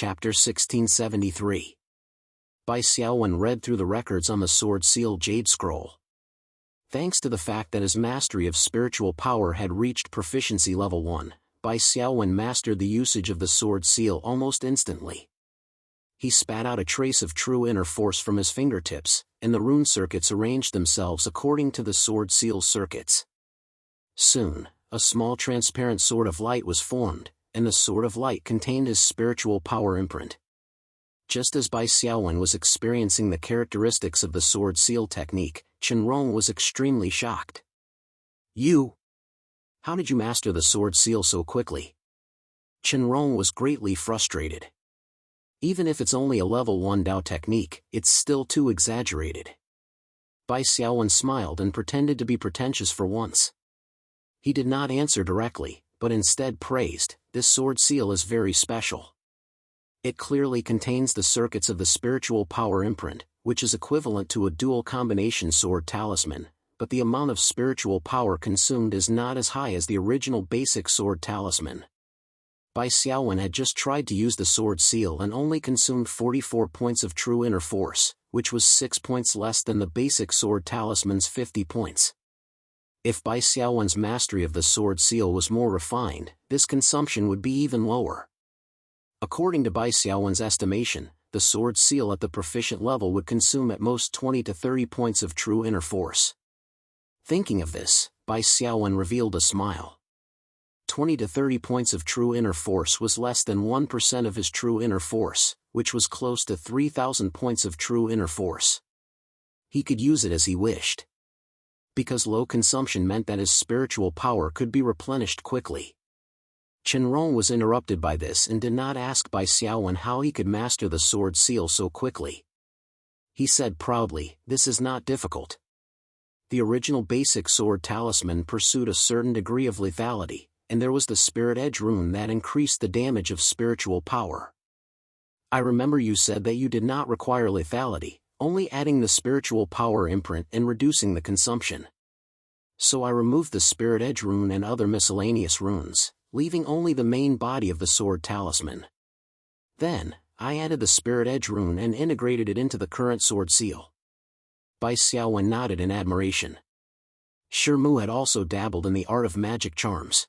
Chapter 1673. Bai Xiaowen read through the records on the sword seal jade scroll. Thanks to the fact that his mastery of spiritual power had reached proficiency level 1, Bai Xiaowen mastered the usage of the sword seal almost instantly. He spat out a trace of true inner force from his fingertips, and the rune circuits arranged themselves according to the sword seal circuits. Soon, a small transparent sword of light was formed, and the sword of light contained his spiritual power imprint. Just as Bai Xiaowen was experiencing the characteristics of the sword seal technique, Qinrong was extremely shocked. "You? How did you master the sword seal so quickly?" Qinrong was greatly frustrated. Even if it's only a level 1 Dao technique, it's still too exaggerated. Bai Xiaowen smiled and pretended to be pretentious for once. He did not answer directly, but instead praised, "This sword seal is very special. It clearly contains the circuits of the spiritual power imprint, which is equivalent to a dual combination sword talisman, but the amount of spiritual power consumed is not as high as the original basic sword talisman." Bai Xiaowen had just tried to use the sword seal and only consumed 44 points of true inner force, which was 6 points less than the basic sword talisman's 50 points. If Bai Xiaowen's mastery of the sword seal was more refined, this consumption would be even lower. According to Bai Xiaowen's estimation, the sword seal at the proficient level would consume at most 20 to 30 points of true inner force. Thinking of this, Bai Xiaowen revealed a smile. 20 to 30 points of true inner force was less than 1% of his true inner force, which was close to 3,000 points of true inner force. He could use it as he wished. Because low consumption meant that his spiritual power could be replenished quickly. Qinrong was interrupted by this and did not ask Bai Xiaowen how he could master the sword seal so quickly. He said proudly, "This is not difficult. The original basic sword talisman pursued a certain degree of lethality, and there was the spirit edge rune that increased the damage of spiritual power. I remember you said that you did not require lethality, only adding the spiritual power imprint and reducing the consumption. So I removed the spirit edge rune and other miscellaneous runes, leaving only the main body of the sword talisman. Then, I added the spirit edge rune and integrated it into the current sword seal." Bai Xiaowen nodded in admiration. Shirmu had also dabbled in the art of magic charms.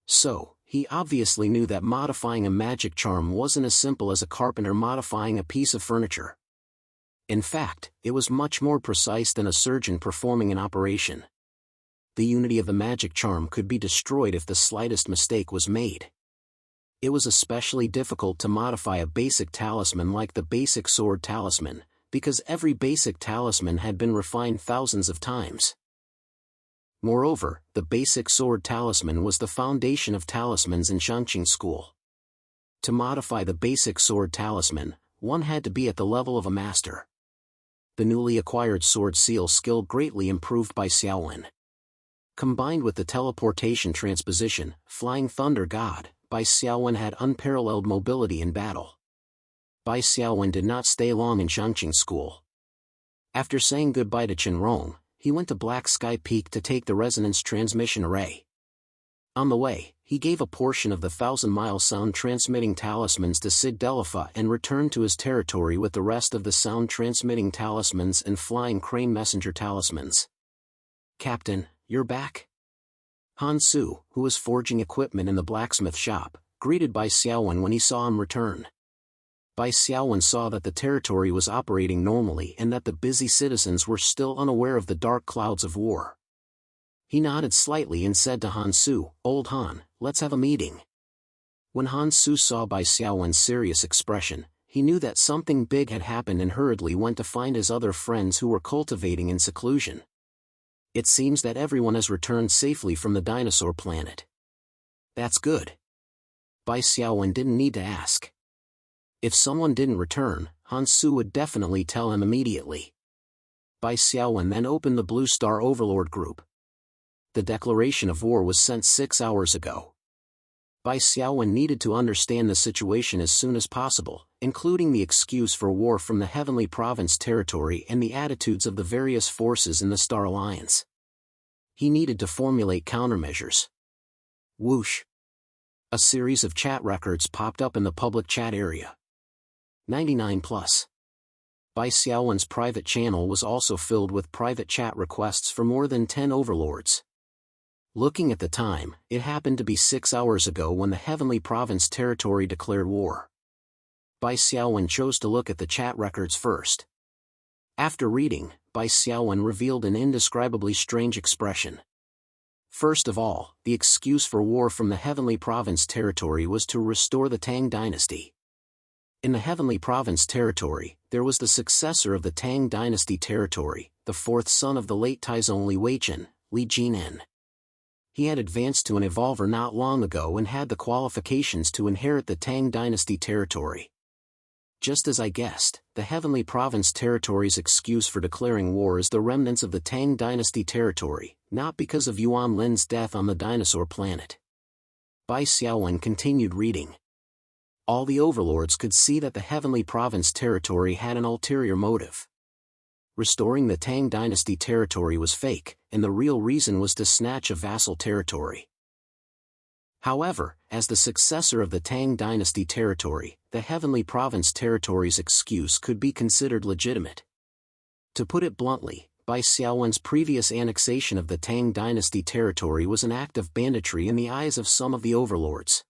So, he obviously knew that modifying a magic charm wasn't as simple as a carpenter modifying a piece of furniture. In fact, it was much more precise than a surgeon performing an operation. The unity of the magic charm could be destroyed if the slightest mistake was made. It was especially difficult to modify a basic talisman like the basic sword talisman, because every basic talisman had been refined thousands of times. Moreover, the basic sword talisman was the foundation of talismans in Shangqing school. To modify the basic sword talisman, one had to be at the level of a master. The newly acquired sword seal skill greatly improved Bai Xiaowen. Combined with the teleportation transposition, Flying Thunder God, Bai Xiaowen had unparalleled mobility in battle. Bai Xiaowen did not stay long in Shangqing school. After saying goodbye to Qinrong, he went to Black Sky Peak to take the resonance transmission array. On the way, he gave a portion of the 1,000-mile sound-transmitting talismans to Sid Delifa and returned to his territory with the rest of the sound-transmitting talismans and flying crane messenger talismans. "Captain, you're back?" Han Su, who was forging equipment in the blacksmith shop, greeted Bai Xiaowen when he saw him return. Bai Xiaowen saw that the territory was operating normally and that the busy citizens were still unaware of the dark clouds of war. He nodded slightly and said to Han Su, "Old Han, let's have a meeting." When Han Su saw Bai Xiaowen's serious expression, he knew that something big had happened and hurriedly went to find his other friends who were cultivating in seclusion. "It seems that everyone has returned safely from the dinosaur planet." "That's good." Bai Xiaowen didn't need to ask. If someone didn't return, Han Su would definitely tell him immediately. Bai Xiaowen then opened the Blue Star Overlord group. The declaration of war was sent 6 hours ago. Bai Xiaowen needed to understand the situation as soon as possible, including the excuse for war from the Heavenly Province territory and the attitudes of the various forces in the Star Alliance. He needed to formulate countermeasures. Whoosh! A series of chat records popped up in the public chat area. 99 plus. Bai Xiaowen's private channel was also filled with private chat requests for more than 10 overlords. Looking at the time, it happened to be 6 hours ago when the Heavenly Province territory declared war. Bai Xiaowen chose to look at the chat records first. After reading, Bai Xiaowen revealed an indescribably strange expression. First of all, the excuse for war from the Heavenly Province territory was to restore the Tang dynasty. In the Heavenly Province territory, there was the successor of the Tang dynasty territory, the fourth son of the late Taizong Li Weichen, Li Jinan. He had advanced to an evolver not long ago and had the qualifications to inherit the Tang dynasty territory. Just as I guessed, the Heavenly Province territory's excuse for declaring war is the remnants of the Tang dynasty territory, not because of Yuan Lin's death on the dinosaur planet. Bai Xiaowen continued reading. All the overlords could see that the Heavenly Province territory had an ulterior motive. Restoring the Tang dynasty territory was fake, and the real reason was to snatch a vassal territory. However, as the successor of the Tang dynasty territory, the Heavenly Province territory's excuse could be considered legitimate. To put it bluntly, Bai Xiaowen's previous annexation of the Tang dynasty territory was an act of banditry in the eyes of some of the overlords.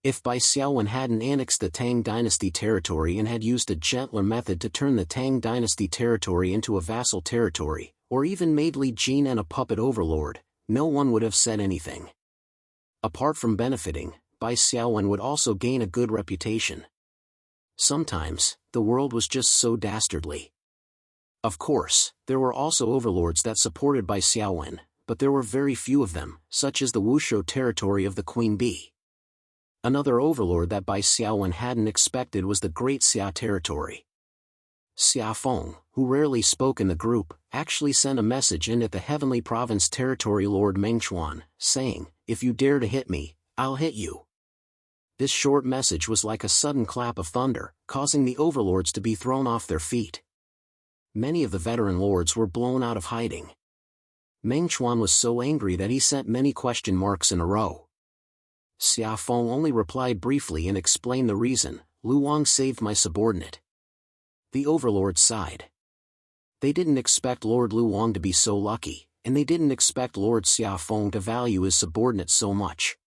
If Bai Xiaowen hadn't annexed the Tang dynasty territory and had used a gentler method to turn the Tang dynasty territory into a vassal territory, or even made Li Jinan a puppet overlord, no one would have said anything. Apart from benefiting, Bai Xiaowen would also gain a good reputation. Sometimes, the world was just so dastardly. Of course, there were also overlords that supported Bai Xiaowen, but there were very few of them, such as the Wushou territory of the Queen Bee. Another overlord that Bai Xiaowen hadn't expected was the Great Xia territory. Xia Feng, who rarely spoke in the group, actually sent a message in at the Heavenly Province territory Lord Mengchuan, saying, "If you dare to hit me, I'll hit you." This short message was like a sudden clap of thunder, causing the overlords to be thrown off their feet. Many of the veteran lords were blown out of hiding. Mengchuan was so angry that he sent many question marks in a row. Xia Feng only replied briefly and explained the reason: "Lu Wang saved my subordinate." The overlords sighed. They didn't expect Lord Lu Wang to be so lucky, and they didn't expect Lord Xia Feng to value his subordinate so much.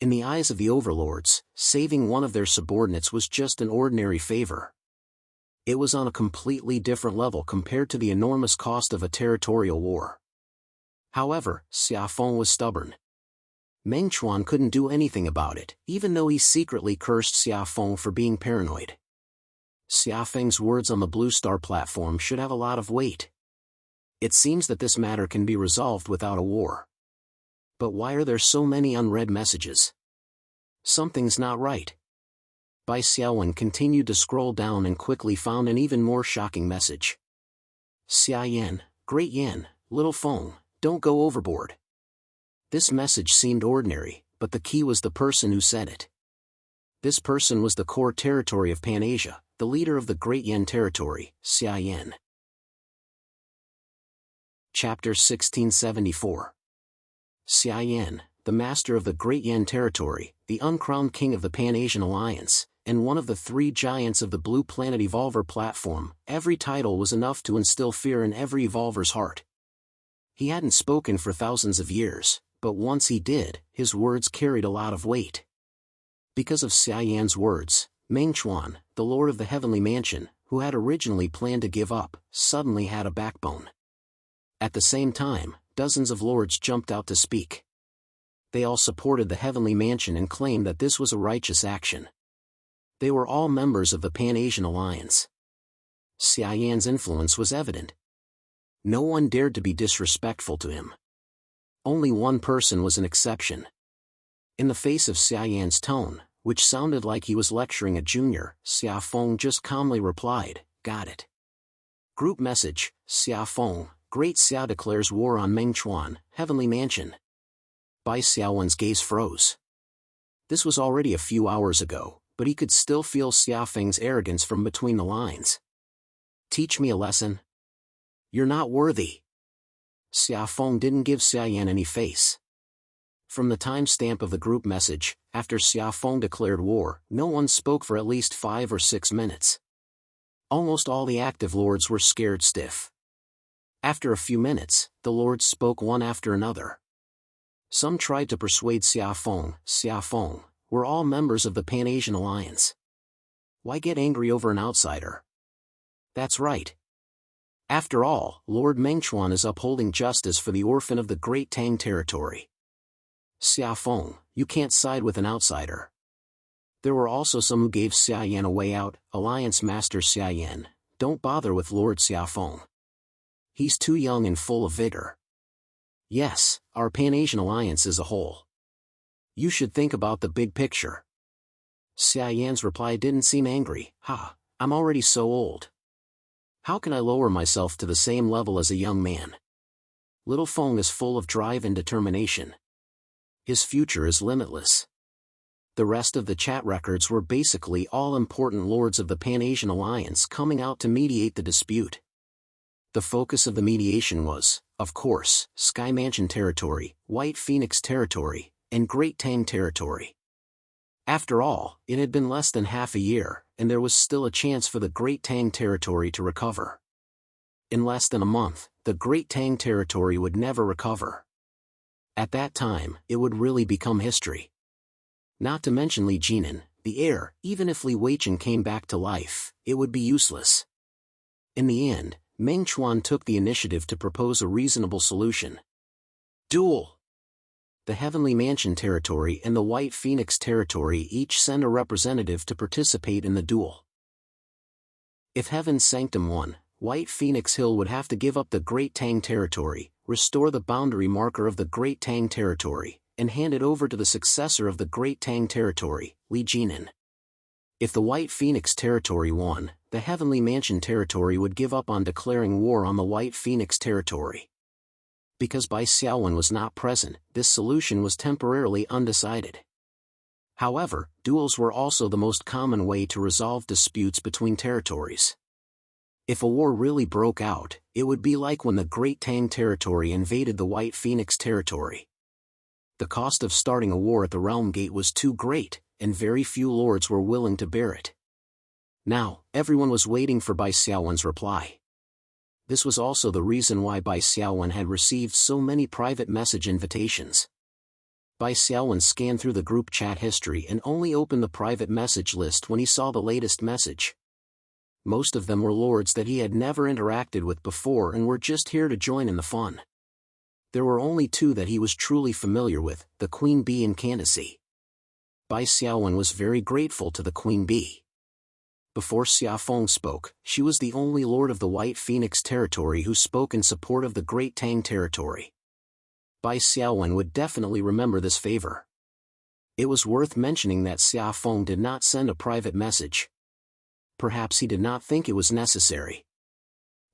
In the eyes of the overlords, saving one of their subordinates was just an ordinary favor. It was on a completely different level compared to the enormous cost of a territorial war. However, Xia Feng was stubborn. Mengchuan couldn't do anything about it, even though he secretly cursed Xia Feng for being paranoid. Xia Feng's words on the Blue Star platform should have a lot of weight. It seems that this matter can be resolved without a war. But why are there so many unread messages? Something's not right. Bai Xiaowen continued to scroll down and quickly found an even more shocking message. "Xia Yan, Great Yan, Little Feng, don't go overboard." This message seemed ordinary, but the key was the person who said it. This person was the core territory of Pan-Asia, the leader of the Great Yan territory, Xia Yan. Chapter 1674. Xia Yan, the master of the Great Yan territory, the uncrowned king of the Pan-Asian Alliance, and one of the three giants of the Blue Planet Evolver platform. Every title was enough to instill fear in every Evolver's heart. He hadn't spoken for thousands of years, but once he did, his words carried a lot of weight. Because of Xia Yan's words, Mengchuan, the lord of the Heavenly Mansion, who had originally planned to give up, suddenly had a backbone. At the same time, dozens of lords jumped out to speak. They all supported the Heavenly Mansion and claimed that this was a righteous action. They were all members of the Pan-Asian Alliance. Xia Yan's influence was evident. No one dared to be disrespectful to him. Only one person was an exception. In the face of Xia Yan's tone, which sounded like he was lecturing a junior, Xia Feng just calmly replied, "Got it." Group message: Xia Feng, Great Xia declares war on Mengchuan, Heavenly Mansion. Bai Xiaowen's gaze froze. This was already a few hours ago, but he could still feel Xia Feng's arrogance from between the lines. "Teach me a lesson?" "You're not worthy." Xia Feng didn't give Xia Yan any face. From the timestamp of the group message, after Xiaofeng declared war, no one spoke for at least 5 or 6 minutes. Almost all the active lords were scared stiff. After a few minutes, the lords spoke one after another. Some tried to persuade Xiaofeng, we're all members of the Pan-Asian Alliance. Why get angry over an outsider? That's right. After all, Lord Mengchuan is upholding justice for the orphan of the Great Tang territory. Xiaofeng, you can't side with an outsider. There were also some who gave Xia Yan a way out. Alliance Master Xia Yan, don't bother with Lord Xiaofeng. He's too young and full of vigor. Yes, our Pan-Asian Alliance as a whole. You should think about the big picture. Xia Yan's reply didn't seem angry. I'm already so old. How can I lower myself to the same level as a young man? Little Feng is full of drive and determination. His future is limitless. The rest of the chat records were basically all important lords of the Pan-Asian Alliance coming out to mediate the dispute. The focus of the mediation was, of course, Sky Mansion territory, White Phoenix territory, and Great Tang territory. After all, it had been less than half a year, and there was still a chance for the Great Tang territory to recover. In less than a month, the Great Tang territory would never recover. At that time, it would really become history. Not to mention Li Jinan, the heir. Even if Li Weichen came back to life, it would be useless. In the end, Meng Chuan took the initiative to propose a reasonable solution. Duel! The Heavenly Mansion territory and the White Phoenix territory each send a representative to participate in the duel. If Heaven's Sanctum won, White Phoenix Hill would have to give up the Great Tang territory, restore the boundary marker of the Great Tang territory, and hand it over to the successor of the Great Tang territory, Li Jinan. If the White Phoenix territory won, the Heavenly Mansion territory would give up on declaring war on the White Phoenix territory. Because Bai Xiaowen was not present, this solution was temporarily undecided. However, duels were also the most common way to resolve disputes between territories. If a war really broke out, it would be like when the Great Tang territory invaded the White Phoenix territory. The cost of starting a war at the Realm Gate was too great, and very few lords were willing to bear it. Now, everyone was waiting for Bai Xiaowen's reply. This was also the reason why Bai Xiaowen had received so many private message invitations. Bai Xiaowen scanned through the group chat history and only opened the private message list when he saw the latest message. Most of them were lords that he had never interacted with before and were just here to join in the fun. There were only 2 that he was truly familiar with, the Queen Bee and Candace. Bai Xiaowen was very grateful to the Queen Bee. Before Xiaofeng spoke, she was the only lord of the White Phoenix territory who spoke in support of the Great Tang territory. Bai Xiaowen would definitely remember this favor. It was worth mentioning that Xiaofeng did not send a private message. Perhaps he did not think it was necessary.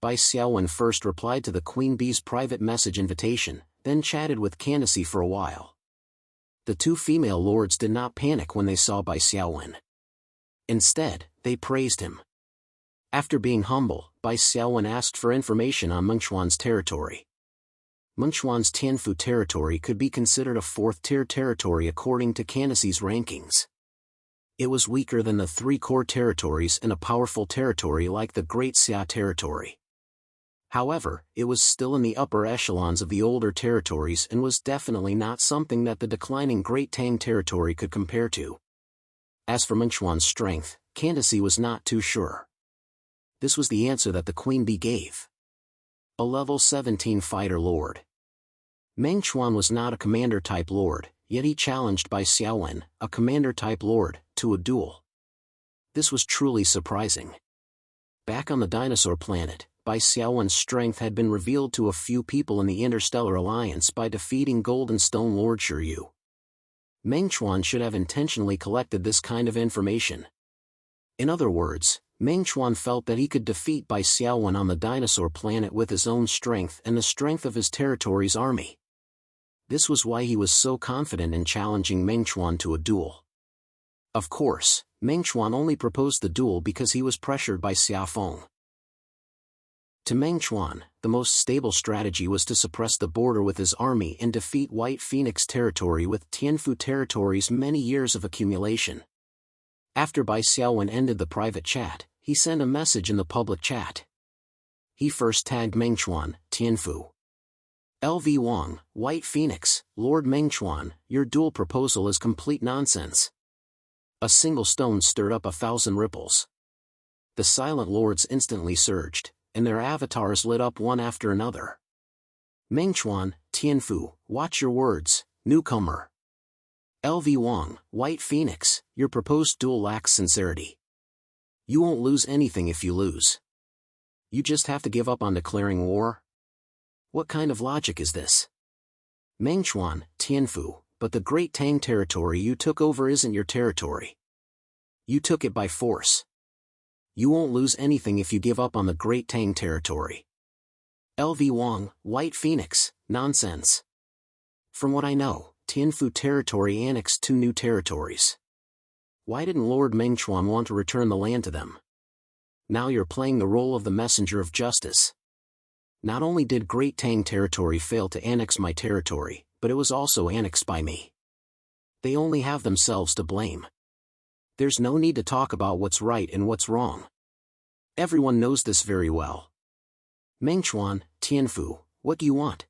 Bai Xiaowen first replied to the Queen Bee's private message invitation, then chatted with Candace for a while. The 2 female lords did not panic when they saw Bai Xiaowen. Instead, they praised him. After being humble, Bai Xiaowen asked for information on Mengchuan's territory. Mengchuan's Tianfu territory could be considered a 4th-tier territory according to Candace's rankings. It was weaker than the 3 core territories and a powerful territory like the Great Xia territory. However, it was still in the upper echelons of the older territories and was definitely not something that the declining Great Tang territory could compare to. As for Mengchuan's strength, Candace was not too sure. This was the answer that the Queen Bee gave. A level 17 fighter lord. Mengchuan was not a commander-type lord, yet he challenged Bai Xiaowen, a commander-type lord, to a duel. This was truly surprising. Back on the dinosaur planet, Bai Xiaowen's strength had been revealed to a few people in the Interstellar Alliance by defeating Golden Stone Lord Shiryu. Mengchuan should have intentionally collected this kind of information. In other words, Mengchuan felt that he could defeat Bai Xiaowen on the dinosaur planet with his own strength and the strength of his territory's army. This was why he was so confident in challenging Mengchuan to a duel. Of course, Mengchuan only proposed the duel because he was pressured by Xiaofeng. To Mengchuan, the most stable strategy was to suppress the border with his army and defeat White Phoenix territory with Tianfu territory's many years of accumulation. After Bai Xiaowen ended the private chat, he sent a message in the public chat. He first tagged Mengchuan, Tianfu. LV Wang, White Phoenix, Lord Mengchuan, your duel proposal is complete nonsense. A single stone stirred up 1,000 ripples. The silent lords instantly surged, and their avatars lit up one after another. Mengchuan, Tianfu, watch your words, newcomer. LV Wang, White Phoenix, your proposed duel lacks sincerity. You won't lose anything if you lose. You just have to give up on declaring war? What kind of logic is this? Mengchuan, Tianfu, but the Great Tang territory you took over isn't your territory. You took it by force. You won't lose anything if you give up on the Great Tang territory. LV Wang, White Phoenix, nonsense. From what I know, Tianfu territory annexed 2 new territories. Why didn't Lord Mengchuan want to return the land to them? Now you're playing the role of the messenger of justice. Not only did Great Tang territory fail to annex my territory, but it was also annexed by me. They only have themselves to blame. There's no need to talk about what's right and what's wrong. Everyone knows this very well. Mengchuan, Tianfu, what do you want?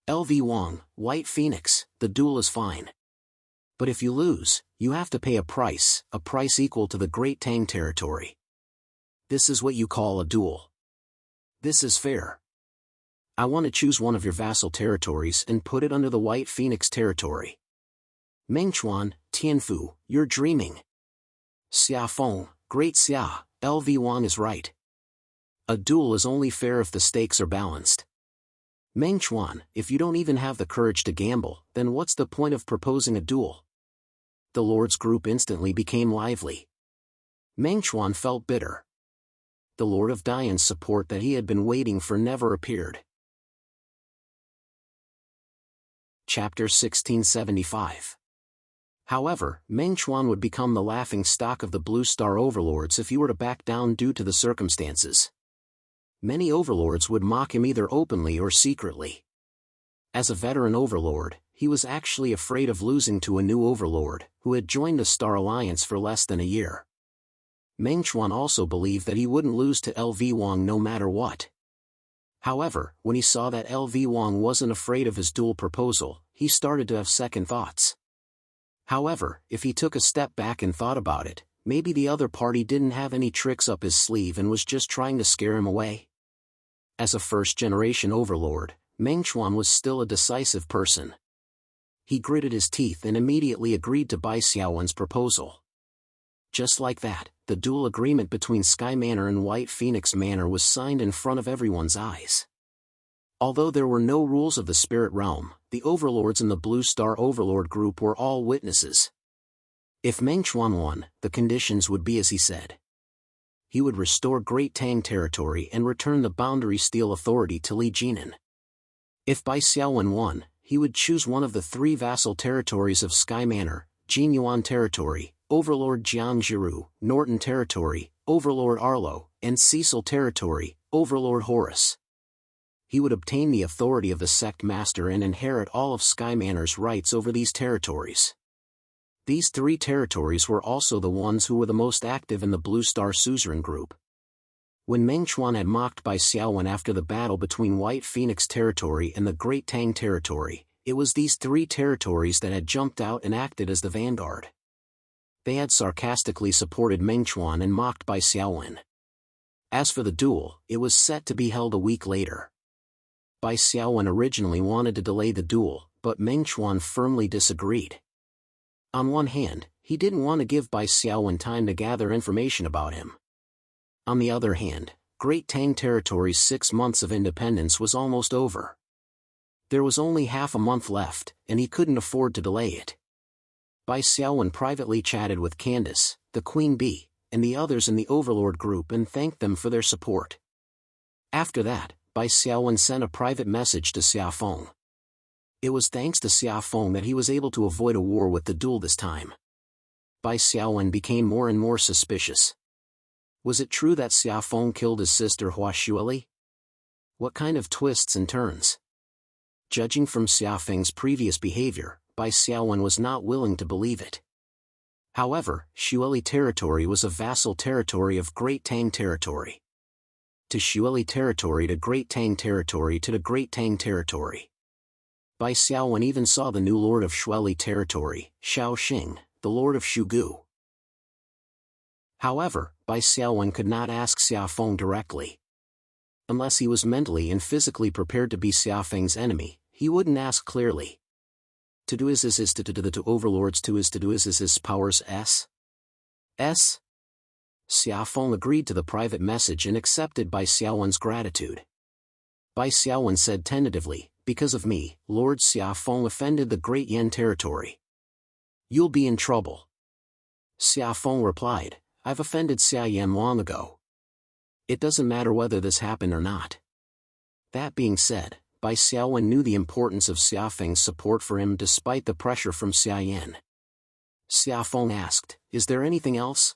LV Wang, White Phoenix, the duel is fine. But if you lose, you have to pay a price equal to the Great Tang territory. This is what you call a duel. This is fair. I want to choose one of your vassal territories and put it under the White Phoenix territory. Mengchuan, Tianfu, you're dreaming. Xia Feng, Great Xia, LV Wang is right. A duel is only fair if the stakes are balanced. Mengchuan, if you don't even have the courage to gamble, then what's the point of proposing a duel? The lords group instantly became lively. Mengchuan felt bitter. The Lord of Dian's support that he had been waiting for never appeared. Chapter 1675. However, Mengchuan would become the laughing stock of the Blue Star overlords if he were to back down due to the circumstances. Many overlords would mock him either openly or secretly. As a veteran overlord, he was actually afraid of losing to a new overlord, who had joined the Star Alliance for less than a year. Mengchuan also believed that he wouldn't lose to LV Wang no matter what. However, when he saw that LV Wang wasn't afraid of his duel proposal, he started to have second thoughts. However, if he took a step back and thought about it, maybe the other party didn't have any tricks up his sleeve and was just trying to scare him away. As a first-generation overlord, Mengchuan was still a decisive person. He gritted his teeth and immediately agreed to Bai Xiaowen's proposal. Just like that, the duel agreement between Sky Manor and White Phoenix Manor was signed in front of everyone's eyes. Although there were no rules of the spirit realm, the overlords in the Blue Star Overlord group were all witnesses. If Mengchuan won, the conditions would be as he said. He would restore Great Tang territory and return the Boundary Steel Authority to Li Jinan. If Bai Xiaowen won, he would choose one of the 3 vassal territories of Sky Manor, Jinyuan territory, Overlord Jiangjiru, Norton territory, Overlord Arlo, and Cecil territory, Overlord Horus. He would obtain the authority of the Sect Master and inherit all of Sky Manor's rights over these territories. These 3 territories were also the ones who were the most active in the Blue Star Suzerain group. When Mengchuan had mocked Bai Xiaowen after the battle between White Phoenix territory and the Great Tang territory, it was these 3 territories that had jumped out and acted as the vanguard. They had sarcastically supported Mengchuan and mocked Bai Xiaowen. As for the duel, it was set to be held a week later. Bai Xiaowen originally wanted to delay the duel, but Mengchuan firmly disagreed. On one hand, he didn't want to give Bai Xiaowen time to gather information about him. On the other hand, Great Tang territory's 6 months of independence was almost over. There was only half a month left, and he couldn't afford to delay it. Bai Xiaowen privately chatted with Candace, the Queen Bee, and the others in the Overlord group and thanked them for their support. After that, Bai Xiaowen sent a private message to Xia Feng. It was thanks to Xia Feng that he was able to avoid a war with the duel this time. Bai Xiaowen became more and more suspicious. Was it true that Xia Feng killed his sister Hua Xueli? What kind of twists and turns? Judging from Xiaofeng's previous behavior, Bai Xiaowen was not willing to believe it. However, Xueli territory was a vassal territory of Great Tang territory. To Xueli territory to Great Tang territory to the Great Tang territory. Bai Xiaowen even saw the new lord of Xueli territory, Xiao Xing, the lord of Shugu. However, Bai Xiaowen could not ask Xiaofeng directly. Unless he was mentally and physically prepared to be Xiaofeng's enemy, he wouldn't ask clearly. To do is to overlords to do is powers s. Xiaofeng agreed to the private message and accepted Bai Xiaowen's gratitude. Bai Xiaowen said tentatively, because of me, Lord Xiaofeng offended the Great Yan territory. You'll be in trouble. Xiaofeng replied, I've offended Xia Yan long ago. It doesn't matter whether this happened or not. That being said, Bai Xiaowen knew the importance of Xiaofeng's support for him despite the pressure from Xia Yan. Xiaofeng asked, is there anything else?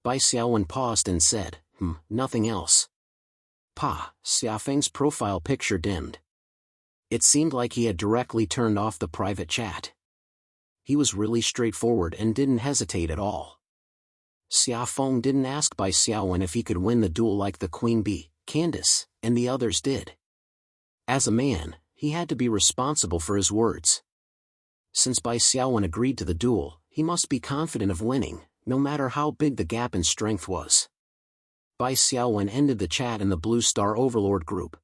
Bai Xiaowen paused and said, nothing else. Xiaofeng's profile picture dimmed. It seemed like he had directly turned off the private chat. He was really straightforward and didn't hesitate at all. Xiaofeng didn't ask Bai Xiaowen if he could win the duel like the Queen Bee, Candace, and the others did. As a man, he had to be responsible for his words. Since Bai Xiaowen agreed to the duel, he must be confident of winning, no matter how big the gap in strength was. Bai Xiaowen ended the chat in the Blue Star Overlord group.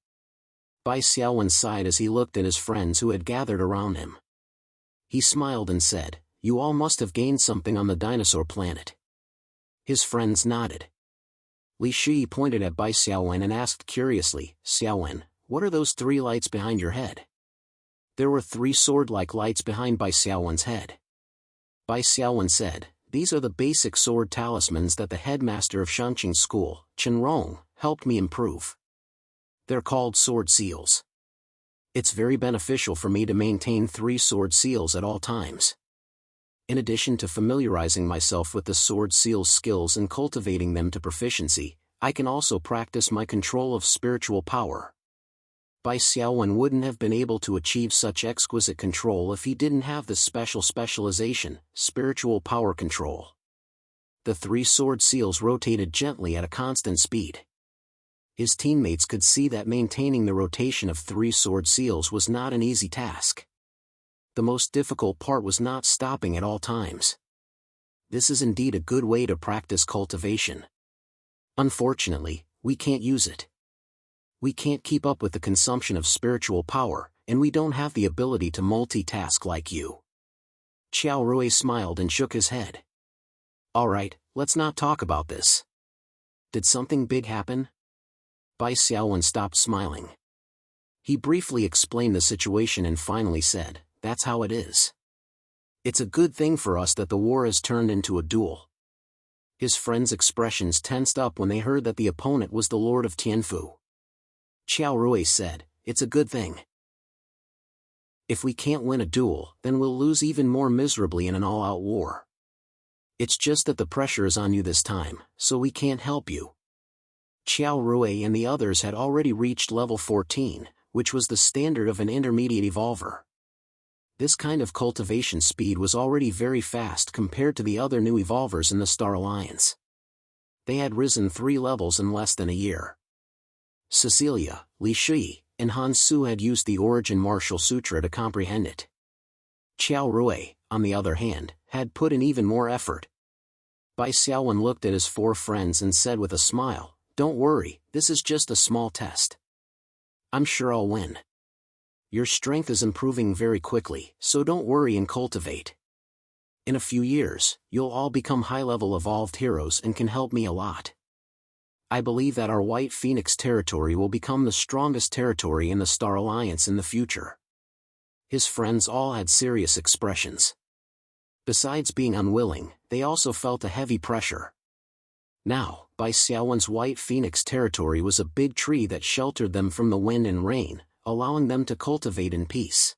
Bai Xiaowen sighed as he looked at his friends who had gathered around him. He smiled and said, you all must have gained something on the dinosaur planet. His friends nodded. Li Shi pointed at Bai Xiaowen and asked curiously, Xiaowen, what are those 3 lights behind your head? There were 3 sword-like lights behind Bai Xiaowen's head. Bai Xiaowen said, these are the basic sword talismans that the headmaster of Shanqing School, Chen Rong, helped me improve. They're called sword seals. It's very beneficial for me to maintain 3 sword seals at all times. In addition to familiarizing myself with the sword seal's skills and cultivating them to proficiency, I can also practice my control of spiritual power. Bai Xiaowen wouldn't have been able to achieve such exquisite control if he didn't have this specialization, spiritual power control. The 3 sword seals rotated gently at a constant speed. His teammates could see that maintaining the rotation of 3 sword seals was not an easy task. The most difficult part was not stopping at all times. This is indeed a good way to practice cultivation. Unfortunately, we can't use it. We can't keep up with the consumption of spiritual power, and we don't have the ability to multitask like you. Qiao Rui smiled and shook his head. Alright, let's not talk about this. Did something big happen? Bai Xiaowen stopped smiling. He briefly explained the situation and finally said, that's how it is. It's a good thing for us that the war has turned into a duel. His friends' expressions tensed up when they heard that the opponent was the Lord of Tianfu. Qiao Rui said, it's a good thing. If we can't win a duel, then we'll lose even more miserably in an all-out war. It's just that the pressure is on you this time, so we can't help you. Qiao Rui and the others had already reached level 14, which was the standard of an intermediate evolver. This kind of cultivation speed was already very fast compared to the other new evolvers in the Star Alliance. They had risen 3 levels in less than a year. Cecilia, Li Shi, and Han Su had used the Origin Martial Sutra to comprehend it. Qiao Rui, on the other hand, had put in even more effort. Bai Xiaowen looked at his 4 friends and said with a smile, don't worry, this is just a small test. I'm sure I'll win. Your strength is improving very quickly, so don't worry and cultivate. In a few years, you'll all become high-level evolved heroes and can help me a lot. I believe that our White Phoenix territory will become the strongest territory in the Star Alliance in the future. His friends all had serious expressions. Besides being unwilling, they also felt a heavy pressure. Now, Bai Xiaowen's White Phoenix territory was a big tree that sheltered them from the wind and rain, allowing them to cultivate in peace.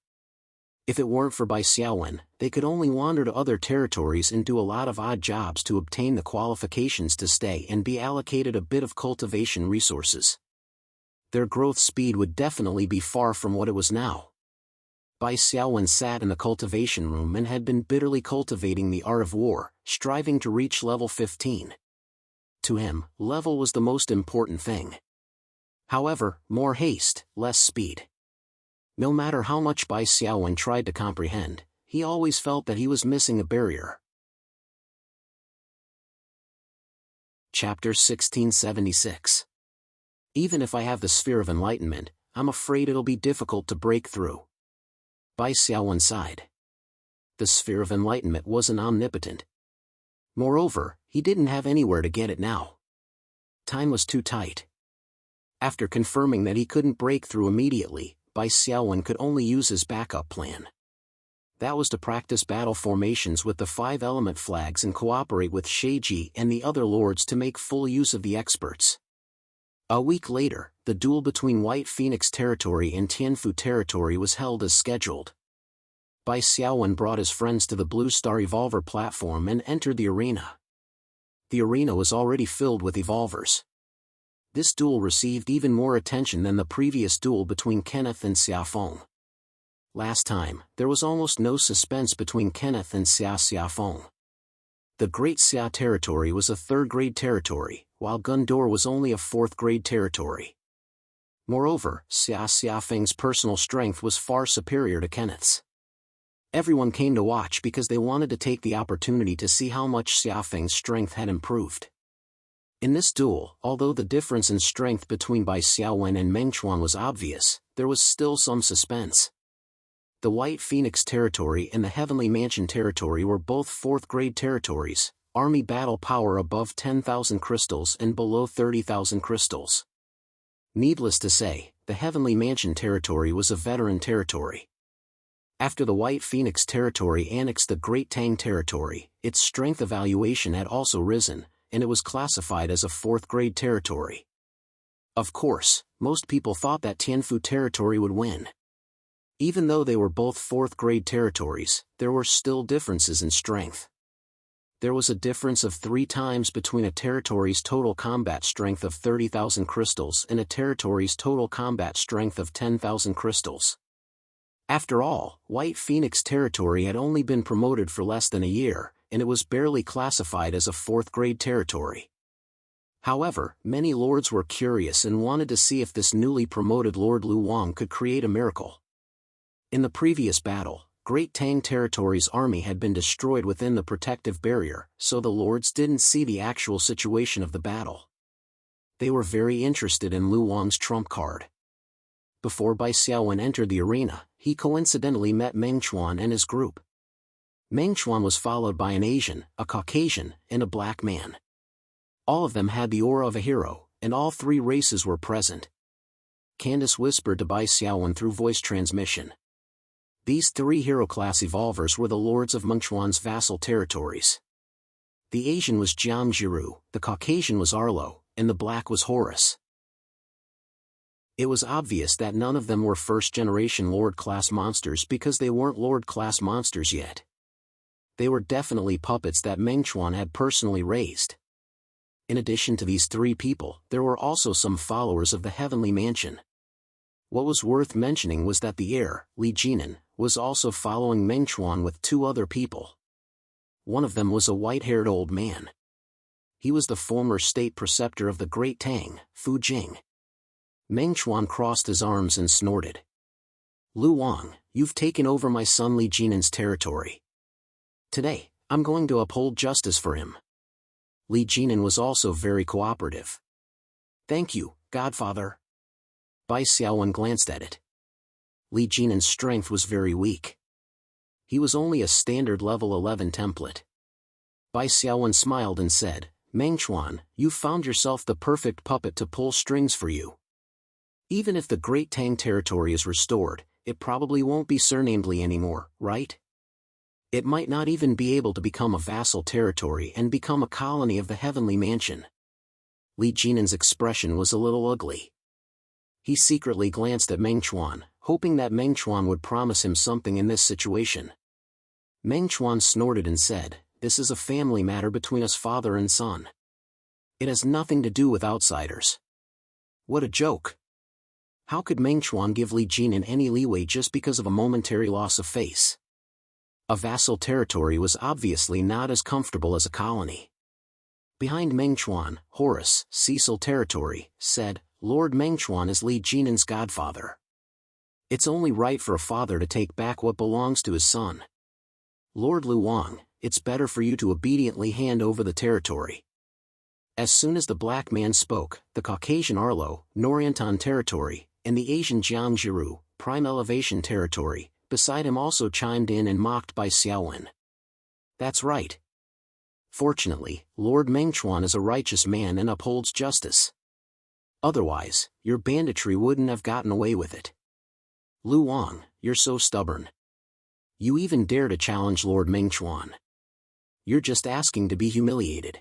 If it weren't for Bai Xiaowen, they could only wander to other territories and do a lot of odd jobs to obtain the qualifications to stay and be allocated a bit of cultivation resources. their growth speed would definitely be far from what it was now. Bai Xiaowen sat in the cultivation room and had been bitterly cultivating the art of war, striving to reach level 15. To him, level was the most important thing. However, more haste, less speed. No matter how much Bai Xiaowen tried to comprehend, he always felt that he was missing a barrier. Chapter 1676. Even if I have the sphere of enlightenment, I'm afraid it'll be difficult to break through. Bai Xiaowen sighed. The sphere of enlightenment wasn't omnipotent. Moreover, he didn't have anywhere to get it now. Time was too tight. After confirming that he couldn't break through immediately, Bai Xiaowen could only use his backup plan. That was to practice battle formations with the 5-element flags and cooperate with Sheiji and the other lords to make full use of the experts. A week later, the duel between White Phoenix territory and Tianfu territory was held as scheduled. Bai Xiaowen brought his friends to the Blue Star Evolver platform and entered the arena. The arena was already filled with evolvers. This duel received even more attention than the previous duel between Kenneth and Xiafeng. Last time, there was almost no suspense between Kenneth and Xiafeng. The Great Xia territory was a 3rd-grade territory, while Gundor was only a 4th-grade territory. Moreover, Xiafeng's personal strength was far superior to Kenneth's. Everyone came to watch because they wanted to take the opportunity to see how much Xiafeng's strength had improved. In this duel, although the difference in strength between Bai Xiaowen and Meng Chuan was obvious, there was still some suspense. The White Phoenix territory and the Heavenly Mansion territory were both 4th-grade territories, army battle power above 10,000 crystals and below 30,000 crystals. Needless to say, the Heavenly Mansion territory was a veteran territory. After the White Phoenix territory annexed the Great Tang territory, its strength evaluation had also risen, and it was classified as a 4th-grade territory. Of course, most people thought that Tianfu territory would win. Even though they were both 4th-grade territories, there were still differences in strength. There was a difference of 3 times between a territory's total combat strength of 30,000 crystals and a territory's total combat strength of 10,000 crystals. After all, White Phoenix territory had only been promoted for less than a year, and it was barely classified as a 4th-grade territory. However, many lords were curious and wanted to see if this newly promoted Lord Lu Wang could create a miracle. In the previous battle, Great Tang territory's army had been destroyed within the protective barrier, so the lords didn't see the actual situation of the battle. They were very interested in Lu Wang's trump card. Before Bai Xiaowen entered the arena, he coincidentally met Meng Chuan and his group. Meng Chuan was followed by an Asian, a Caucasian, and a black man. All of them had the aura of a hero, and all 3 races were present. Candace whispered to Bai Xiaowen through voice transmission. These 3 hero-class evolvers were the lords of Meng Chuan's vassal territories. The Asian was Jiang Jiru, the Caucasian was Arlo, and the black was Horus. It was obvious that none of them were first-generation Lord-class monsters because they weren't Lord-class monsters yet. They were definitely puppets that Meng Chuan had personally raised. In addition to these 3 people, there were also some followers of the Heavenly Mansion. What was worth mentioning was that the heir, Li Jinan, was also following Meng Chuan with 2 other people. One of them was a white-haired old man. He was the former state preceptor of the Great Tang, Fu Jing. Meng Chuan crossed his arms and snorted. Lu Wang, you've taken over my son Li Jinan's territory. Today, I'm going to uphold justice for him. Li Jinan was also very cooperative. Thank you, Godfather. Bai Xiaowen glanced at it. Li Jinan's strength was very weak. He was only a standard level 11 template. Bai Xiaowen smiled and said, Meng Chuan, you've found yourself the perfect puppet to pull strings for you. Even if the Great Tang territory is restored, it probably won't be surnamed Li anymore, right? It might not even be able to become a vassal territory and become a colony of the Heavenly Mansion. Li Jinan's expression was a little ugly. He secretly glanced at Meng Chuan, hoping that Meng Chuan would promise him something in this situation. Meng Chuan snorted and said, This is a family matter between us father and son. It has nothing to do with outsiders. What a joke. How could Meng Chuan give Li Jinan any leeway just because of a momentary loss of face? A vassal territory was obviously not as comfortable as a colony. Behind Meng Chuan, Horace, Cecil territory, said, Lord Meng Chuan is Li Jinan's godfather. It's only right for a father to take back what belongs to his son. Lord Lu Wang, it's better for you to obediently hand over the territory. As soon as the black man spoke, the Caucasian Arlo, Noryantan territory, and the Asian Jiangjiru, prime elevation territory, beside him also chimed in and mocked by Xiaowen. That's right. Fortunately, Lord Meng Chuan is a righteous man and upholds justice. Otherwise, your banditry wouldn't have gotten away with it. Lu Wang, you're so stubborn. You even dare to challenge Lord Meng Chuan. You're just asking to be humiliated.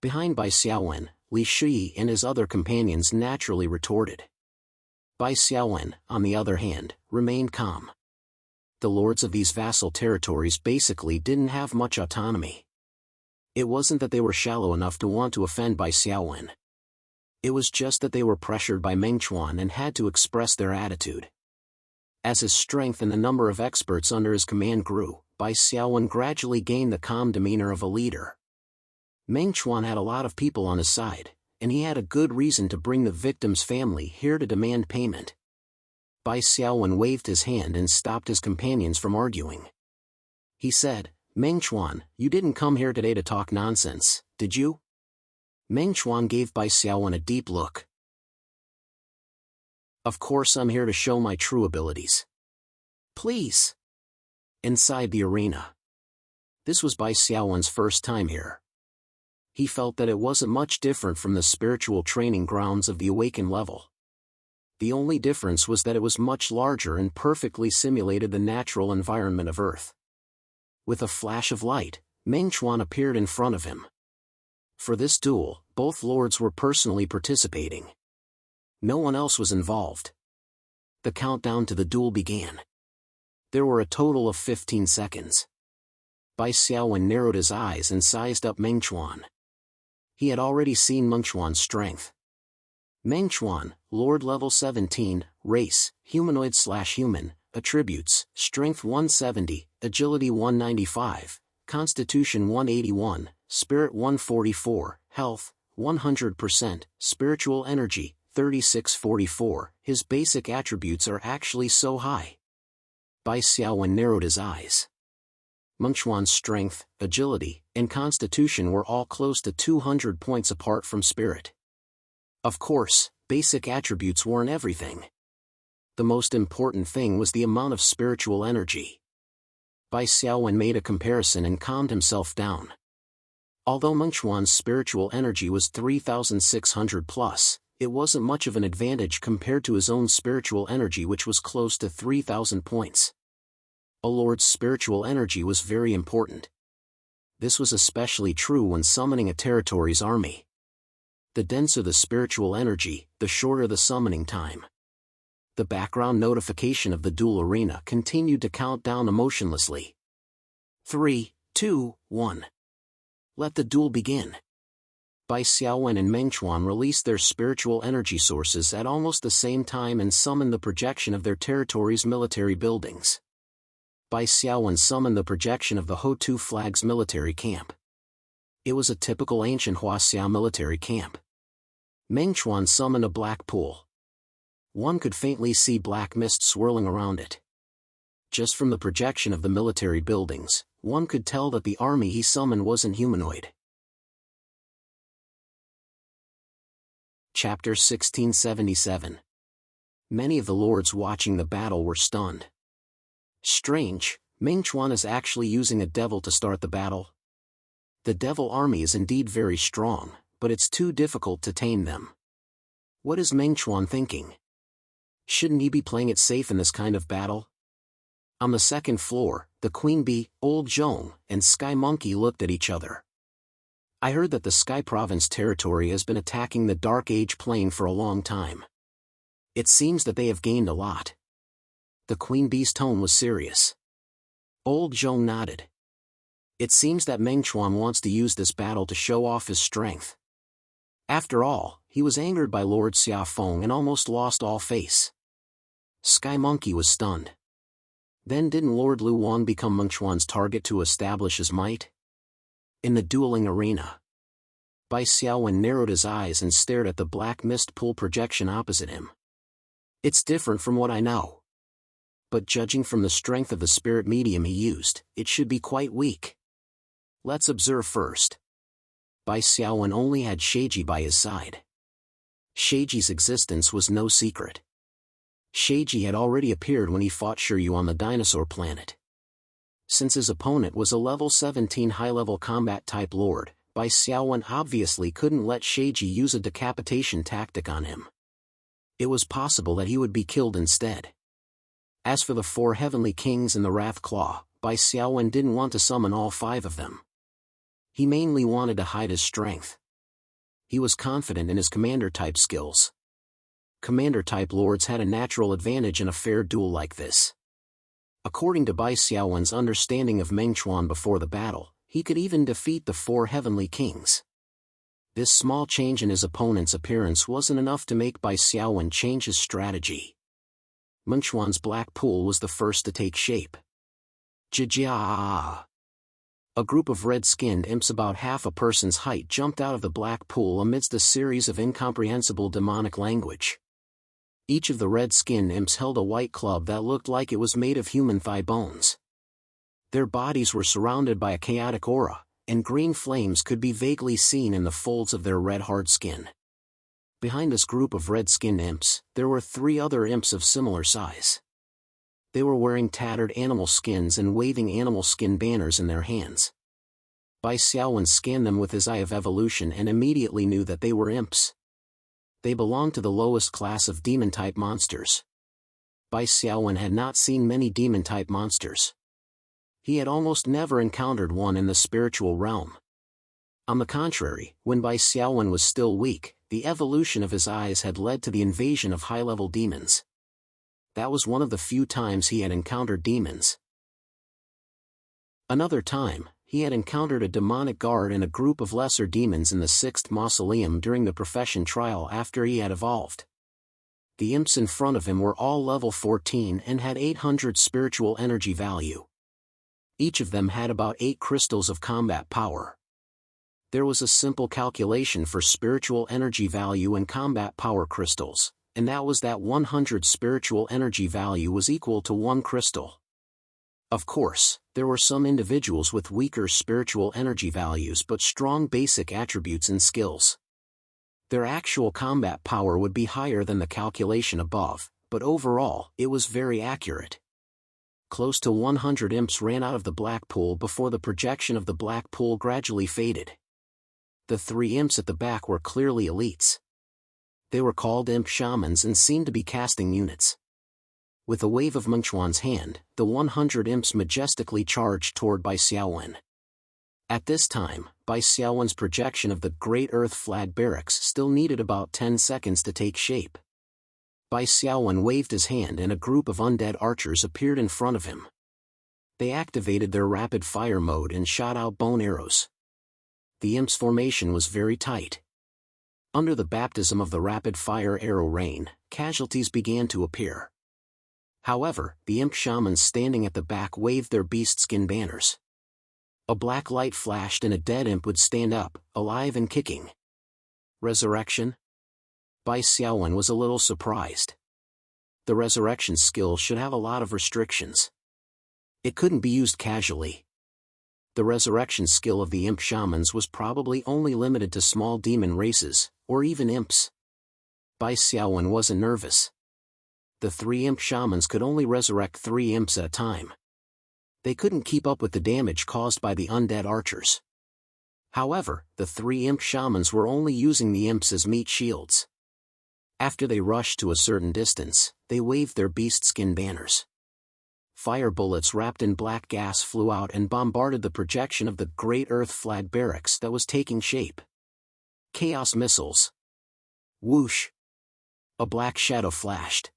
Behind Bai Xiaowen, Li Shi and his other companions naturally retorted. Bai Xiaowen, on the other hand, remained calm. The lords of these vassal territories basically didn't have much autonomy. It wasn't that they were shallow enough to want to offend Bai Xiaowen. It was just that they were pressured by Meng Chuan and had to express their attitude. As his strength and the number of experts under his command grew, Bai Xiaowen gradually gained the calm demeanor of a leader. Meng Chuan had a lot of people on his side, and he had a good reason to bring the victim's family here to demand payment. Bai Xiaowen waved his hand and stopped his companions from arguing. He said, Meng Chuan, you didn't come here today to talk nonsense, did you? Meng Chuan gave Bai Xiaowen a deep look. Of course I'm here to show my true abilities. Please. Inside the arena. This was Bai Xiaowen's first time here. He felt that it wasn't much different from the spiritual training grounds of the awakened level. The only difference was that it was much larger and perfectly simulated the natural environment of Earth. With a flash of light, Meng Chuan appeared in front of him. For this duel, both lords were personally participating. No one else was involved. The countdown to the duel began. There were a total of 15 seconds. Bai Xiaowen narrowed his eyes and sized up Meng Chuan. He had already seen Meng Chuan's strength. Meng Chuan, Lord level 17, race, humanoid/human, attributes, strength 170, agility 195, constitution 181, spirit 144, health, 100%, spiritual energy, 3644, his basic attributes are actually so high. Bai Xiaowen narrowed his eyes. Meng Chuan's strength, agility, and constitution were all close to 200 points apart from spirit. Of course, basic attributes weren't everything. The most important thing was the amount of spiritual energy. Bai Xiaowen made a comparison and calmed himself down. Although Meng Chuan's spiritual energy was 3,600 plus, it wasn't much of an advantage compared to his own spiritual energy, which was close to 3,000 points. A lord's spiritual energy was very important. This was especially true when summoning a territory's army. The denser the spiritual energy, the shorter the summoning time. The background notification of the duel arena continued to count down emotionlessly. 3, 2, 1. Let the duel begin. Bai Xiaowen and Meng Chuan released their spiritual energy sources at almost the same time and summoned the projection of their territory's military buildings. Bai Xiaowen summoned the projection of the Ho-Tu Flag's military camp. It was a typical ancient Huaxia military camp. Meng Chuan summoned a black pool. One could faintly see black mist swirling around it. Just from the projection of the military buildings, one could tell that the army he summoned wasn't humanoid. Chapter 1677. Many of the lords watching the battle were stunned. Strange, Meng Chuan is actually using a devil to start the battle. The devil army is indeed very strong, but it's too difficult to tame them. What is Meng Chuan thinking? Shouldn't he be playing it safe in this kind of battle? On the second floor, the Queen Bee, Old Zhong, and Sky Monkey looked at each other. I heard that the Sky Province territory has been attacking the Dark Age plane for a long time. It seems that they have gained a lot. The Queen Bee's tone was serious. Old Zhong nodded. It seems that Meng Chuan wants to use this battle to show off his strength. After all, he was angered by Lord Xiaofeng and almost lost all face. Sky Monkey was stunned. Then didn't Lord Luwan become Mengchuan's target to establish his might? In the dueling arena, Bai Xiaowen narrowed his eyes and stared at the black mist pool projection opposite him. It's different from what I know. But judging from the strength of the spirit medium he used, it should be quite weak. Let's observe first. Bai Xiaowen only had Sheiji by his side. Sheiji's existence was no secret. Sheiji had already appeared when he fought Shiryu on the dinosaur planet. Since his opponent was a level 17 high-level combat type lord, Bai Xiaowen obviously couldn't let Sheiji use a decapitation tactic on him. It was possible that he would be killed instead. As for the 4 heavenly kings and the Wrath Claw, Bai Xiaowen didn't want to summon all 5 of them. He mainly wanted to hide his strength. He was confident in his commander-type skills. Commander-type lords had a natural advantage in a fair duel like this. According to Bai Xiaowen's understanding of Mengchuan before the battle, he could even defeat the 4 heavenly kings. This small change in his opponent's appearance wasn't enough to make Bai Xiaowen change his strategy. Mengchuan's black pool was the first to take shape. Jia! A group of red-skinned imps about half a person's height jumped out of the black pool amidst a series of incomprehensible demonic language. Each of the red-skinned imps held a white club that looked like it was made of human thigh bones. Their bodies were surrounded by a chaotic aura, and green flames could be vaguely seen in the folds of their red hard skin. Behind this group of red-skinned imps, there were 3 other imps of similar size. They were wearing tattered animal skins and waving animal skin banners in their hands. Bai Xiaowen scanned them with his eye of evolution and immediately knew that they were imps. They belonged to the lowest class of demon-type monsters. Bai Xiaowen had not seen many demon-type monsters. He had almost never encountered one in the spiritual realm. On the contrary, when Bai Xiaowen was still weak, the evolution of his eyes had led to the invasion of high-level demons. That was one of the few times he had encountered demons. Another time, he had encountered a demonic guard and a group of lesser demons in the 6th mausoleum during the profession trial after he had evolved. The imps in front of him were all level 14 and had 800 spiritual energy value. Each of them had about 8 crystals of combat power. There was a simple calculation for spiritual energy value and combat power crystals, and that was that 100 spiritual energy value was equal to 1 crystal. Of course, there were some individuals with weaker spiritual energy values but strong basic attributes and skills. Their actual combat power would be higher than the calculation above, but overall, it was very accurate. Close to 100 imps ran out of the black pool before the projection of the black pool gradually faded. The 3 imps at the back were clearly elites. They were called imp shamans and seemed to be casting units. With a wave of Mengchuan's hand, the 100 imps majestically charged toward Bai Xiaowen. At this time, Bai Xiaowen's projection of the Great Earth Flag Barracks still needed about 10 seconds to take shape. Bai Xiaowen waved his hand and a group of undead archers appeared in front of him. They activated their rapid fire mode and shot out bone arrows. The imp's formation was very tight. Under the baptism of the rapid fire arrow rain, casualties began to appear. However, the imp shamans standing at the back waved their beast skin banners. A black light flashed and a dead imp would stand up, alive and kicking. Resurrection? Bai Xiaowen was a little surprised. The resurrection skill should have a lot of restrictions. It couldn't be used casually. The resurrection skill of the imp shamans was probably only limited to small demon races, or even imps. Bai Xiaowen wasn't nervous. The 3 imp shamans could only resurrect 3 imps at a time. They couldn't keep up with the damage caused by the undead archers. However, the 3 imp shamans were only using the imps as meat shields. After they rushed to a certain distance, they waved their beast skin banners. Fire bullets wrapped in black gas flew out and bombarded the projection of the Great Earth Flag Barracks that was taking shape. Chaos missiles. Whoosh! A black shadow flashed.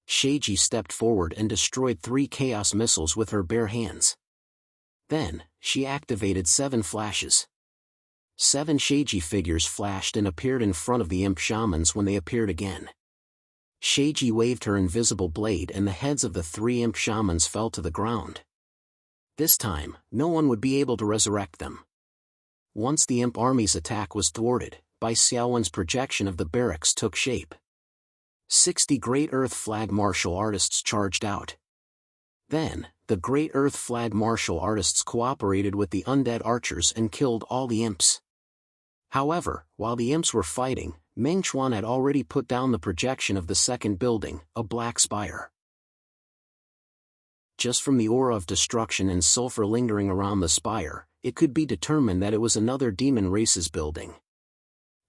Sheiji stepped forward and destroyed 3 chaos missiles with her bare hands. Then, she activated 7 flashes. 7 shaggy figures flashed and appeared in front of the imp shamans when they appeared again. Shaggy waved her invisible blade and the heads of the 3 imp shamans fell to the ground. This time, no one would be able to resurrect them. Once the imp army's attack was thwarted, Bai Xiaowen's projection of the barracks took shape. 60 Great Earth Flag martial artists charged out. Then, the Great Earth Flag martial artists cooperated with the undead archers and killed all the imps. However, while the imps were fighting, Meng Chuan had already put down the projection of the second building, a black spire. Just from the aura of destruction and sulfur lingering around the spire, it could be determined that it was another demon race's building.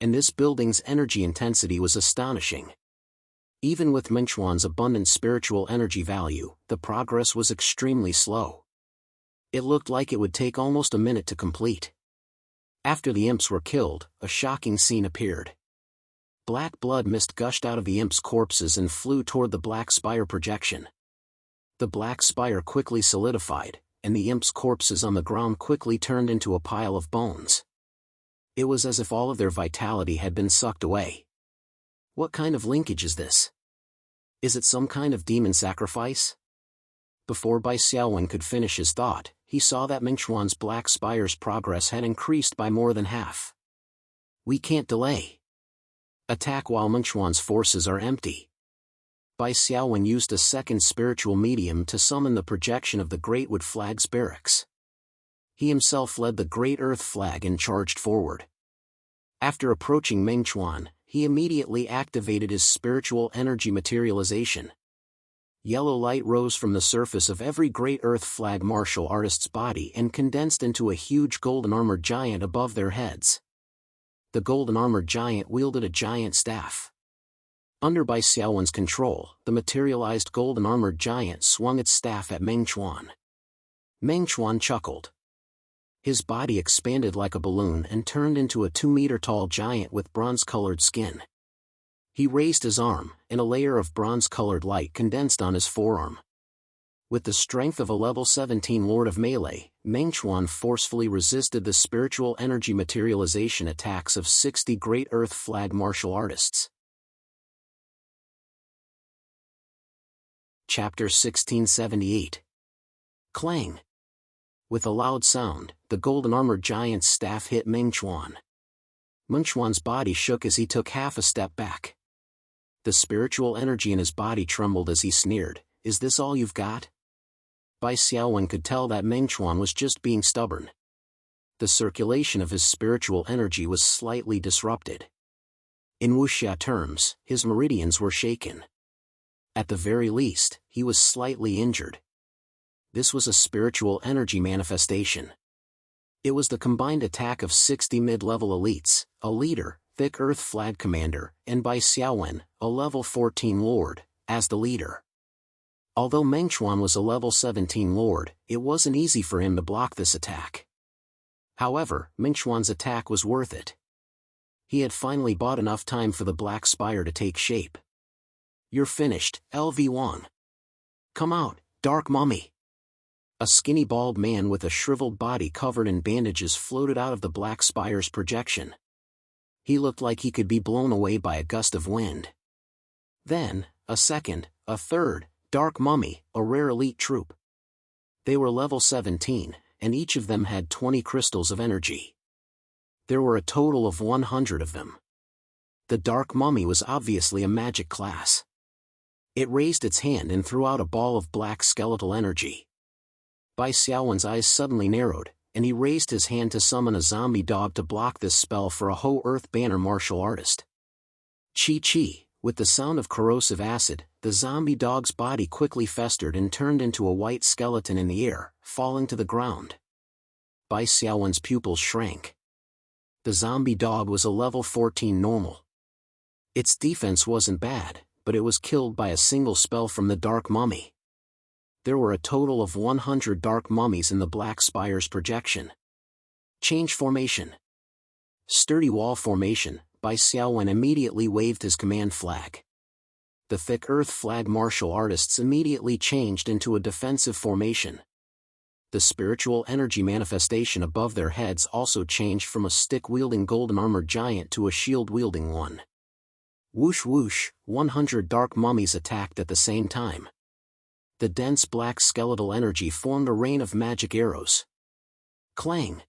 And this building's energy intensity was astonishing. Even with Meng Chuan's abundant spiritual energy value, the progress was extremely slow. It looked like it would take almost a minute to complete. After the imps were killed, a shocking scene appeared. Black blood mist gushed out of the imps' corpses and flew toward the black spire projection. The black spire quickly solidified, and the imps' corpses on the ground quickly turned into a pile of bones. It was as if all of their vitality had been sucked away. What kind of linkage is this? Is it some kind of demon sacrifice? Before Bai Xiaowen could finish his thought, he saw that Meng Chuan's black spire's progress had increased by more than half. We can't delay. Attack while Meng Chuan's forces are empty. Bai Xiaowen used a second spiritual medium to summon the projection of the Great Wood Flag's barracks. He himself led the Great Earth Flag and charged forward. After approaching Meng Chuan, he immediately activated his spiritual energy materialization. Yellow light rose from the surface of every Great Earth Flag martial artist's body and condensed into a huge golden armored giant above their heads. The golden armored giant wielded a giant staff. Under Bai Xiaowen's control, the materialized golden armored giant swung its staff at Meng Chuan. Meng Chuan chuckled. His body expanded like a balloon and turned into a 2-meter-tall giant with bronze-colored skin. He raised his arm, and a layer of bronze-colored light condensed on his forearm. With the strength of a level 17 Lord of Melee, Meng Chuan forcefully resisted the spiritual energy materialization attacks of 60 Great Earth Flag martial artists. Chapter 1678. Clang. With a loud sound, the golden armored giant's staff hit Meng Chuan. Meng Chuan's body shook as he took half a step back. The spiritual energy in his body trembled as he sneered, "Is this all you've got?" Bai Xiaowen could tell that Meng Chuan was just being stubborn. The circulation of his spiritual energy was slightly disrupted. In wuxia terms, his meridians were shaken. At the very least, he was slightly injured. This was a spiritual energy manifestation. It was the combined attack of 60 mid-level elites, a leader, Thick Earth Flag Commander, and Bai Xiaowen, a level 14 Lord, as the leader. Although Meng Chuan was a level 17 Lord, it wasn't easy for him to block this attack. However, Meng Chuan's attack was worth it. He had finally bought enough time for the Black Spire to take shape. "You're finished, LV Wang. Come out, Dark Mummy." A skinny bald man with a shriveled body covered in bandages floated out of the Black Spire's projection. He looked like he could be blown away by a gust of wind. Then, a second, a third, Dark Mummy, a rare elite troop. They were level 17, and each of them had 20 crystals of energy. There were a total of 100 of them. The Dark Mummy was obviously a magic class. It raised its hand and threw out a ball of black skeletal energy. Bai Xiaowen's eyes suddenly narrowed, and he raised his hand to summon a zombie dog to block this spell for a Ho Earth Banner martial artist. Chi-chi, with the sound of corrosive acid, the zombie dog's body quickly festered and turned into a white skeleton in the air, falling to the ground. Bai Xiaowen's pupils shrank. The zombie dog was a level 14 normal. Its defense wasn't bad, but it was killed by a single spell from the Dark Mummy. There were a total of 100 Dark Mummies in the Black Spire's projection. Change formation. Sturdy wall formation. Bai Xiaowen immediately waved his command flag. The Thick Earth Flag martial artists immediately changed into a defensive formation. The spiritual energy manifestation above their heads also changed from a stick-wielding golden-armored giant to a shield-wielding one. Whoosh whoosh, 100 dark mummies attacked at the same time. The dense black skeletal energy formed a rain of magic arrows. Clang!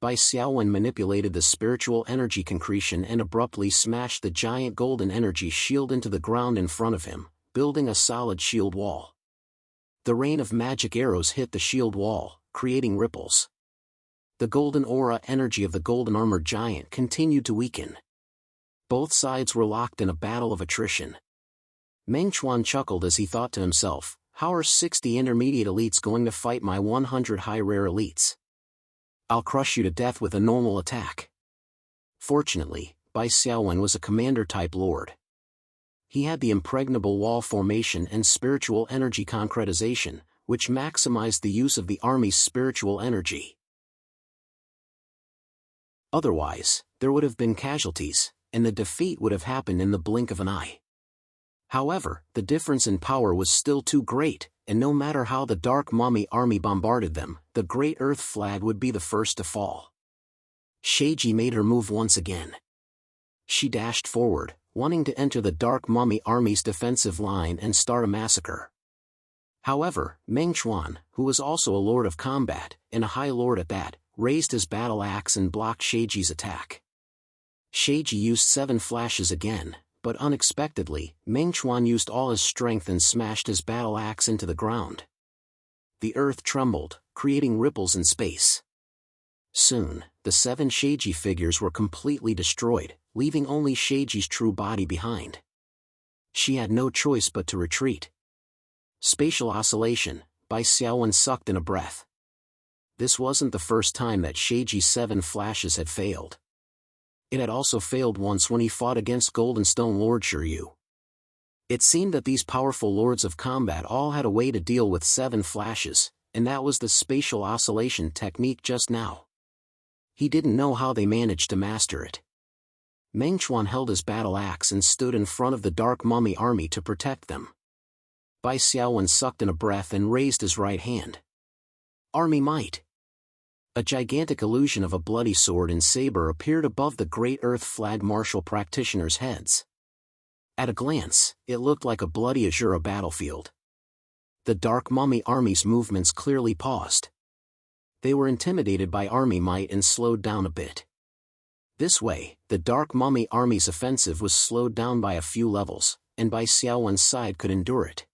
Bai Xiaowen manipulated the spiritual energy concretion and abruptly smashed the giant golden energy shield into the ground in front of him, building a solid shield wall. The rain of magic arrows hit the shield wall, creating ripples. The golden aura energy of the golden-armored giant continued to weaken. Both sides were locked in a battle of attrition. Meng Chuan chuckled as he thought to himself, how are 60 intermediate elites going to fight my 100 high-rare elites? I'll crush you to death with a normal attack. Fortunately, Bai Xiaowen was a commander-type lord. He had the impregnable wall formation and spiritual energy concretization, which maximized the use of the army's spiritual energy. Otherwise, there would have been casualties, and the defeat would have happened in the blink of an eye. However, the difference in power was still too great, and no matter how the Dark Mummy army bombarded them, the Great Earth Flag would be the first to fall. Sheiji made her move once again. She dashed forward, wanting to enter the Dark Mummy army's defensive line and start a massacre. However, Meng Chuan, who was also a lord of combat, and a high lord at that, raised his battle axe and blocked Sheiji's attack. Sheiji used 7 flashes again, but unexpectedly, Meng Chuan used all his strength and smashed his battle axe into the ground. The earth trembled, creating ripples in space. Soon, the 7 Sheiji figures were completely destroyed, leaving only Sheiji's true body behind. She had no choice but to retreat. Spatial oscillation, Bai Xiaowen sucked in a breath. This wasn't the first time that Sheiji's 7 flashes had failed. It had also failed once when he fought against Golden Stone Lord Shiryu. It seemed that these powerful lords of combat all had a way to deal with 7 flashes, and that was the spatial oscillation technique just now. He didn't know how they managed to master it. Meng Chuan held his battle axe and stood in front of the Dark Mummy army to protect them. Bai Xiaowen sucked in a breath and raised his right hand. Army might. A gigantic illusion of a bloody sword and saber appeared above the Great Earth Flag martial practitioners' heads. At a glance, it looked like a bloody Azura battlefield. The Dark Mummy army's movements clearly paused. They were intimidated by army might and slowed down a bit. This way, the Dark Mummy army's offensive was slowed down by a few levels, and Bai Xiaowen's side could endure it.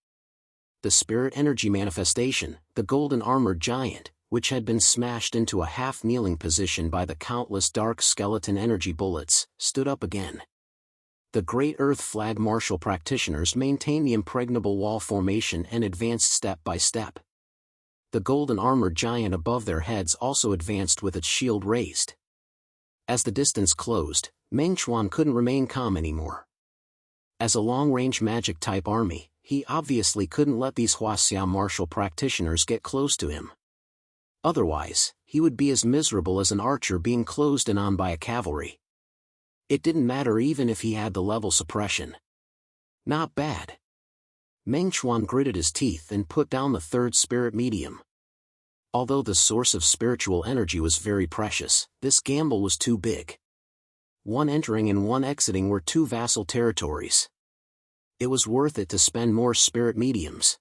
The spirit energy manifestation, the golden armored giant, which had been smashed into a half-kneeling position by the countless dark skeleton energy bullets, stood up again. The Great Earth Flag martial practitioners maintained the impregnable wall formation and advanced step by step. The golden armored giant above their heads also advanced with its shield raised. As the distance closed, Meng Chuan couldn't remain calm anymore. As a long-range magic-type army, he obviously couldn't let these Huaxia martial practitioners get close to him. Otherwise, he would be as miserable as an archer being closed in on by a cavalry. It didn't matter even if he had the level suppression. Not bad. Meng Chuan gritted his teeth and put down the 3rd spirit medium. Although the source of spiritual energy was very precious, this gamble was too big. One entering and one exiting were 2 vassal territories. It was worth it to spend more spirit mediums.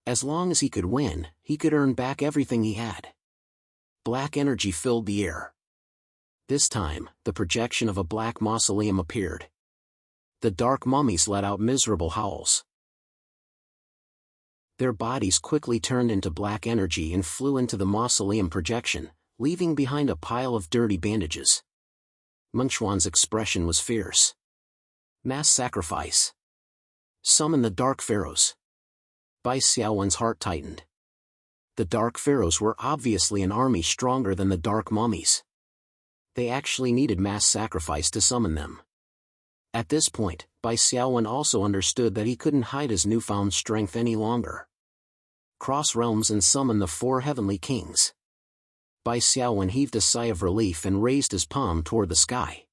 As long as he could win, he could earn back everything he had. Black energy filled the air. This time, the projection of a black mausoleum appeared. The dark mummies let out miserable howls. Their bodies quickly turned into black energy and flew into the mausoleum projection, leaving behind a pile of dirty bandages. Meng Chuan's expression was fierce. Mass sacrifice. Summon the Dark Pharaohs. Bai Xiaowen's heart tightened. The Dark Pharaohs were obviously an army stronger than the Dark Mummies. They actually needed mass sacrifice to summon them. At this point, Bai Xiaowen also understood that he couldn't hide his newfound strength any longer. Cross realms and summon the 4 heavenly kings. Bai Xiaowen heaved a sigh of relief and raised his palm toward the sky.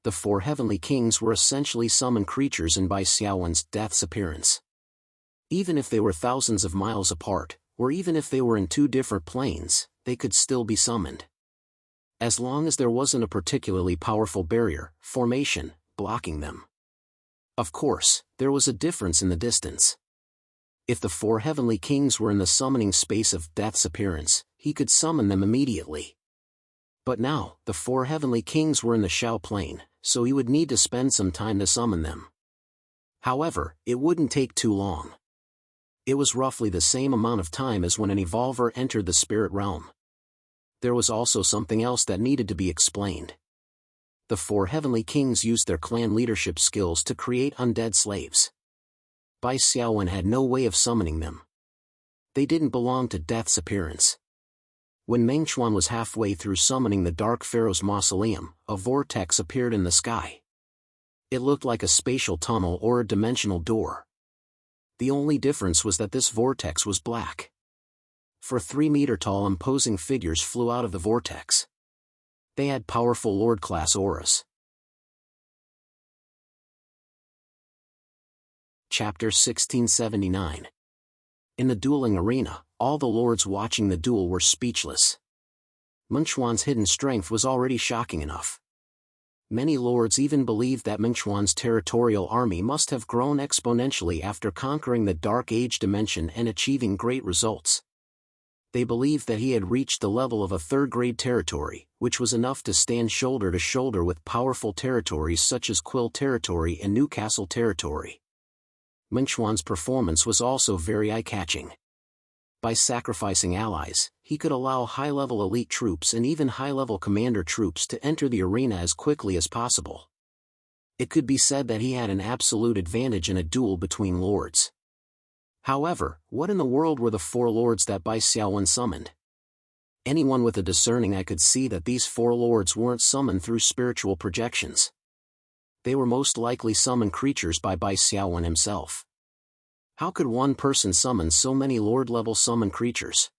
The 4 heavenly kings were essentially summoned creatures in Bai Xiaowen's death's appearance. Even if they were thousands of miles apart, or even if they were in two different planes, they could still be summoned. As long as there wasn't a particularly powerful barrier, formation, blocking them. Of course, there was a difference in the distance. If the four heavenly kings were in the summoning space of Death's appearance, he could summon them immediately. But now, the four heavenly kings were in the Shao plane, so he would need to spend some time to summon them. However, it wouldn't take too long. It was roughly the same amount of time as when an evolver entered the spirit realm. There was also something else that needed to be explained. The four heavenly kings used their clan leadership skills to create undead slaves. Bai Xiaowen had no way of summoning them. They didn't belong to Death's appearance. When Meng Chuan was halfway through summoning the Dark Pharaoh's mausoleum, a vortex appeared in the sky. It looked like a spatial tunnel or a dimensional door. The only difference was that this vortex was black. 3-meter-tall imposing figures flew out of the vortex. They had powerful Lord-class auras. Chapter 1679. In the dueling arena, all the lords watching the duel were speechless. Meng Chuan's hidden strength was already shocking enough. Many lords even believed that Meng Chuan's territorial army must have grown exponentially after conquering the Dark Age dimension and achieving great results. They believed that he had reached the level of a third-grade territory, which was enough to stand shoulder to shoulder with powerful territories such as Quill territory and Newcastle territory. Meng Chuan's performance was also very eye-catching. By sacrificing allies, he could allow high-level elite troops and even high-level commander troops to enter the arena as quickly as possible. It could be said that he had an absolute advantage in a duel between lords. However, what in the world were the four lords that Bai Xiaowen summoned? Anyone with a discerning eye could see that these four lords weren't summoned through spiritual projections. They were most likely summoned creatures by Bai Xiaowen himself. How could one person summon so many lord-level summoned creatures?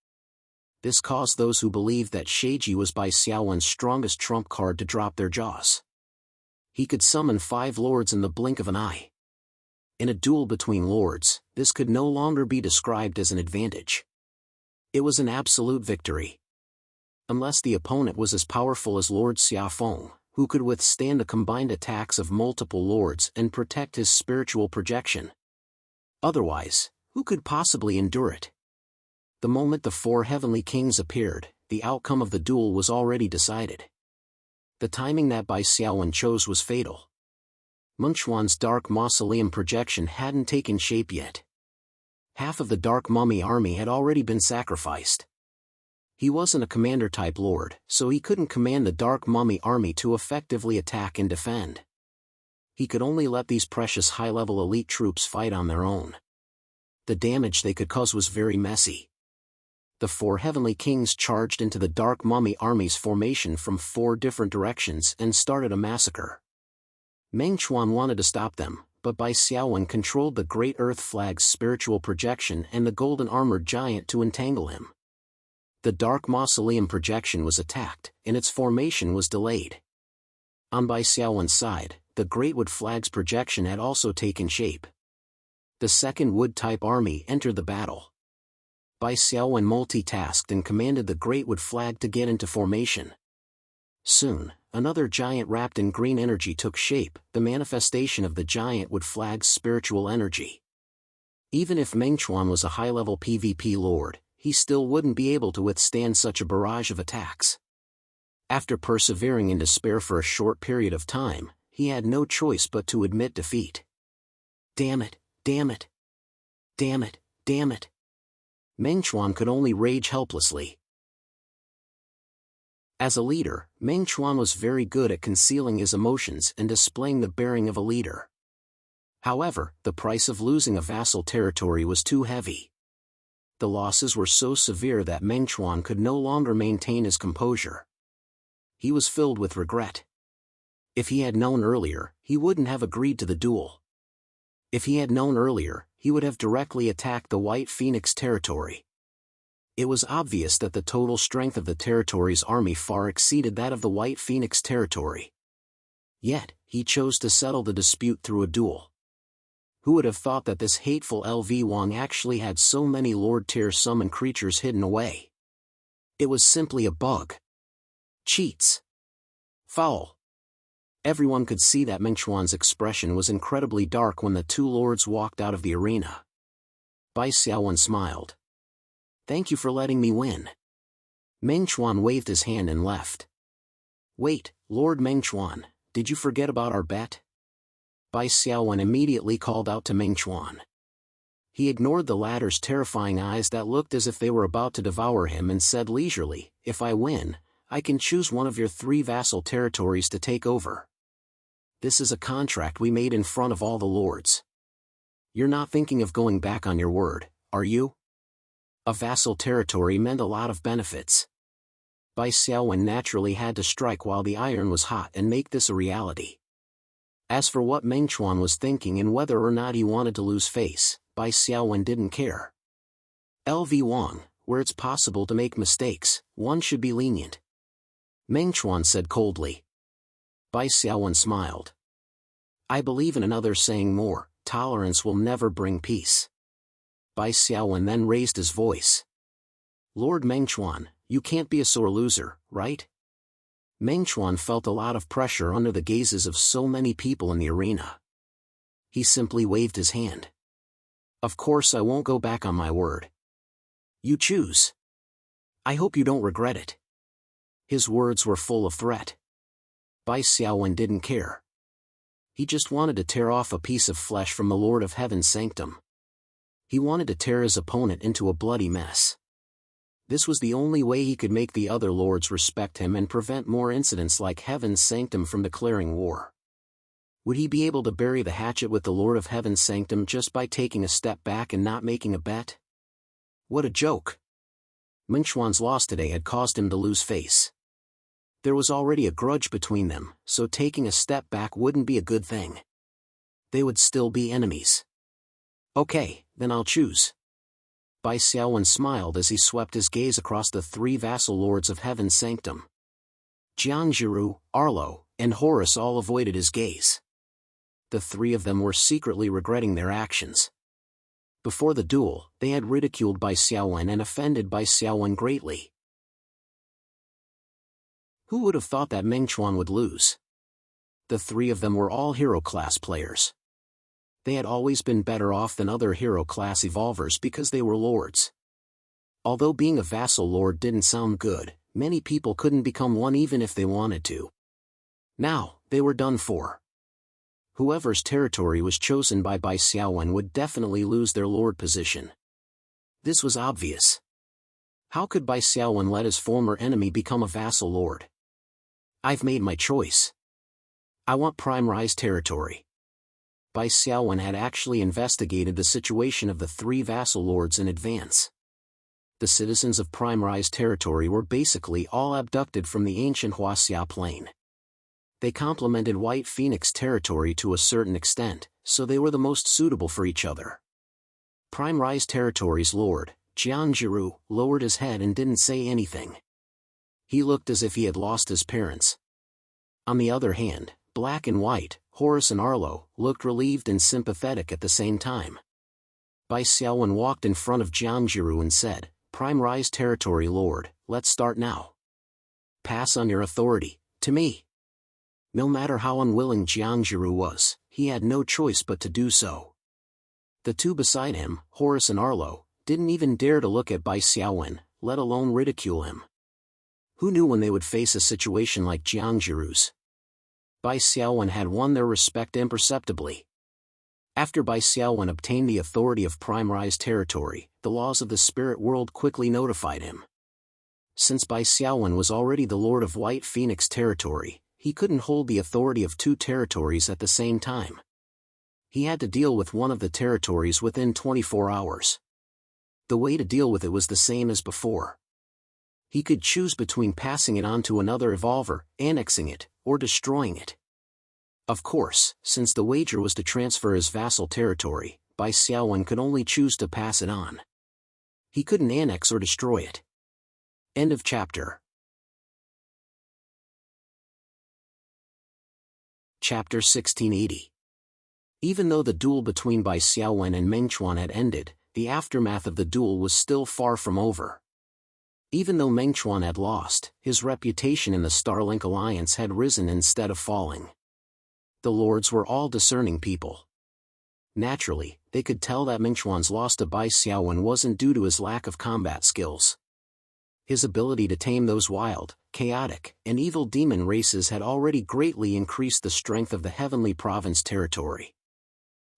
This caused those who believed that Sheiji was Bai Xiaowen's strongest trump card to drop their jaws. He could summon 5 lords in the blink of an eye. In a duel between lords, this could no longer be described as an advantage. It was an absolute victory. Unless the opponent was as powerful as Lord Xiafeng, who could withstand the combined attacks of multiple lords and protect his spiritual projection. Otherwise, who could possibly endure it? The moment the 4 heavenly kings appeared, the outcome of the duel was already decided. The timing that Bai Xiaowen chose was fatal. Meng Chuan's dark mausoleum projection hadn't taken shape yet. Half of the Dark Mummy army had already been sacrificed. He wasn't a commander-type lord, so he couldn't command the Dark Mummy army to effectively attack and defend. He could only let these precious high-level elite troops fight on their own. The damage they could cause was very messy. The 4 heavenly kings charged into the Dark Mummy army's formation from 4 different directions and started a massacre. Meng Chuan wanted to stop them, but Bai Xiaowen controlled the Great Earth Flag's spiritual projection and the golden armored giant to entangle him. The Dark Mausoleum projection was attacked, and its formation was delayed. On Bai Xiaowen's side, the Great Wood Flag's projection had also taken shape. The second Wood-type army entered the battle. Bai Xiaowen multitasked and commanded the Great Wood Flag to get into formation. Soon, another giant wrapped in green energy took shape, the manifestation of the giant Wood Flag's spiritual energy. Even if Meng Chuan was a high-level PvP lord, he still wouldn't be able to withstand such a barrage of attacks. After persevering in despair for a short period of time, he had no choice but to admit defeat. Damn it, damn it. Damn it, damn it. Meng Chuan could only rage helplessly. As a leader, Meng Chuan was very good at concealing his emotions and displaying the bearing of a leader. However, the price of losing a vassal territory was too heavy. The losses were so severe that Meng Chuan could no longer maintain his composure. He was filled with regret. If he had known earlier, he wouldn't have agreed to the duel. If he had known earlier, he would have directly attacked the White Phoenix territory. It was obvious that the total strength of the territory's army far exceeded that of the White Phoenix territory. Yet, he chose to settle the dispute through a duel. Who would have thought that this hateful LV Wang actually had so many Lord Tier summon creatures hidden away? It was simply a bug. Cheats. Foul. Everyone could see that Mengchuan's expression was incredibly dark when the two lords walked out of the arena. Bai Xiaowen smiled. Thank you for letting me win. Mengchuan waved his hand and left. Wait, Lord Mengchuan, did you forget about our bet? Bai Xiaowen immediately called out to Mengchuan. He ignored the latter's terrifying eyes that looked as if they were about to devour him and said leisurely, if I win, I can choose one of your 3 vassal territories to take over. This is a contract we made in front of all the lords. You're not thinking of going back on your word, are you? A vassal territory meant a lot of benefits. Bai Xiaowen naturally had to strike while the iron was hot and make this a reality. As for what Mengchuan was thinking and whether or not he wanted to lose face, Bai Xiaowen didn't care. LV Wang, where it's possible to make mistakes, one should be lenient. Mengchuan said coldly. Bai Xiaowen smiled. I believe in another saying more, tolerance will never bring peace. Bai Xiaowen then raised his voice. Lord Mengchuan, you can't be a sore loser, right? Mengchuan felt a lot of pressure under the gazes of so many people in the arena. He simply waved his hand. Of course I won't go back on my word. You choose. I hope you don't regret it. His words were full of threat. Bai Xiaowen didn't care. He just wanted to tear off a piece of flesh from the Lord of Heaven's sanctum. He wanted to tear his opponent into a bloody mess. This was the only way he could make the other lords respect him and prevent more incidents like Heaven's sanctum from declaring war. Would he be able to bury the hatchet with the Lord of Heaven's sanctum just by taking a step back and not making a bet? What a joke! Mengchuan's loss today had caused him to lose face. There was already a grudge between them, so taking a step back wouldn't be a good thing. They would still be enemies. Okay, then I'll choose. Bai Xiaowen smiled as he swept his gaze across the 3 vassal lords of Heaven's sanctum. Jiangjiru, Arlo, and Horus all avoided his gaze. The 3 of them were secretly regretting their actions. Before the duel, they had ridiculed Bai Xiaowen and offended Bai Xiaowen greatly. Who would have thought that Mengchuan would lose? The 3 of them were all hero-class players. They had always been better off than other hero-class evolvers because they were lords. Although being a vassal lord didn't sound good, many people couldn't become one even if they wanted to. Now, they were done for. Whoever's territory was chosen by Bai Xiaowen would definitely lose their lord position. This was obvious. How could Bai Xiaowen let his former enemy become a vassal lord? I've made my choice. I want Prime Rise territory. Bai Xiaowen had actually investigated the situation of the 3 vassal lords in advance. The citizens of Prime Rise territory were basically all abducted from the ancient Huaxia plain. They complemented White Phoenix territory to a certain extent, so they were the most suitable for each other. Prime Rise territory's lord, Jiangjiru, lowered his head and didn't say anything. He looked as if he had lost his parents. On the other hand, Black and White, Horus and Arlo, looked relieved and sympathetic at the same time. Bai Xiaowen walked in front of Jiangjiru and said, Prime Rise territory lord, let's start now. Pass on your authority, to me. No matter how unwilling Jiangjiru was, he had no choice but to do so. The 2 beside him, Horus and Arlo, didn't even dare to look at Bai Xiaowen, let alone ridicule him. Who knew when they would face a situation like Jiangjiru's? Bai Xiaowen had won their respect imperceptibly. After Bai Xiaowen obtained the authority of Prime Rise territory, the laws of the spirit world quickly notified him. Since Bai Xiaowen was already the lord of White Phoenix territory, he couldn't hold the authority of 2 territories at the same time. He had to deal with one of the territories within 24 hours. The way to deal with it was the same as before. He could choose between passing it on to another evolver, annexing it, or destroying it. Of course, since the wager was to transfer his vassal territory, Bai Xiaowen could only choose to pass it on. He couldn't annex or destroy it. End of chapter. Chapter 1680. Even though the duel between Bai Xiaowen and Meng Chuan had ended, the aftermath of the duel was still far from over. Even though Meng Chuan had lost, his reputation in the Starlink Alliance had risen instead of falling. The lords were all discerning people. Naturally, they could tell that Meng Chuan's loss to Bai Xiaowen wasn't due to his lack of combat skills. His ability to tame those wild, chaotic, and evil demon races had already greatly increased the strength of the Heavenly Province territory.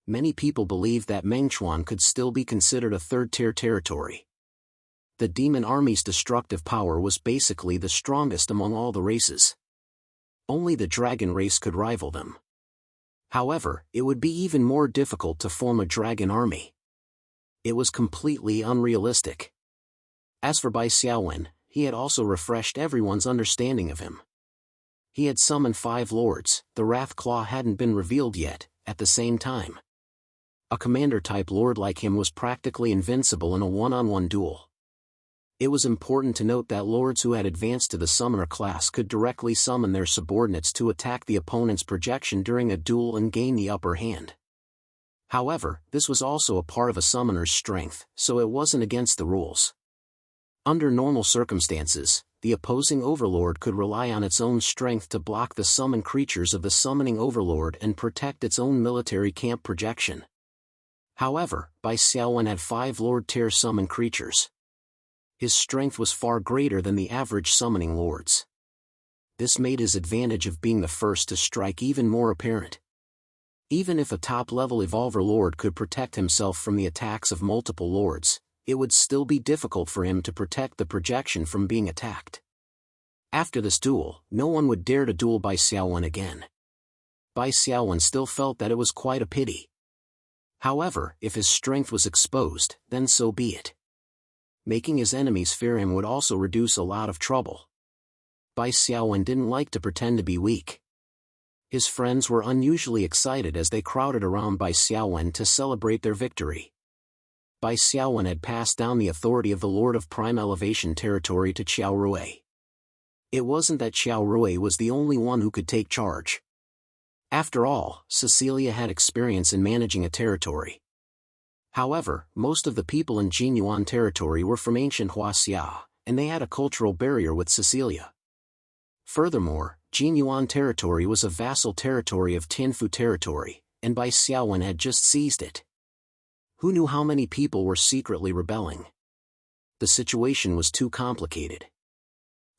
Many people believed that Meng Chuan could still be considered a third-tier territory. The demon army's destructive power was basically the strongest among all the races. Only the dragon race could rival them. However, it would be even more difficult to form a dragon army. It was completely unrealistic. As for Bai Xiaowen, he had also refreshed everyone's understanding of him. He had summoned 5 lords, the Wrath Claw hadn't been revealed yet, at the same time. A commander-type lord like him was practically invincible in a one-on-one duel. It was important to note that lords who had advanced to the summoner class could directly summon their subordinates to attack the opponent's projection during a duel and gain the upper hand. However, this was also a part of a summoner's strength, so it wasn't against the rules. Under normal circumstances, the opposing overlord could rely on its own strength to block the summoned creatures of the summoning overlord and protect its own military camp projection. However, Bai Xiaowen had 5 lord-tier summoned creatures. His strength was far greater than the average summoning lords. This made his advantage of being the first to strike even more apparent. Even if a top-level Evolver Lord could protect himself from the attacks of multiple lords, it would still be difficult for him to protect the projection from being attacked. After this duel, no one would dare to duel Bai Xiaowen again. Bai Xiaowen still felt that it was quite a pity. However, if his strength was exposed, then so be it. Making his enemies fear him would also reduce a lot of trouble. Bai Xiaowen didn't like to pretend to be weak. His friends were unusually excited as they crowded around Bai Xiaowen to celebrate their victory. Bai Xiaowen had passed down the authority of the Lord of Prime Elevation territory to Qiao Rui. It wasn't that Qiao Rui was the only one who could take charge. After all, Cecilia had experience in managing a territory. However, most of the people in Jinyuan territory were from ancient Huaxia, and they had a cultural barrier with Cecilia. Furthermore, Jinyuan territory was a vassal territory of Tianfu territory, and Bai Xiaowen had just seized it. Who knew how many people were secretly rebelling? The situation was too complicated.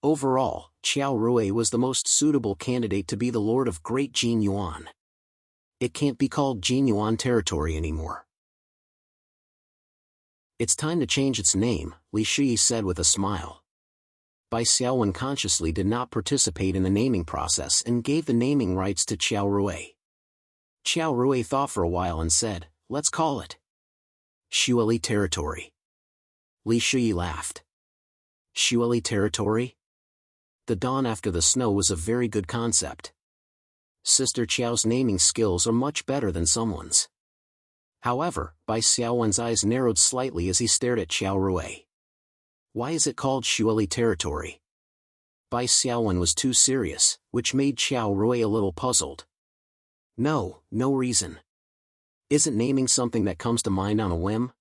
Overall, Qiao Rui was the most suitable candidate to be the Lord of Great Jinyuan. It can't be called Jinyuan territory anymore. It's time to change its name, Li Shi said with a smile. Bai Xiaowen consciously did not participate in the naming process and gave the naming rights to Qiao Rui. Qiao Rui thought for a while and said, "Let's call it Xueli territory." Li Shi laughed. Xueli territory? The dawn after the snow was a very good concept. Sister Qiao's naming skills are much better than someone's. However, Bai Xiaowen's eyes narrowed slightly as he stared at Qiao Rui. Why is it called Xueli territory? Bai Xiaowen was too serious, which made Qiao Rui a little puzzled. No reason. Isn't naming something that comes to mind on a whim?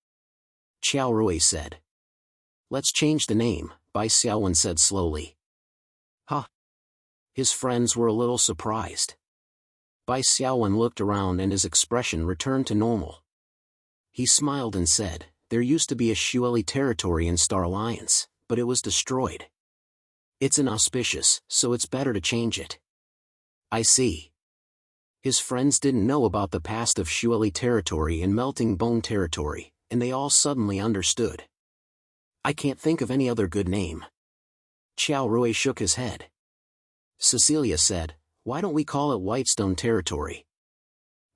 Qiao Rui said. Let's change the name, Bai Xiaowen said slowly. Huh. His friends were a little surprised. Bai Xiaowen looked around and his expression returned to normal. He smiled and said, "There used to be a Xueli territory in Star Alliance, but it was destroyed. It's inauspicious, so it's better to change it." I see. His friends didn't know about the past of Xueli territory and Melting Bone territory, and they all suddenly understood. I can't think of any other good name. Qiao Rui shook his head. Cecilia said, "Why don't we call it Whitestone territory?"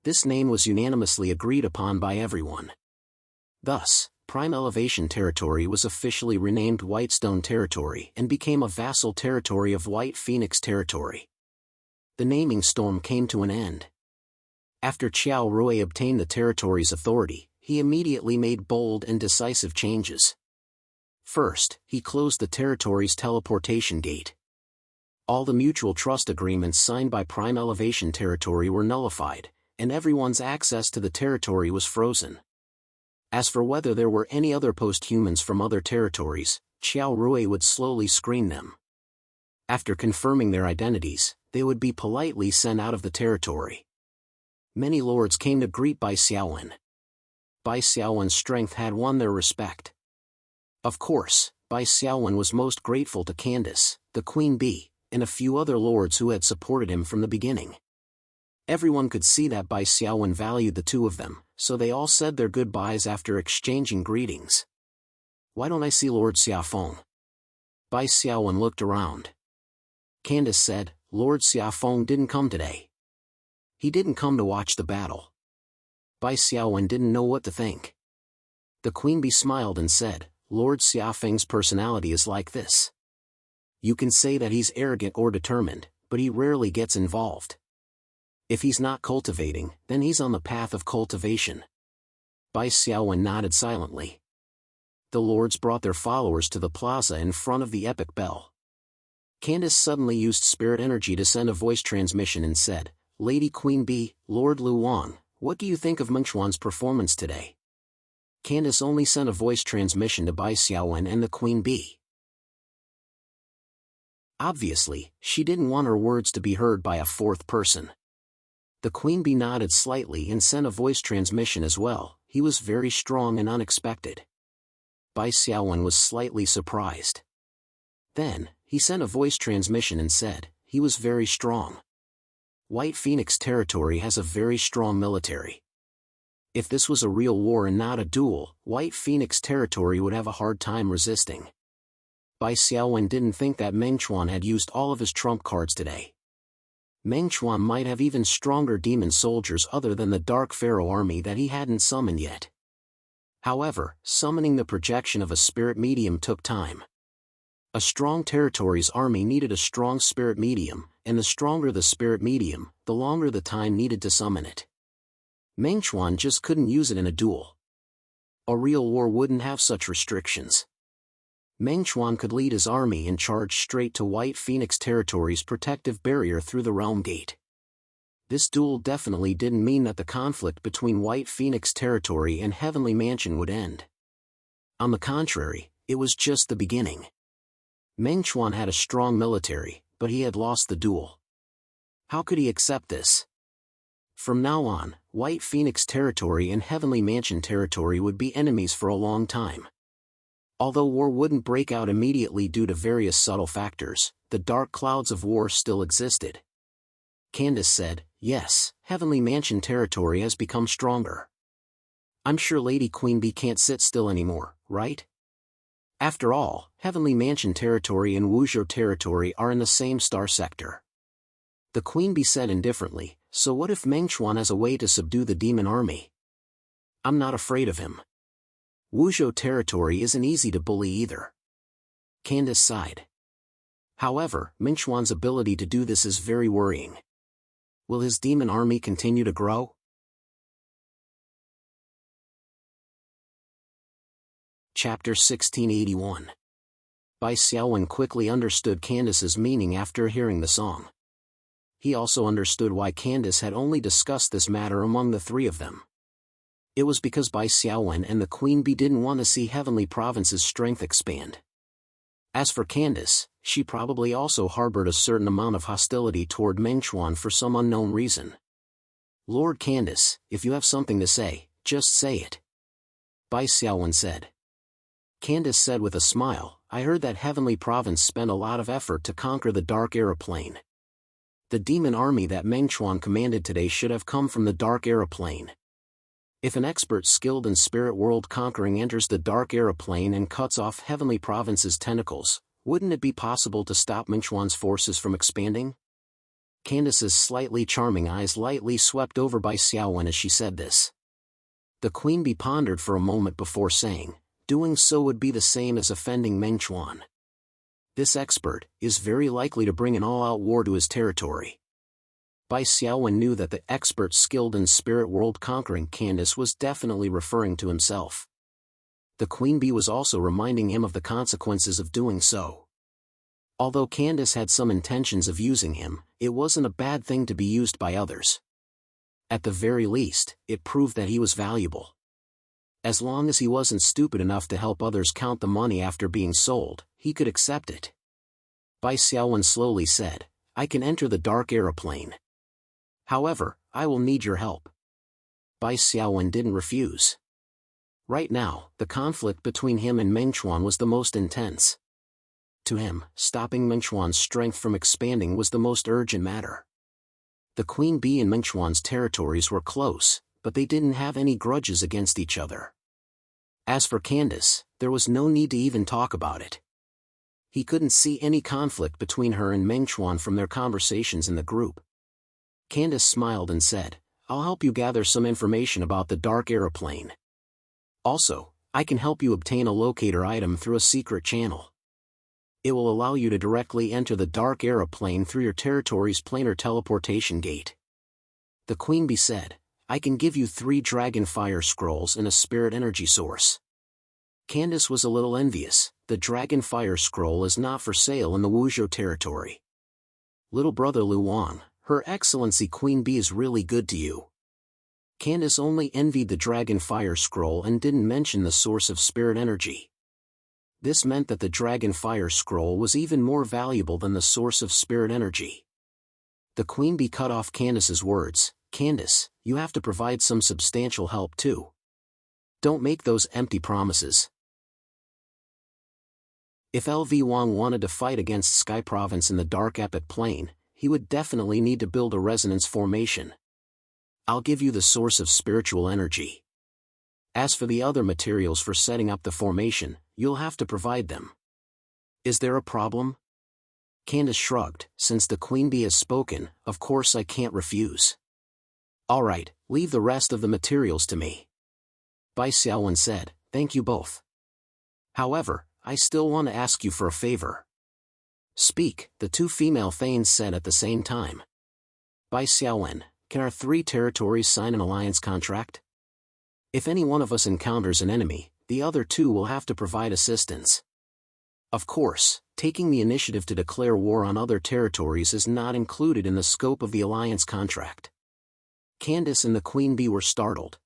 This name was unanimously agreed upon by everyone. Thus, Prime Elevation territory was officially renamed Whitestone territory and became a vassal territory of White Phoenix territory. The naming storm came to an end. After Qiao Rui obtained the territory's authority, he immediately made bold and decisive changes. First, he closed the territory's teleportation gate. All the mutual trust agreements signed by Prime Elevation territory were nullified, and everyone's access to the territory was frozen. As for whether there were any other post-humans from other territories, Qiao Rui would slowly screen them. After confirming their identities, they would be politely sent out of the territory. Many lords came to greet Bai Xiaowen. Bai Xiaowen's strength had won their respect. Of course, Bai Xiaowen was most grateful to Candace, the Queen Bee, and a few other lords who had supported him from the beginning. Everyone could see that Bai Xiaowen valued the two of them, so they all said their goodbyes after exchanging greetings. "Why don't I see Lord Xiafeng?" Bai Xiaowen looked around. Candace said, "Lord Xiafeng didn't come today. He didn't come to watch the battle." Bai Xiaowen didn't know what to think. The Queen Bee smiled and said, "Lord Xiafeng's personality is like this. You can say that he's arrogant or determined, but he rarely gets involved. If he's not cultivating, then he's on the path of cultivation." Bai Xiaowen nodded silently. The lords brought their followers to the plaza in front of the epic bell. Candace suddenly used spirit energy to send a voice transmission and said, "Lady Queen Bee, Lord Lu Wang, what do you think of Mengchuan's performance today?" Candace only sent a voice transmission to Bai Xiaowen and the Queen Bee. Obviously, she didn't want her words to be heard by a fourth person. The Queen Bee nodded slightly and sent a voice transmission as well. "He was very strong and unexpected." Bai Xiaowen was slightly surprised. Then, he sent a voice transmission and said, "He was very strong. White Phoenix territory has a very strong military. If this was a real war and not a duel, White Phoenix territory would have a hard time resisting." Bai Xiaowen didn't think that Mengchuan had used all of his trump cards today. Mengchuan might have even stronger demon soldiers other than the Dark Pharaoh army that he hadn't summoned yet. However, summoning the projection of a spirit medium took time. A strong territory's army needed a strong spirit medium, and the stronger the spirit medium, the longer the time needed to summon it. Mengchuan just couldn't use it in a duel. A real war wouldn't have such restrictions. Mengchuan could lead his army and charge straight to White Phoenix territory's protective barrier through the Realm Gate. This duel definitely didn't mean that the conflict between White Phoenix territory and Heavenly Mansion would end. On the contrary, it was just the beginning. Mengchuan had a strong military, but he had lost the duel. How could he accept this? From now on, White Phoenix territory and Heavenly Mansion territory would be enemies for a long time. Although war wouldn't break out immediately due to various subtle factors, the dark clouds of war still existed. Candace said, "Yes, Heavenly Mansion territory has become stronger. I'm sure Lady Queen Bee can't sit still anymore, right? After all, Heavenly Mansion territory and Wuzhou territory are in the same star sector." The Queen Bee said indifferently, "So what if Mengchuan has a way to subdue the demon army? I'm not afraid of him. Wuzhou territory isn't easy to bully either." Candace sighed. "However, Mengchuan's ability to do this is very worrying. Will his demon army continue to grow?" Chapter 1681. Bai Xiaowen quickly understood Candace's meaning after hearing the song. He also understood why Candace had only discussed this matter among the three of them. It was because Bai Xiaowen and the Queen Bee didn't want to see Heavenly Province's strength expand. As for Candace, she probably also harbored a certain amount of hostility toward Mengchuan for some unknown reason. "Lord Candace, if you have something to say, just say it," Bai Xiaowen said. Candace said with a smile, "I heard that Heavenly Province spent a lot of effort to conquer the Dark Aeroplane. The demon army that Mengchuan commanded today should have come from the Dark Aeroplane. If an expert skilled in spirit world conquering enters the Dark Aeroplane and cuts off Heavenly Province's tentacles, wouldn't it be possible to stop Mengchuan's forces from expanding?" Candace's slightly charming eyes lightly swept over Bai Xiaowen as she said this. The Queen Bee pondered for a moment before saying, "Doing so would be the same as offending Mengchuan. This expert is very likely to bring an all-out war to his territory." Bai Xiaowen knew that the expert skilled in spirit world conquering Candace was definitely referring to himself. The Queen Bee was also reminding him of the consequences of doing so. Although Candace had some intentions of using him, it wasn't a bad thing to be used by others. At the very least, it proved that he was valuable. As long as he wasn't stupid enough to help others count the money after being sold, he could accept it. Bai Xiaowen slowly said, "I can enter the dark aeroplane. However, I will need your help." Bai Xiaowen didn't refuse. Right now, the conflict between him and Mengchuan was the most intense. To him, stopping Mengchuan's strength from expanding was the most urgent matter. The Queen Bee and Mengchuan's territories were close, but they didn't have any grudges against each other. As for Candace, there was no need to even talk about it. He couldn't see any conflict between her and Mengchuan from their conversations in the group. Candace smiled and said, "I'll help you gather some information about the dark aeroplane. Also, I can help you obtain a locator item through a secret channel. It will allow you to directly enter the dark aeroplane through your territory's planar teleportation gate." The Queen Bee said, "I can give you 3 dragon fire scrolls and a spirit energy source." Candace was a little envious. The dragon fire scroll is not for sale in the Wuzhou territory. "Little brother Luan, Her Excellency Queen Bee is really good to you." Candace only envied the dragon fire scroll and didn't mention the source of spirit energy. This meant that the dragon fire scroll was even more valuable than the source of spirit energy. The Queen Bee cut off Candace's words. "Candace, you have to provide some substantial help too. Don't make those empty promises." If LV Wang wanted to fight against Sky Province in the Dark Epic Plain, he would definitely need to build a resonance formation. "I'll give you the source of spiritual energy. As for the other materials for setting up the formation, you'll have to provide them." "Is there a problem?" Candace shrugged. "Since the Queen Bee has spoken, of course I can't refuse." "All right, leave the rest of the materials to me." Bai Xiaowen said, "Thank you both. However, I still want to ask you for a favor." "Speak," the 2 female thanes said at the same time. "Bai Xiaowen, can our 3 territories sign an alliance contract? If any one of us encounters an enemy, the other 2 will have to provide assistance. Of course, taking the initiative to declare war on other territories is not included in the scope of the alliance contract." Candace and the Queen Bee were startled.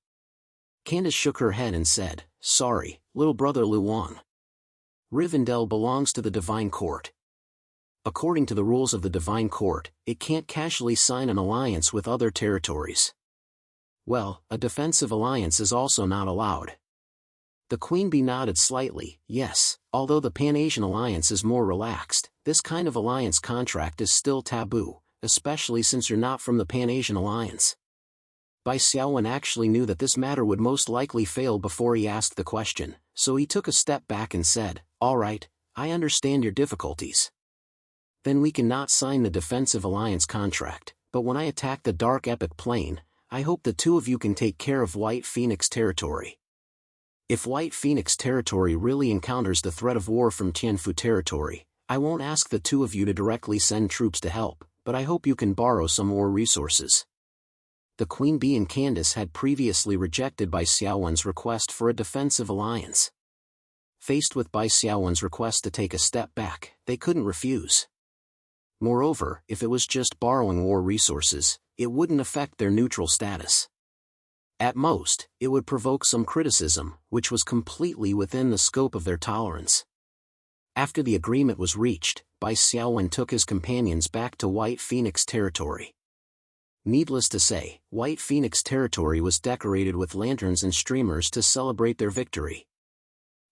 Candace shook her head and said, "Sorry, little brother Luan. Rivendell belongs to the Divine Court. According to the rules of the Divine Court, it can't casually sign an alliance with other territories. Well, a defensive alliance is also not allowed." The Queen Bee nodded slightly. "Yes, although the Pan-Asian alliance is more relaxed, this kind of alliance contract is still taboo, especially since you're not from the Pan-Asian alliance." Bai Xiaowen actually knew that this matter would most likely fail before he asked the question, so he took a step back and said, "All right, I understand your difficulties. Then we cannot sign the defensive alliance contract, but when I attack the Dark Epic Plain, I hope the 2 of you can take care of White Phoenix territory. If White Phoenix territory really encounters the threat of war from Tianfu territory, I won't ask the 2 of you to directly send troops to help, but I hope you can borrow some more resources." The Queen Bee and Candace had previously rejected Bai Xiaowen's request for a defensive alliance. Faced with Bai Xiaowen's request to take a step back, they couldn't refuse. Moreover, if it was just borrowing war resources, it wouldn't affect their neutral status. At most, it would provoke some criticism, which was completely within the scope of their tolerance. After the agreement was reached, Bai Xiaowen took his companions back to White Phoenix territory. Needless to say, White Phoenix territory was decorated with lanterns and streamers to celebrate their victory.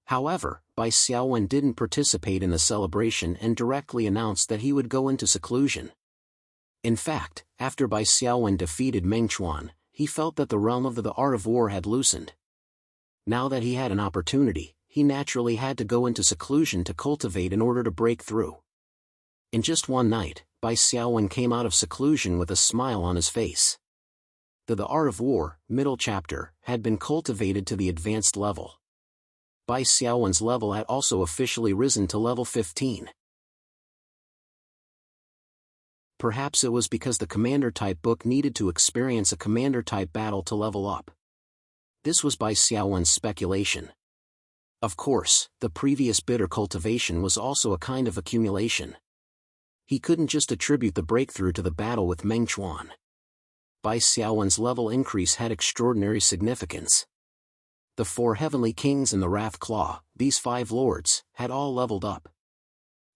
However, Bai Xiaowen didn't participate in the celebration and directly announced that he would go into seclusion. In fact, after Bai Xiaowen defeated Mengchuan, he felt that the realm of the art of war had loosened. Now that he had an opportunity, he naturally had to go into seclusion to cultivate in order to break through. In just one night, Bai Xiaowen came out of seclusion with a smile on his face. The art of war, middle chapter, had been cultivated to the advanced level. Bai Xiaowen's level had also officially risen to level 15. Perhaps it was because the Commander-type book needed to experience a Commander-type battle to level up. This was Bai Xiaowen's speculation. Of course, the previous bitter cultivation was also a kind of accumulation. He couldn't just attribute the breakthrough to the battle with Mengchuan. Bai Xiaowen's level increase had extraordinary significance. The 4 heavenly kings and the Wrath Claw, these 5 lords, had all leveled up.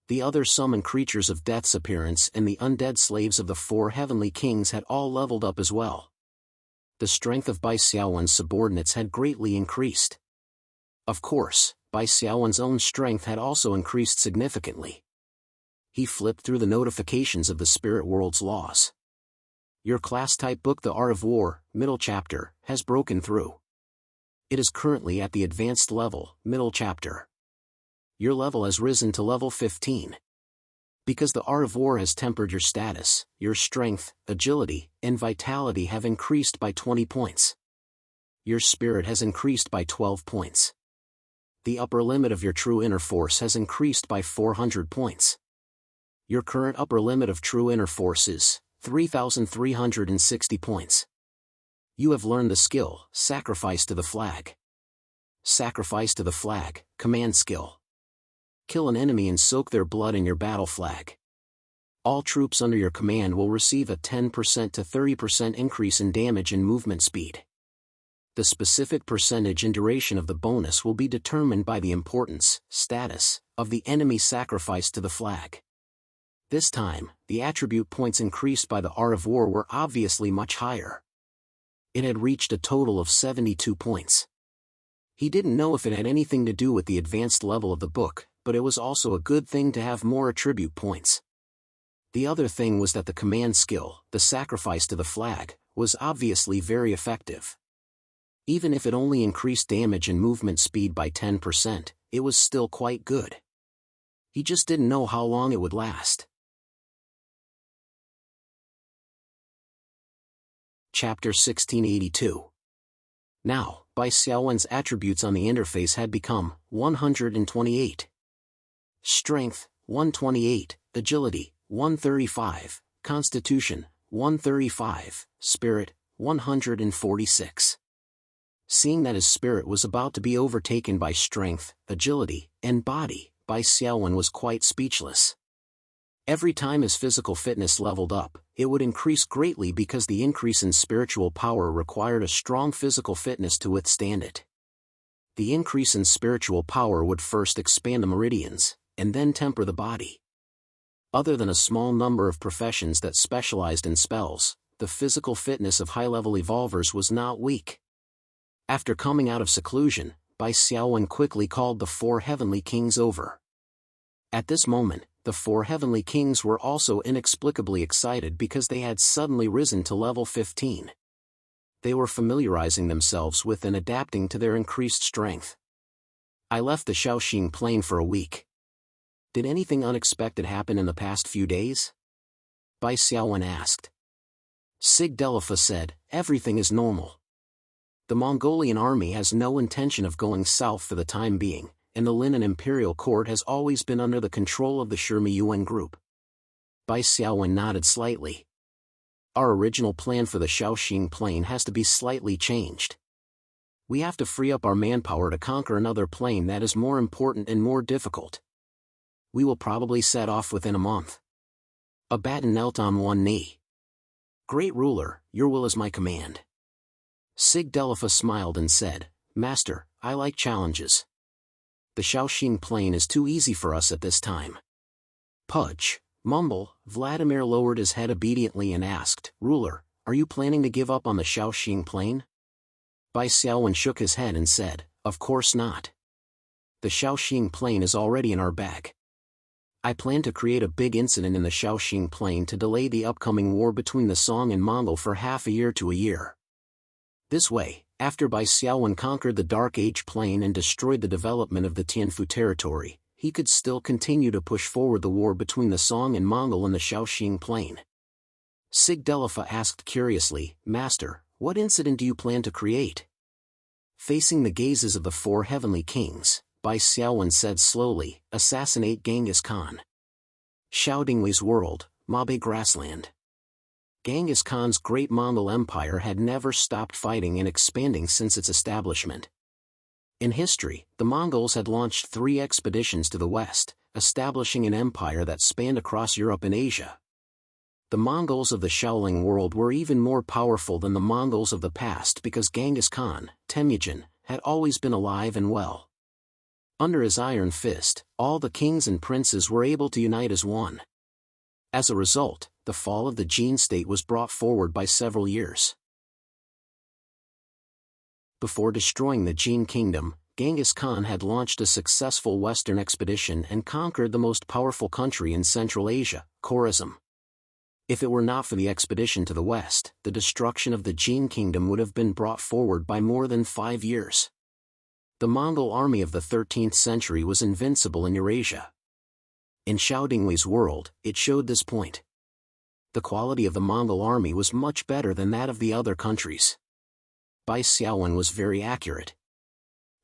The other summoned creatures of Death's appearance and the undead slaves of the 4 heavenly kings had all leveled up as well. The strength of Bai Xiaowen's subordinates had greatly increased. Of course, Bai Xiaowen's own strength had also increased significantly. He flipped through the notifications of the spirit world's laws. Your class type book, The Art of War, middle chapter, has broken through. It is currently at the advanced level, middle chapter. Your level has risen to level 15. Because the Art of War has tempered your status, your strength, agility, and vitality have increased by 20 points. Your spirit has increased by 12 points. The upper limit of your true inner force has increased by 400 points. Your current upper limit of true inner force is 3,360 points. You have learned the skill, Sacrifice to the Flag. Sacrifice to the Flag, command skill. Kill an enemy and soak their blood in your battle flag. All troops under your command will receive a 10% to 30% increase in damage and movement speed. The specific percentage and duration of the bonus will be determined by the importance, status, of the enemy sacrificed to the flag. This time, the attribute points increased by the Art of War were obviously much higher. It had reached a total of 72 points. He didn't know if it had anything to do with the advanced level of the book, but it was also a good thing to have more attribute points. The other thing was that the command skill, the Sacrifice to the Flag, was obviously very effective. Even if it only increased damage and movement speed by 10%, it was still quite good. He just didn't know how long it would last. Chapter 1682. Now, Bai Xiaowen's attributes on the interface had become 128. Strength, 128, Agility, 135, Constitution, 135, Spirit, 146. Seeing that his spirit was about to be overtaken by strength, agility, and body, Bai Xiaowen was quite speechless. Every time his physical fitness leveled up, it would increase greatly because the increase in spiritual power required a strong physical fitness to withstand it. The increase in spiritual power would first expand the meridians, and then temper the body. Other than a small number of professions that specialized in spells, the physical fitness of high-level evolvers was not weak. After coming out of seclusion, Bai Xiaowen quickly called the 4 heavenly kings over. At this moment, the 4 heavenly kings were also inexplicably excited because they had suddenly risen to level 15. They were familiarizing themselves with and adapting to their increased strength. I left the Shaoxing Plain for a week. Did anything unexpected happen in the past few days? Bai Xiaowen asked. Sigdelifa said, everything is normal. The Mongolian army has no intention of going south for the time being, and the Lin Imperial Court has always been under the control of the Shirmi Yuan group. Bai Xiaowen nodded slightly. Our original plan for the Shaoxing Plain has to be slightly changed. We have to free up our manpower to conquer another plain that is more important and more difficult. We will probably set off within a month. Abaddon knelt on one knee. Great ruler, your will is my command. Sigdelifa smiled and said, Master, I like challenges. The Shaoxing Plain is too easy for us at this time. Pudge, mumble, Vladimir lowered his head obediently and asked, Ruler, are you planning to give up on the Shaoxing Plain? Bai Xiaowen shook his head and said, Of course not. The Shaoxing Plain is already in our bag. I plan to create a big incident in the Shaoxing Plain to delay the upcoming war between the Song and Mongol for half a year to a year. This way, after Bai Xiaowen conquered the Dark Age Plain and destroyed the development of the Tianfu territory, he could still continue to push forward the war between the Song and Mongol in the Shaoxing Plain. Sigdelifa asked curiously, Master, what incident do you plan to create? Facing the gazes of the 4 heavenly kings, Bai Xiaowen said slowly, assassinate Genghis Khan. Xiaodinghui's world, Mabe grassland. Genghis Khan's great Mongol Empire had never stopped fighting and expanding since its establishment. In history, the Mongols had launched 3 expeditions to the west, establishing an empire that spanned across Europe and Asia. The Mongols of the Shaolin world were even more powerful than the Mongols of the past because Genghis Khan, Temujin, had always been alive and well. Under his iron fist, all the kings and princes were able to unite as one. As a result, the fall of the Jin state was brought forward by several years. Before destroying the Jin kingdom, Genghis Khan had launched a successful western expedition and conquered the most powerful country in Central Asia, Khorasan. If it were not for the expedition to the west, the destruction of the Jin kingdom would have been brought forward by more than 5 years. The Mongol army of the 13th century was invincible in Eurasia. In Xiao Dinghui's world, it showed this point. The quality of the Mongol army was much better than that of the other countries. Bai Xiaowen was very accurate.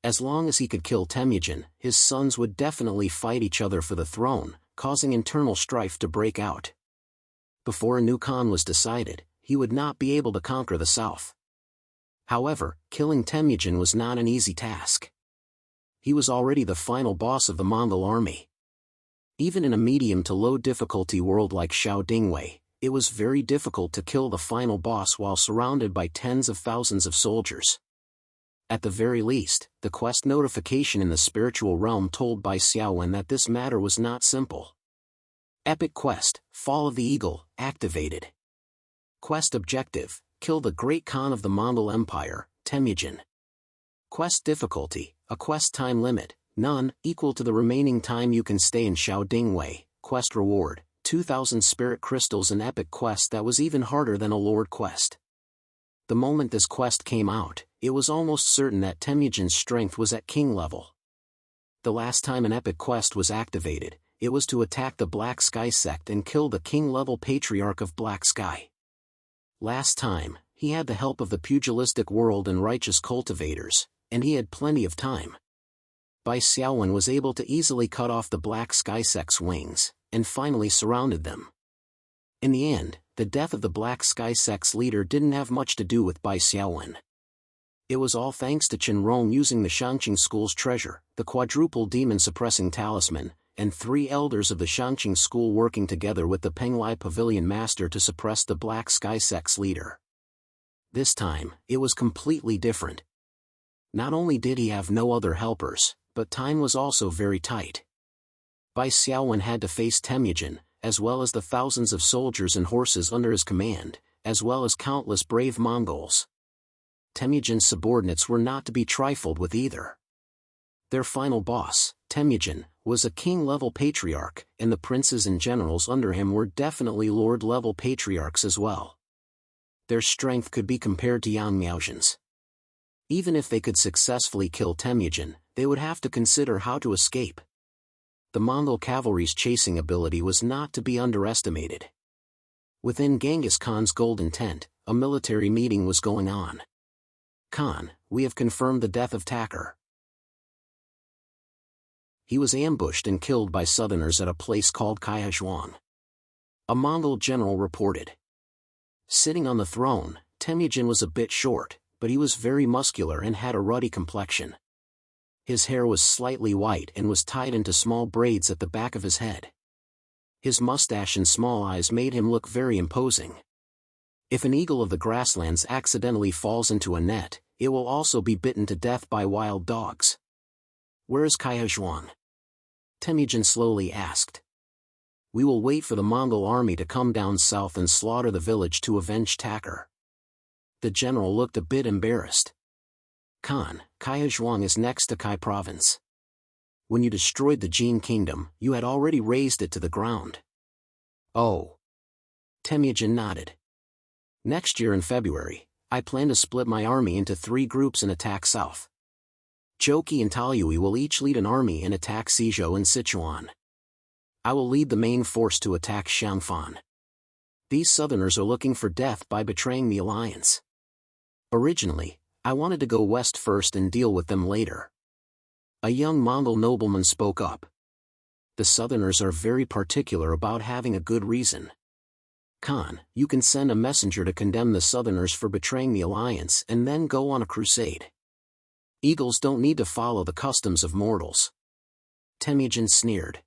As long as he could kill Temujin, his sons would definitely fight each other for the throne, causing internal strife to break out. Before a new Khan was decided, he would not be able to conquer the south. However, killing Temujin was not an easy task. He was already the final boss of the Mongol army. Even in a medium to low difficulty world like Xiao Dinghui, it was very difficult to kill the final boss while surrounded by tens of thousands of soldiers. At the very least, the quest notification in the spiritual realm told Bai Xiaowen that this matter was not simple. Epic Quest, Fall of the Eagle, activated. Quest objective, kill the Great Khan of the Mongol Empire, Temujin. Quest difficulty, a quest time limit, none, equal to the remaining time you can stay in Xiao Dinghui. Quest reward, 2,000 spirit crystals. An epic quest that was even harder than a lord quest. The moment this quest came out, it was almost certain that Temujin's strength was at king level. The last time an epic quest was activated, it was to attack the Black Sky sect and kill the king-level patriarch of Black Sky. Last time, he had the help of the pugilistic world and righteous cultivators, and he had plenty of time. Bai Xiaowen was able to easily cut off the Black Sky sect's wings, and finally surrounded them. In the end, the death of the Black Sky sect's leader didn't have much to do with Bai Xiaowen. It was all thanks to Chen Rong using the Shangqing school's treasure, the quadruple demon-suppressing talisman, and 3 elders of the Shangqing school working together with the Penglai Pavilion Master to suppress the Black Sky sect's leader. This time, it was completely different. Not only did he have no other helpers, but time was also very tight. Bai Xiaowen had to face Temujin, as well as the thousands of soldiers and horses under his command, as well as countless brave Mongols. Temujin's subordinates were not to be trifled with either. Their final boss, Temujin, was a king-level patriarch, and the princes and generals under him were definitely lord-level patriarchs as well. Their strength could be compared to Yang Miaozhen's. Even if they could successfully kill Temujin, they would have to consider how to escape. The Mongol cavalry's chasing ability was not to be underestimated. Within Genghis Khan's golden tent, a military meeting was going on. Khan, we have confirmed the death of Takar. He was ambushed and killed by Southerners at a place called Kaihazhuang. A Mongol general reported. Sitting on the throne, Temujin was a bit short, but he was very muscular and had a ruddy complexion. His hair was slightly white and was tied into small braids at the back of his head. His mustache and small eyes made him look very imposing. If an eagle of the grasslands accidentally falls into a net, it will also be bitten to death by wild dogs. Where is Kaihazhuang? Temujin slowly asked. We will wait for the Mongol army to come down south and slaughter the village to avenge Takar. The general looked a bit embarrassed. Khan, Kaihazhuang is next to Kai province. When you destroyed the Jin kingdom, you had already razed it to the ground. Oh. Temujin nodded. Next year in February, I plan to split my army into 3 groups and attack south. Joki and Taoyui will each lead an army and attack Sizhou and Sichuan. I will lead the main force to attack Xiangfan. These southerners are looking for death by betraying the alliance. Originally, I wanted to go west first and deal with them later. A young Mongol nobleman spoke up. The southerners are very particular about having a good reason. Khan, you can send a messenger to condemn the southerners for betraying the alliance and then go on a crusade. Eagles don't need to follow the customs of mortals. Temujin sneered.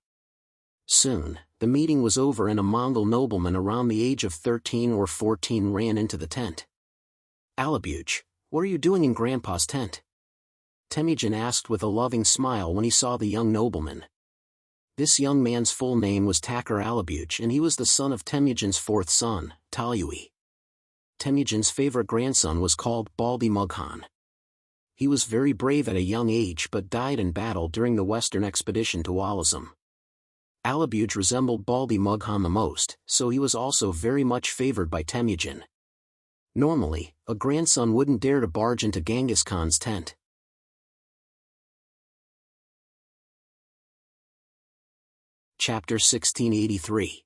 Soon, The meeting was over and a Mongol nobleman around the age of 13 or 14 ran into the tent. "Alabuj, what are you doing in Grandpa's tent?" Temujin asked with a loving smile when he saw the young nobleman. This young man's full name was Takar Alabuj and he was the son of Temujin's fourth son, Talyui. Temujin's favorite grandson was called Baldi Mughan. He was very brave at a young age but died in battle during the western expedition to Walizam. Alabuj resembled Baldi Mughan the most, so he was also very much favored by Temujin. Normally, a grandson wouldn't dare to barge into Genghis Khan's tent. Chapter 1683.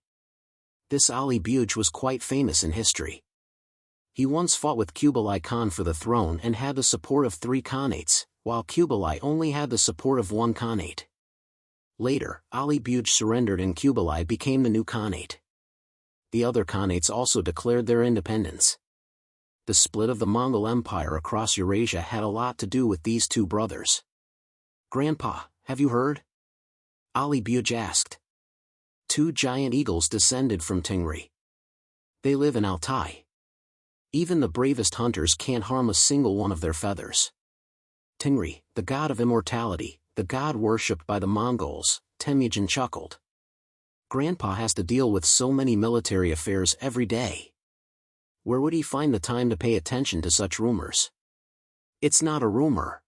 This Ali Buj was quite famous in history. He once fought with Kublai Khan for the throne and had the support of 3 Khanates, while Kublai only had the support of 1 Khanate. Later, Ali Buj surrendered and Kublai became the new Khanate. The other Khanates also declared their independence. The split of the Mongol Empire across Eurasia had a lot to do with these 2 brothers. "Grandpa, have you heard?" Ali Buj asked. 2 giant eagles descended from Tingri. They live in Altai. Even the bravest hunters can't harm a single one of their feathers. Tingri, the god of immortality, the god worshipped by the Mongols, Temujin chuckled. "Grandpa has to deal with so many military affairs every day. Where would he find the time to pay attention to such rumors?" "It's not a rumor,"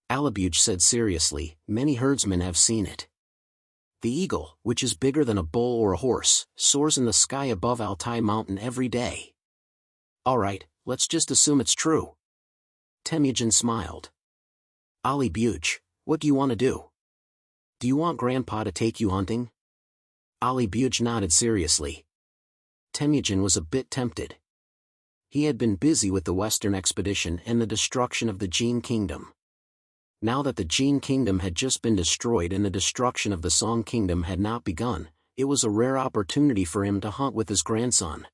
Alabuj said seriously, "many herdsmen have seen it. The eagle, which is bigger than a bull or a horse, soars in the sky above Altai Mountain every day." "All right, let's just assume it's true." Temujin smiled. "Ali Buj, what do you want to do? Do you want Grandpa to take you hunting?" Ali Buj nodded seriously. Temujin was a bit tempted. He had been busy with the Western expedition and the destruction of the Jin Kingdom. Now that the Jin Kingdom had just been destroyed and the destruction of the Song Kingdom had not begun, it was a rare opportunity for him to hunt with his grandson.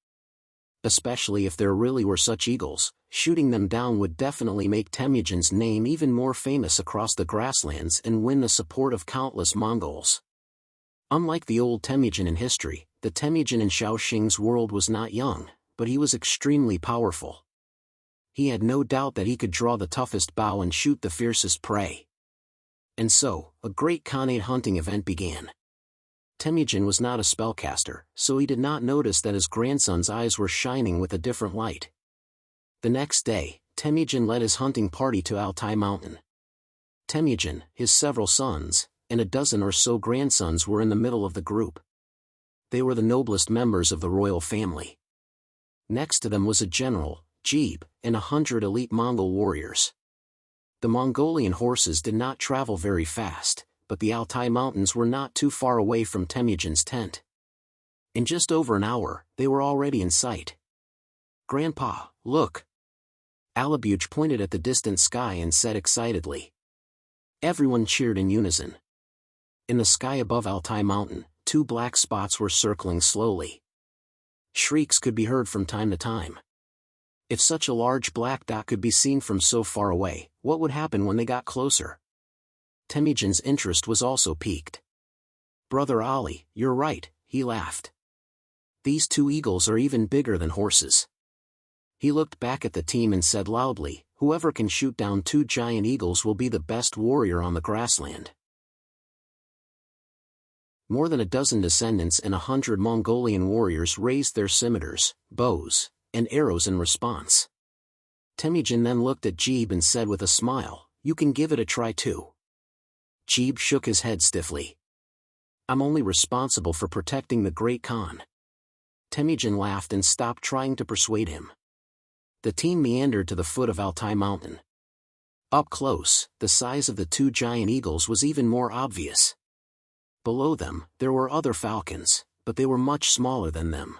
Especially if there really were such eagles, shooting them down would definitely make Temujin's name even more famous across the grasslands and win the support of countless Mongols. Unlike the old Temujin in history, the Temujin in Shaoxing's world was not young, but he was extremely powerful. He had no doubt that he could draw the toughest bow and shoot the fiercest prey. And so, a great Khanate hunting event began. Temujin was not a spellcaster, so he did not notice that his grandson's eyes were shining with a different light. The next day, Temujin led his hunting party to Altai Mountain. Temujin, his several sons, and a dozen or so grandsons were in the middle of the group. They were the noblest members of the royal family. Next to them was a general, Jeeb, and 100 elite Mongol warriors. The Mongolian horses did not travel very fast, but the Altai Mountains were not too far away from Temujin's tent. In just over an hour, they were already in sight. "Grandpa, look!" Alabuj pointed at the distant sky and said excitedly. Everyone cheered in unison. In the sky above Altai Mountain, 2 black spots were circling slowly. Shrieks could be heard from time to time. If such a large black dot could be seen from so far away, what would happen when they got closer? Temujin's interest was also piqued. "Brother Ali, you're right," he laughed. "These 2 eagles are even bigger than horses." He looked back at the team and said loudly, "Whoever can shoot down 2 giant eagles will be the best warrior on the grassland." More than a dozen descendants and 100 Mongolian warriors raised their scimitars, bows, and arrows in response. Temujin then looked at Jeeb and said with a smile, "You can give it a try too." Jeeb shook his head stiffly. "I'm only responsible for protecting the Great Khan." Temujin laughed and stopped trying to persuade him. The team meandered to the foot of Altai Mountain. Up close, the size of the 2 giant eagles was even more obvious. Below them, there were other falcons, but they were much smaller than them.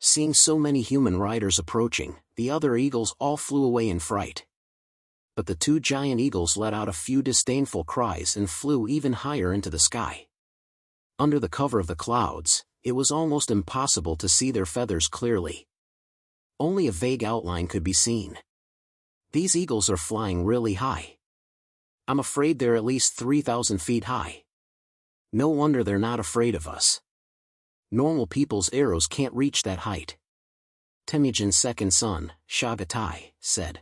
Seeing so many human riders approaching, the other eagles all flew away in fright. But the 2 giant eagles let out a few disdainful cries and flew even higher into the sky. Under the cover of the clouds, it was almost impossible to see their feathers clearly. Only a vague outline could be seen. "These eagles are flying really high. I'm afraid they're at least 3,000 feet high. No wonder they're not afraid of us." Normal people's arrows can't reach that height. Temujin's second son, Chagatai, said.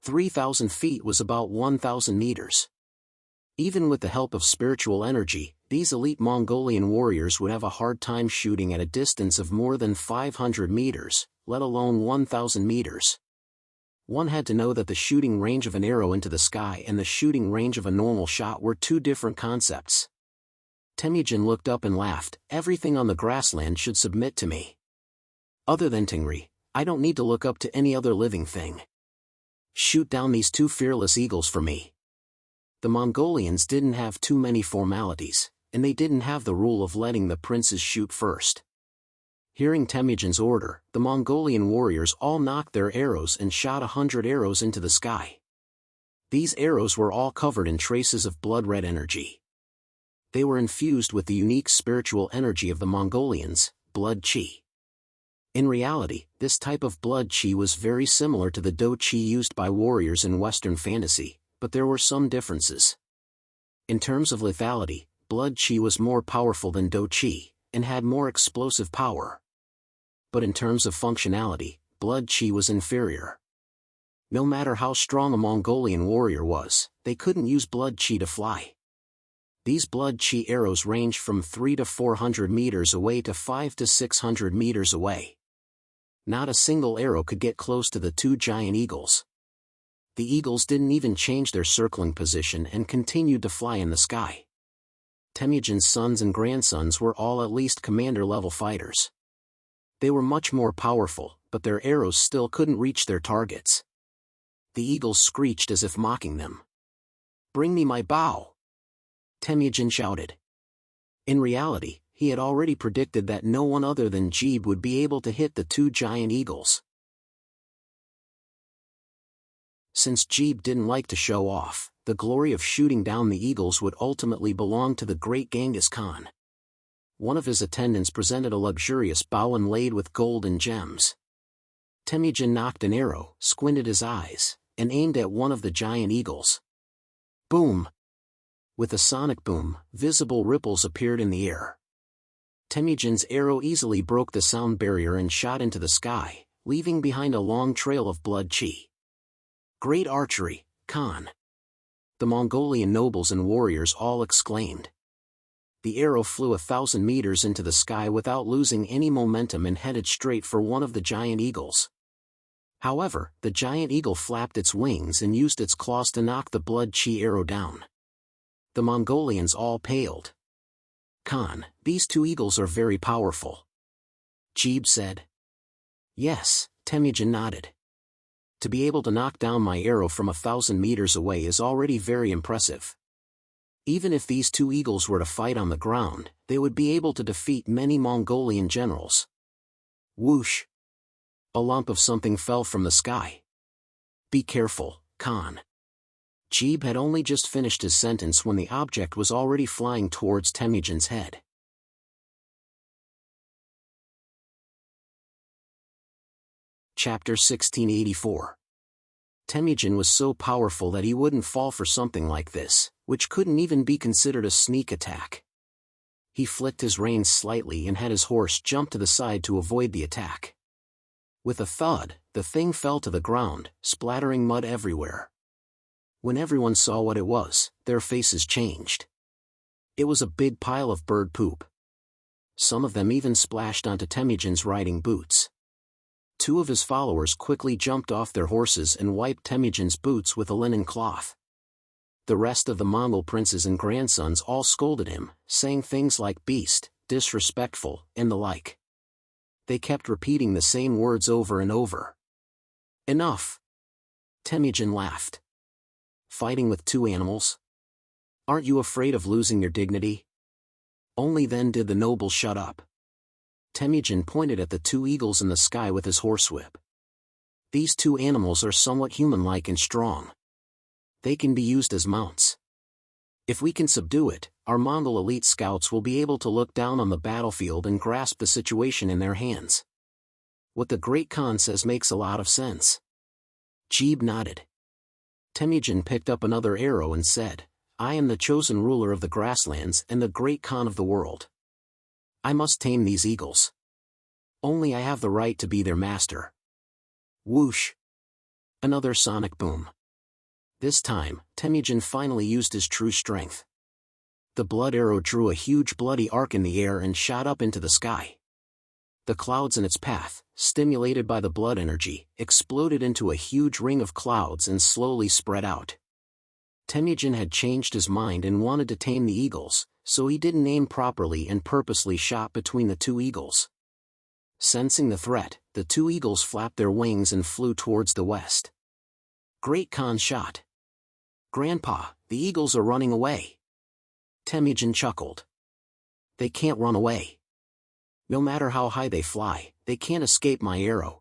3,000 feet was about 1,000 meters. Even with the help of spiritual energy, these elite Mongolian warriors would have a hard time shooting at a distance of more than 500 meters, let alone 1,000 meters. One had to know that the shooting range of an arrow into the sky and the shooting range of a normal shot were two different concepts. Temujin looked up and laughed. Everything on the grassland should submit to me. Other than Tingri, I don't need to look up to any other living thing. Shoot down these two fearless eagles for me. The Mongolians didn't have too many formalities, and they didn't have the rule of letting the princes shoot first. Hearing Temujin's order, the Mongolian warriors all knocked their arrows and shot 100 arrows into the sky. These arrows were all covered in traces of blood-red energy. They were infused with the unique spiritual energy of the Mongolians, blood qi. In reality, this type of blood qi was very similar to the do qi used by warriors in Western fantasy, but there were some differences. In terms of lethality, blood qi was more powerful than do qi, and had more explosive power. But in terms of functionality, blood qi was inferior. No matter how strong a Mongolian warrior was, they couldn't use blood qi to fly. These blood qi arrows ranged from 300 to 400 meters away to 500 to 600 meters away. Not a single arrow could get close to the two giant eagles. The eagles didn't even change their circling position and continued to fly in the sky. Temujin's sons and grandsons were all at least commander-level fighters. They were much more powerful, but their arrows still couldn't reach their targets. The eagles screeched as if mocking them. "Bring me my bow!" Temujin shouted. In reality, he had already predicted that no one other than Jeeb would be able to hit the two giant eagles. Since Jeeb didn't like to show off, the glory of shooting down the eagles would ultimately belong to the great Genghis Khan. One of his attendants presented a luxurious bow inlaid with gold and gems. Temujin knocked an arrow, squinted his eyes, and aimed at one of the giant eagles. Boom! With a sonic boom, visible ripples appeared in the air. Temujin's arrow easily broke the sound barrier and shot into the sky, leaving behind a long trail of blood qi. Great archery, Khan! The Mongolian nobles and warriors all exclaimed. The arrow flew 1,000 meters into the sky without losing any momentum and headed straight for one of the giant eagles. However, the giant eagle flapped its wings and used its claws to knock the blood qi arrow down. The Mongolians all paled. "Khan, these two eagles are very powerful," Jeeb said. "Yes," Temujin nodded. "To be able to knock down my arrow from 1,000 meters away is already very impressive. Even if these two eagles were to fight on the ground, they would be able to defeat many Mongolian generals." Whoosh! A lump of something fell from the sky. "Be careful, Khan." Jeeb had only just finished his sentence when the object was already flying towards Temujin's head. Chapter 1684. Temujin was so powerful that he wouldn't fall for something like this, which couldn't even be considered a sneak attack. He flicked his reins slightly and had his horse jump to the side to avoid the attack. With a thud, the thing fell to the ground, splattering mud everywhere. When everyone saw what it was, their faces changed. It was a big pile of bird poop. Some of them even splashed onto Temujin's riding boots. Two of his followers quickly jumped off their horses and wiped Temujin's boots with a linen cloth. The rest of the Mongol princes and grandsons all scolded him, saying things like beast, disrespectful, and the like. They kept repeating the same words over and over. "Enough!" Temujin laughed. "Fighting with two animals? Aren't you afraid of losing your dignity?" Only then did the noble shut up. Temujin pointed at the two eagles in the sky with his horsewhip. "These two animals are somewhat human-like and strong. They can be used as mounts. If we can subdue it, our Mongol elite scouts will be able to look down on the battlefield and grasp the situation in their hands. What the Great Khan says makes a lot of sense." Jeeb nodded. Temujin picked up another arrow and said, "I am the chosen ruler of the grasslands and the Great Khan of the world. I must tame these eagles. Only I have the right to be their master. Whoosh! Another sonic boom. This time, Temujin finally used his true strength. The blood arrow drew a huge bloody arc in the air and shot up into the sky. The clouds in its path, stimulated by the blood energy, exploded into a huge ring of clouds and slowly spread out. Temujin had changed his mind and wanted to tame the eagles, so he didn't aim properly and purposely shot between the two eagles. Sensing the threat, the two eagles flapped their wings and flew towards the west. Great Khan shot. Grandpa, the eagles are running away. Temujin chuckled. They can't run away. No matter how high they fly, they can't escape my arrow.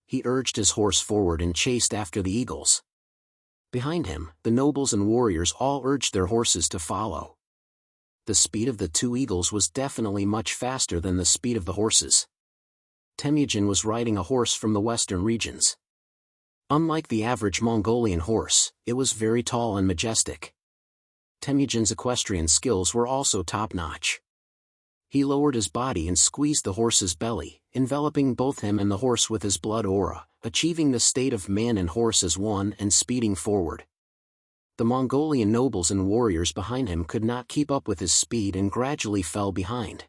He urged his horse forward and chased after the eagles. Behind him, the nobles and warriors all urged their horses to follow. The speed of the two eagles was definitely much faster than the speed of the horses. Temujin was riding a horse from the western regions. Unlike the average Mongolian horse, it was very tall and majestic. Temujin's equestrian skills were also top-notch. He lowered his body and squeezed the horse's belly, enveloping both him and the horse with his blood aura, achieving the state of man and horse as one and speeding forward. The Mongolian nobles and warriors behind him could not keep up with his speed and gradually fell behind.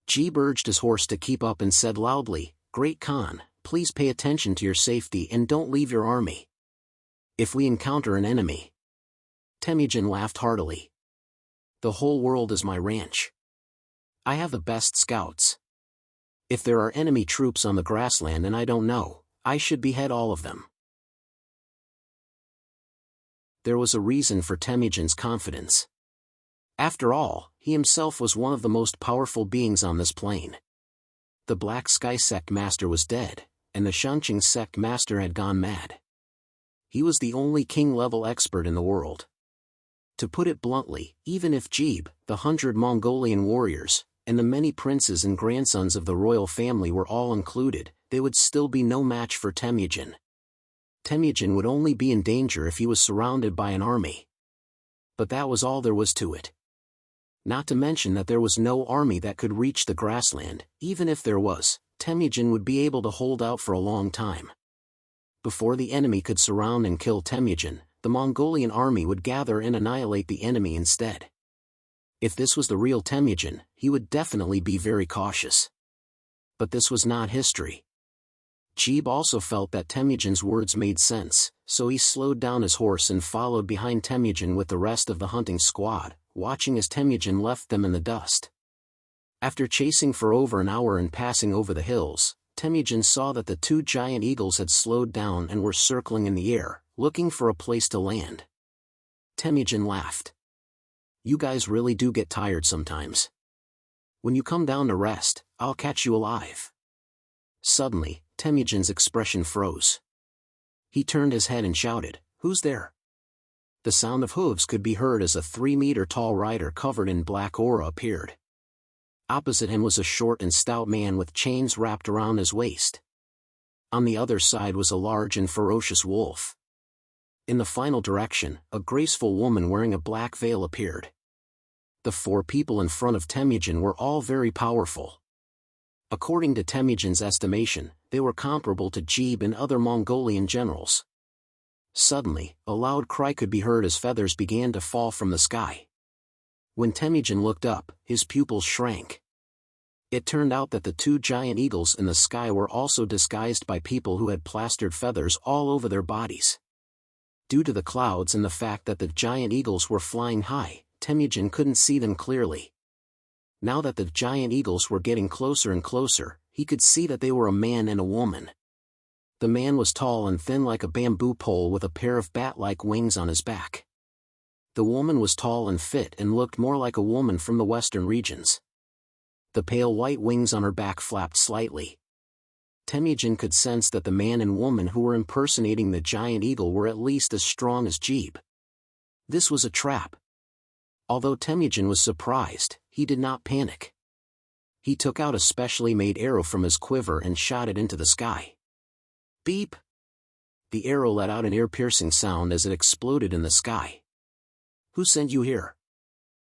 Jeeb urged his horse to keep up and said loudly, "Great Khan, please pay attention to your safety and don't leave your army. If we encounter an enemy..." Temujin laughed heartily. "The whole world is my ranch. I have the best scouts. If there are enemy troops on the grassland and I don't know, I should behead all of them." There was a reason for Temujin's confidence. After all, he himself was one of the most powerful beings on this plane. The Black Sky Sect Master was dead, and the Shunqing Sect Master had gone mad. He was the only king-level expert in the world. To put it bluntly, even if Jeeb, the 100 Mongolian warriors, and the many princes and grandsons of the royal family were all included, they would still be no match for Temujin. Temujin would only be in danger if he was surrounded by an army. But that was all there was to it. Not to mention that there was no army that could reach the grassland. Even if there was, Temujin would be able to hold out for a long time. Before the enemy could surround and kill Temujin, the Mongolian army would gather and annihilate the enemy instead. If this was the real Temujin, he would definitely be very cautious. But this was not history. Jeeb also felt that Temujin's words made sense, so he slowed down his horse and followed behind Temujin with the rest of the hunting squad, watching as Temujin left them in the dust. After chasing for over an hour and passing over the hills, Temujin saw that the two giant eagles had slowed down and were circling in the air, looking for a place to land. Temujin laughed. "You guys really do get tired sometimes. When you come down to rest, I'll catch you alive." Suddenly, Temujin's expression froze. He turned his head and shouted, "Who's there?" The sound of hooves could be heard as a 3-meter-tall rider covered in black aura appeared. Opposite him was a short and stout man with chains wrapped around his waist. On the other side was a large and ferocious wolf. In the final direction, a graceful woman wearing a black veil appeared. The 4 people in front of Temujin were all very powerful. According to Temujin's estimation, they were comparable to Jeeb and other Mongolian generals. Suddenly, a loud cry could be heard as feathers began to fall from the sky. When Temujin looked up, his pupils shrank. It turned out that the 2 giant eagles in the sky were also disguised by people who had plastered feathers all over their bodies. Due to the clouds and the fact that the giant eagles were flying high, Temujin couldn't see them clearly. Now that the giant eagles were getting closer and closer, he could see that they were a man and a woman. The man was tall and thin like a bamboo pole with a pair of bat-like wings on his back. The woman was tall and fit and looked more like a woman from the western regions. The pale white wings on her back flapped slightly. Temujin could sense that the man and woman who were impersonating the giant eagle were at least as strong as Jeeb. This was a trap. Although Temujin was surprised, he did not panic. He took out a specially made arrow from his quiver and shot it into the sky. Beep! The arrow let out an ear-piercing sound as it exploded in the sky. "Who sent you here?"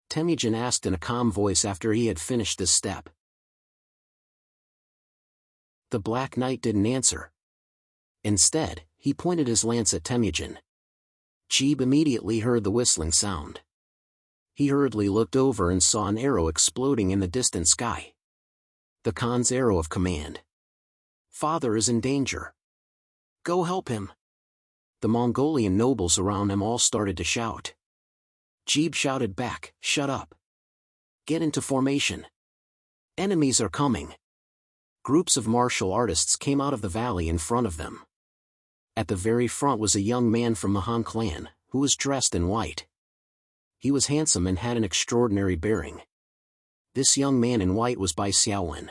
Temujin asked in a calm voice after he had finished this step. The Black Knight didn't answer. Instead, he pointed his lance at Temujin. Jeeb immediately heard the whistling sound. He hurriedly looked over and saw an arrow exploding in the distant sky. The Khan's arrow of command. Father is in danger. Go help him. The Mongolian nobles around him all started to shout. Jeeb shouted back, shut up. Get into formation. Enemies are coming. Groups of martial artists came out of the valley in front of them. At the very front was a young man from the Han clan, who was dressed in white. He was handsome and had an extraordinary bearing. This young man in white was Bai Xiaowen.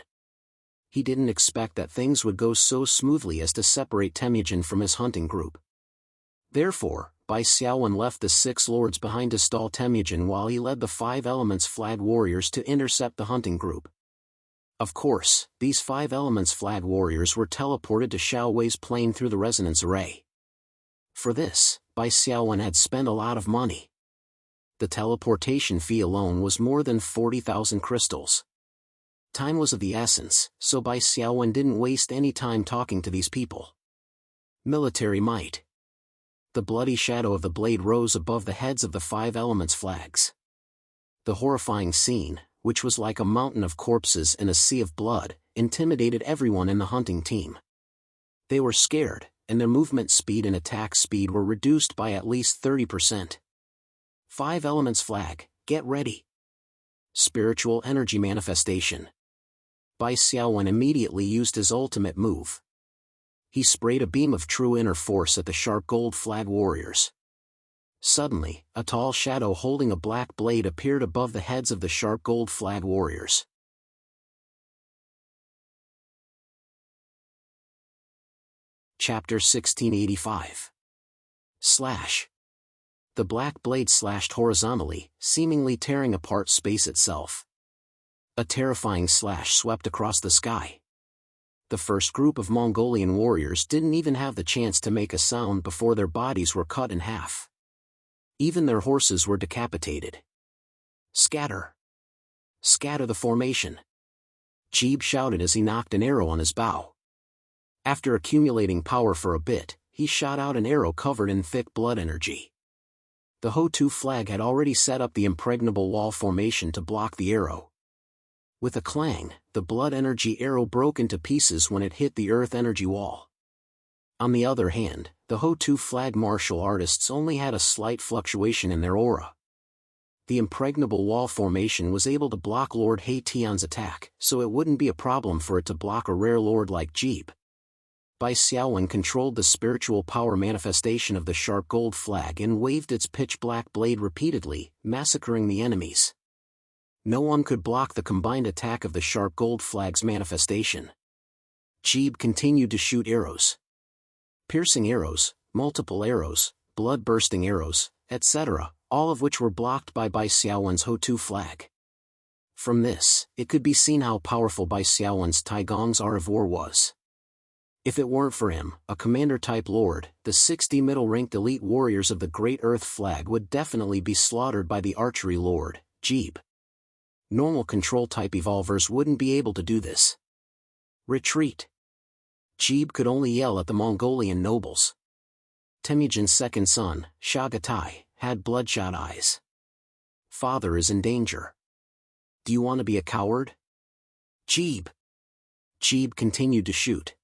He didn't expect that things would go so smoothly as to separate Temujin from his hunting group. Therefore, Bai Xiaowen left the 6 lords behind to stall Temujin while he led the 5 Elements Flag warriors to intercept the hunting group. Of course, these 5 Elements Flag warriors were teleported to Xiao Wei's plane through the resonance array. For this, Bai Xiaowen had spent a lot of money. The teleportation fee alone was more than 40,000 crystals. Time was of the essence, so Bai Xiaowen didn't waste any time talking to these people. Military might. The bloody shadow of the blade rose above the heads of the 5 Elements Flags. The horrifying scene, which was like a mountain of corpses and a sea of blood, intimidated everyone in the hunting team. They were scared, and their movement speed and attack speed were reduced by at least 30%. 5 Elements Flag, get ready. Spiritual energy manifestation. Bai Xiaowen immediately used his ultimate move. He sprayed a beam of true inner force at the sharp gold flag warriors. Suddenly, a tall shadow holding a black blade appeared above the heads of the sharp gold flag warriors. Chapter 1685. Slash. The black blade slashed horizontally, seemingly tearing apart space itself. A terrifying slash swept across the sky. The first group of Mongolian warriors didn't even have the chance to make a sound before their bodies were cut in half. Even their horses were decapitated. Scatter! Scatter the formation! Jeeb shouted as he knocked an arrow on his bow. After accumulating power for a bit, he shot out an arrow covered in thick blood energy. The Ho-Tu flag had already set up the impregnable wall formation to block the arrow. With a clang, the blood energy arrow broke into pieces when it hit the earth energy wall. On the other hand, the Ho-Tu flag martial artists only had a slight fluctuation in their aura. The impregnable wall formation was able to block Lord He Tian's attack, so it wouldn't be a problem for it to block a rare lord like Jeeb. Bai Xiaowen controlled the spiritual power manifestation of the sharp gold flag and waved its pitch-black blade repeatedly, massacring the enemies. No one could block the combined attack of the sharp gold flag's manifestation. Jeeb continued to shoot arrows. Piercing arrows, multiple arrows, blood-bursting arrows, etc., all of which were blocked by Bai Xiaowen's Ho-Tu flag. From this, it could be seen how powerful Bai Xiaowen's Taigong's Art of War was. If it weren't for him, a commander-type lord, the 60 middle-ranked elite warriors of the Great Earth Flag would definitely be slaughtered by the archery lord, Jeeb. Normal control-type evolvers wouldn't be able to do this. Retreat! Jeeb could only yell at the Mongolian nobles. Temujin's second son, Chagatai, had bloodshot eyes. Father is in danger. Do you want to be a coward? Jeeb! Jeeb continued to shoot.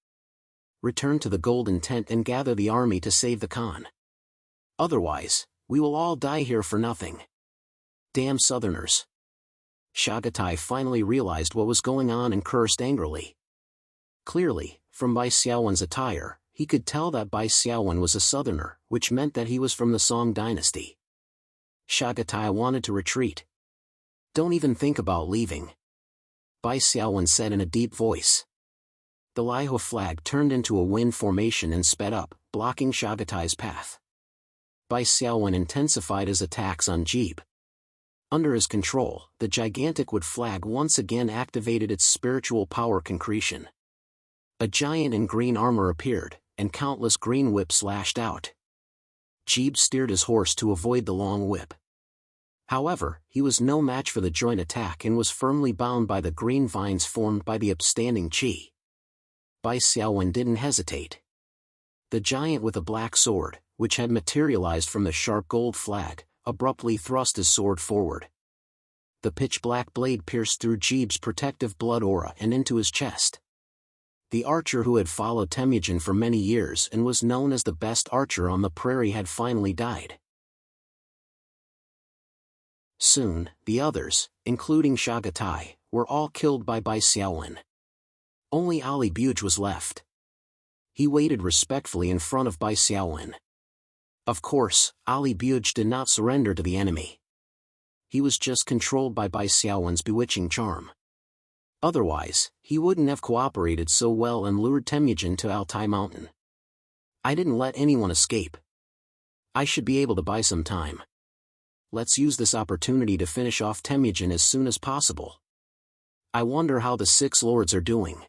Return to the golden tent and gather the army to save the Khan. Otherwise, we will all die here for nothing. Damn Southerners. Chagatai finally realized what was going on and cursed angrily. Clearly, from Bai Xiaowen's attire, he could tell that Bai Xiaowen was a Southerner, which meant that he was from the Song dynasty. Chagatai wanted to retreat. Don't even think about leaving. Bai Xiaowen said in a deep voice. The Laiho flag turned into a wind formation and sped up, blocking Chagatai's path. Bai Xiaowen intensified his attacks on Jeeb. Under his control, the gigantic wood flag once again activated its spiritual power concretion. A giant in green armor appeared, and countless green whips lashed out. Jeeb steered his horse to avoid the long whip. However, he was no match for the joint attack and was firmly bound by the green vines formed by the upstanding chi. Bai Xiaowen didn't hesitate. The giant with a black sword, which had materialized from the sharp gold flag, abruptly thrust his sword forward. The pitch-black blade pierced through Jeeb's protective blood aura and into his chest. The archer who had followed Temujin for many years and was known as the best archer on the prairie had finally died. Soon, the others, including Shagatai, were all killed by Bai Xiaowen. Only Ali Buge was left. He waited respectfully in front of Bai Xiaowen. Of course, Ali Buge did not surrender to the enemy. He was just controlled by Bai Xiaowen's bewitching charm. Otherwise, he wouldn't have cooperated so well and lured Temujin to Altai Mountain. I didn't let anyone escape. I should be able to buy some time. Let's use this opportunity to finish off Temujin as soon as possible. I wonder how the 6 lords are doing.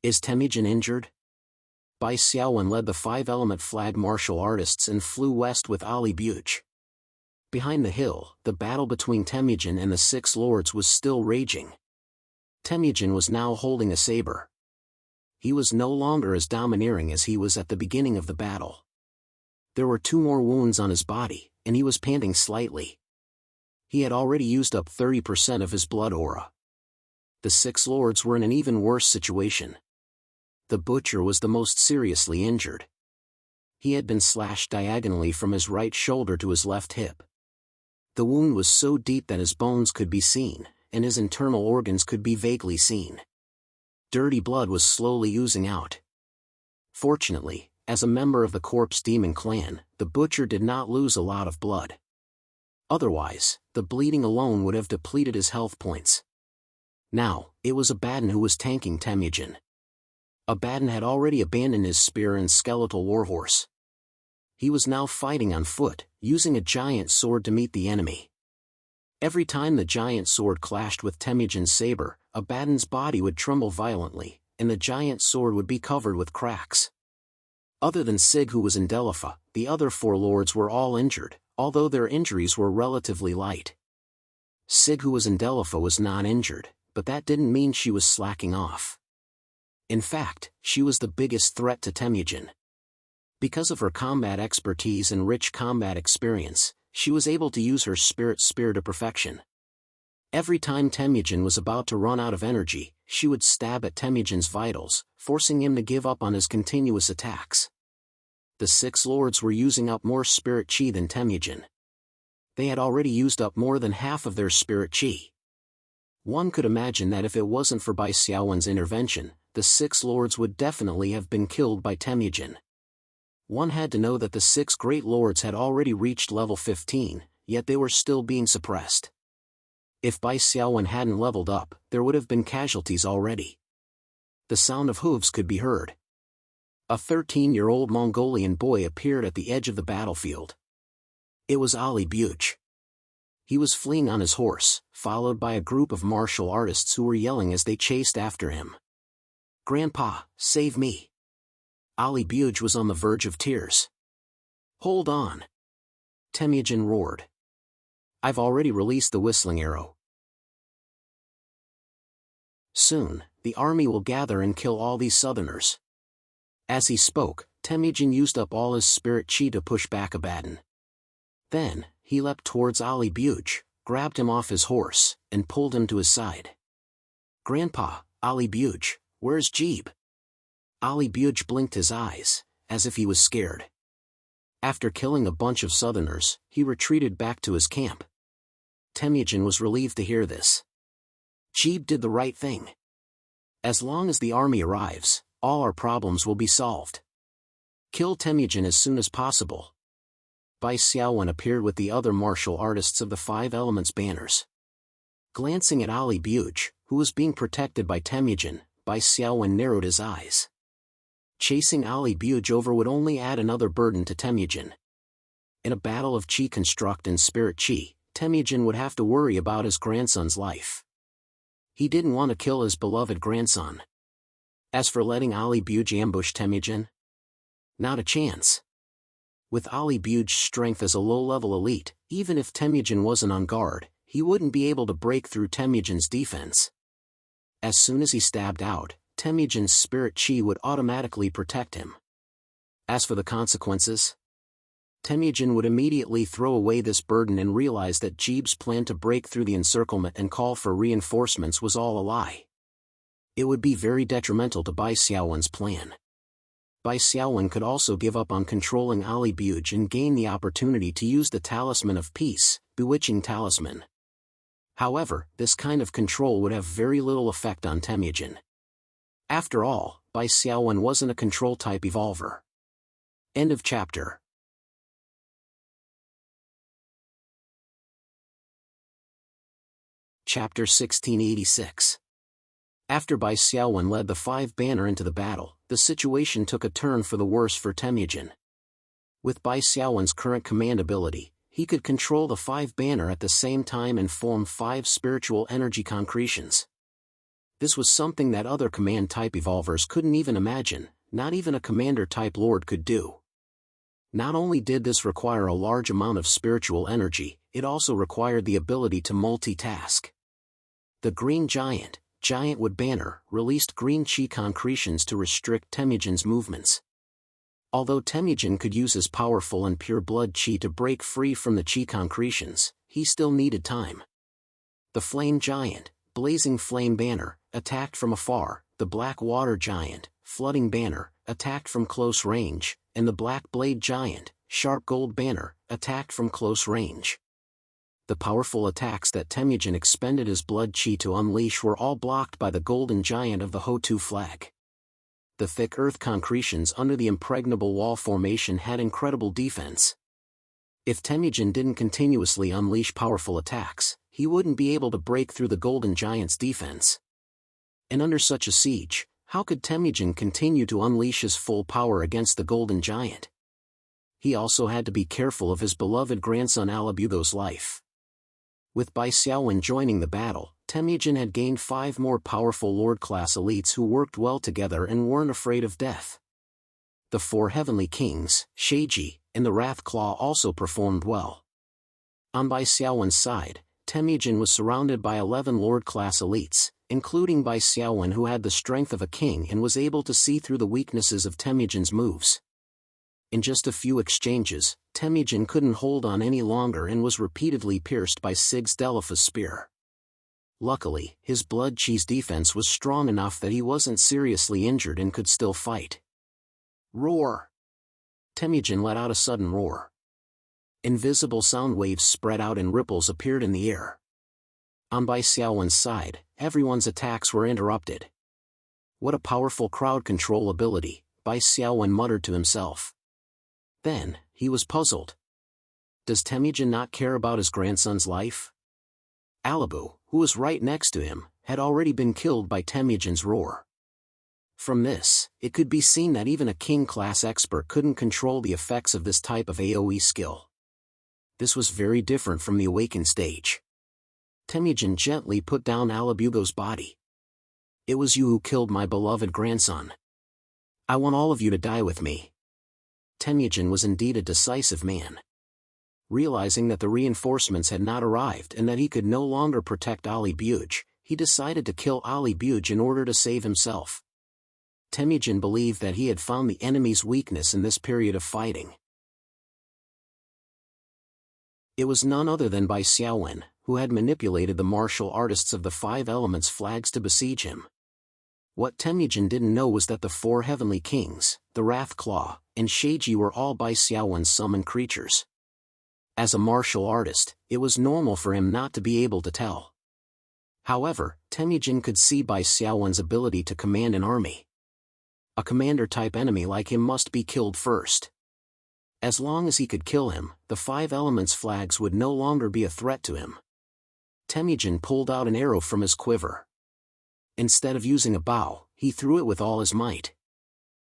Is Temujin injured? Bai Xiaowen led the 5-element flag martial artists and flew west with Ali Buge. Behind the hill, the battle between Temujin and the 6 lords was still raging. Temujin was now holding a saber. He was no longer as domineering as he was at the beginning of the battle. There were 2 more wounds on his body, and he was panting slightly. He had already used up 30% of his blood aura. The 6 lords were in an even worse situation. The butcher was the most seriously injured. He had been slashed diagonally from his right shoulder to his left hip. The wound was so deep that his bones could be seen, and his internal organs could be vaguely seen. Dirty blood was slowly oozing out. Fortunately, as a member of the Corpse Demon clan, the butcher did not lose a lot of blood. Otherwise, the bleeding alone would have depleted his health points. Now, it was Abaddon who was tanking Temujin. Abaddon had already abandoned his spear and skeletal warhorse. He was now fighting on foot, using a giant sword to meet the enemy. Every time the giant sword clashed with Temujin's saber, Abaddon's body would tremble violently, and the giant sword would be covered with cracks. Other than Sig, who was in Delifa, the other 4 lords were all injured, although their injuries were relatively light. Sig, who was in Delifa, was not injured, but that didn't mean she was slacking off. In fact, she was the biggest threat to Temujin. Because of her combat expertise and rich combat experience, she was able to use her spirit spear to perfection. Every time Temujin was about to run out of energy, she would stab at Temujin's vitals, forcing him to give up on his continuous attacks. The 6 lords were using up more spirit chi than Temujin. They had already used up more than half of their spirit chi. One could imagine that if it wasn't for Bai Xiaowen's intervention, the 6 lords would definitely have been killed by Temujin. One had to know that the 6 great lords had already reached level 15, yet they were still being suppressed. If Bai Xiaowen hadn't leveled up, there would have been casualties already. The sound of hooves could be heard. A 13-year-old Mongolian boy appeared at the edge of the battlefield. It was Ali Buge. He was fleeing on his horse, followed by a group of martial artists who were yelling as they chased after him. "Grandpa, save me!" Ali Buge was on the verge of tears. "Hold on!" Temujin roared. "I've already released the whistling arrow. Soon, the army will gather and kill all these southerners." As he spoke, Temujin used up all his spirit chi to push back Abaddon. Then, he leapt towards Ali Buge, grabbed him off his horse, and pulled him to his side. "Grandpa, Ali Buge, where's Jeeb?" Ali Buge blinked his eyes, as if he was scared. After killing a bunch of southerners, he retreated back to his camp. Temujin was relieved to hear this. Jeeb did the right thing. As long as the army arrives, all our problems will be solved. Kill Temujin as soon as possible. Bai Xiaowen appeared with the other martial artists of the 5 Elements banners. Glancing at Ali Buge, who was being protected by Temujin, Bai Xiaowen narrowed his eyes. Chasing Ali Buge over would only add another burden to Temujin. In a battle of Chi Construct and Spirit Chi, Temujin would have to worry about his grandson's life. He didn't want to kill his beloved grandson. As for letting Ali Buge ambush Temujin, not a chance. With Ali Buge's strength as a low-level elite, even if Temujin wasn't on guard, he wouldn't be able to break through Temujin's defense. As soon as he stabbed out, Temujin's spirit chi would automatically protect him. As for the consequences, Temujin would immediately throw away this burden and realize that Jeeb's plan to break through the encirclement and call for reinforcements was all a lie. It would be very detrimental to Bai Xiaowen's plan. Bai Xiaowen could also give up on controlling Ali Buge and gain the opportunity to use the Talisman of Peace, Bewitching Talisman. However, this kind of control would have very little effect on Temujin. After all, Bai Xiaowen wasn't a control-type evolver. End of chapter. Chapter 1686. After Bai Xiaowen led the Five Banner into the battle, the situation took a turn for the worse for Temujin. With Bai Xiaowen's current command ability, he could control the Five Banner at the same time and form 5 spiritual energy concretions. This was something that other command-type evolvers couldn't even imagine, not even a commander-type lord could do. Not only did this require a large amount of spiritual energy, it also required the ability to multitask. The Green Giant, Giantwood Banner, released green chi concretions to restrict Temujin's movements. Although Temujin could use his powerful and pure blood chi to break free from the chi concretions, he still needed time. The Flame Giant, Blazing Flame Banner, attacked from afar, the Black Water Giant, Flooding Banner, attacked from close range, and the Black Blade Giant, Sharp Gold Banner, attacked from close range. The powerful attacks that Temujin expended his blood chi to unleash were all blocked by the Golden Giant of the Hotu flag. The thick earth concretions under the impregnable wall formation had incredible defense. If Temujin didn't continuously unleash powerful attacks, he wouldn't be able to break through the Golden Giant's defense. And under such a siege, how could Temujin continue to unleash his full power against the Golden Giant? He also had to be careful of his beloved grandson Alabugo's life. With Bai Xiaowen joining the battle, Temujin had gained 5 more powerful Lord-class elites who worked well together and weren't afraid of death. The 4 Heavenly Kings, Sheiji, and the Wrath Claw also performed well. On Bai Xiaowen's side, Temujin was surrounded by 11 Lord-class elites, including Bai Xiaowen, who had the strength of a king and was able to see through the weaknesses of Temujin's moves. In just a few exchanges, Temujin couldn't hold on any longer and was repeatedly pierced by Sig's Delifa's spear. Luckily, his blood chi's defense was strong enough that he wasn't seriously injured and could still fight. Roar! Temujin let out a sudden roar. Invisible sound waves spread out and ripples appeared in the air. On Bai Xiaowen's side, everyone's attacks were interrupted. What a powerful crowd control ability, Bai Xiaowen muttered to himself. Then, he was puzzled. Does Temujin not care about his grandson's life? Alabu, who was right next to him, had already been killed by Temujin's roar. From this, it could be seen that even a king-class expert couldn't control the effects of this type of AoE skill. This was very different from the awakened stage. Temujin gently put down Alabugo's body. It was you who killed my beloved grandson. I want all of you to die with me. Temujin was indeed a decisive man. Realizing that the reinforcements had not arrived and that he could no longer protect Ali Buge, he decided to kill Ali Buge in order to save himself. Temujin believed that he had found the enemy's weakness in this period of fighting. It was none other than Bai Xiaowen, who had manipulated the martial artists of the 5 Elements flags to besiege him. What Temujin didn't know was that the 4 Heavenly Kings, the Wrath Claw, and Sheiji were all Bai Xiaowen's summoned creatures. As a martial artist, it was normal for him not to be able to tell. However, Temujin could see Bai Xiaowen's ability to command an army. A commander-type enemy like him must be killed first. As long as he could kill him, the 5 Elements flags would no longer be a threat to him. Temujin pulled out an arrow from his quiver. Instead of using a bow, he threw it with all his might.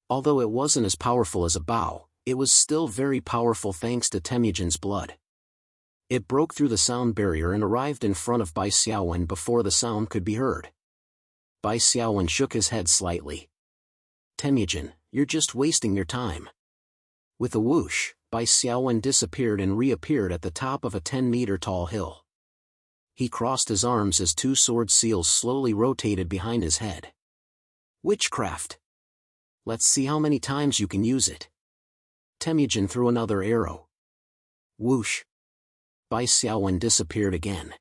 Although it wasn't as powerful as a bow, it was still very powerful thanks to Temujin's blood. It broke through the sound barrier and arrived in front of Bai Xiaowen before the sound could be heard. Bai Xiaowen shook his head slightly. Temujin, you're just wasting your time. With a whoosh, Bai Xiaowen disappeared and reappeared at the top of a 10-meter-tall hill. He crossed his arms as two sword seals slowly rotated behind his head. Witchcraft! Let's see how many times you can use it. Temujin threw another arrow. Whoosh! Bai Xiaowen disappeared again.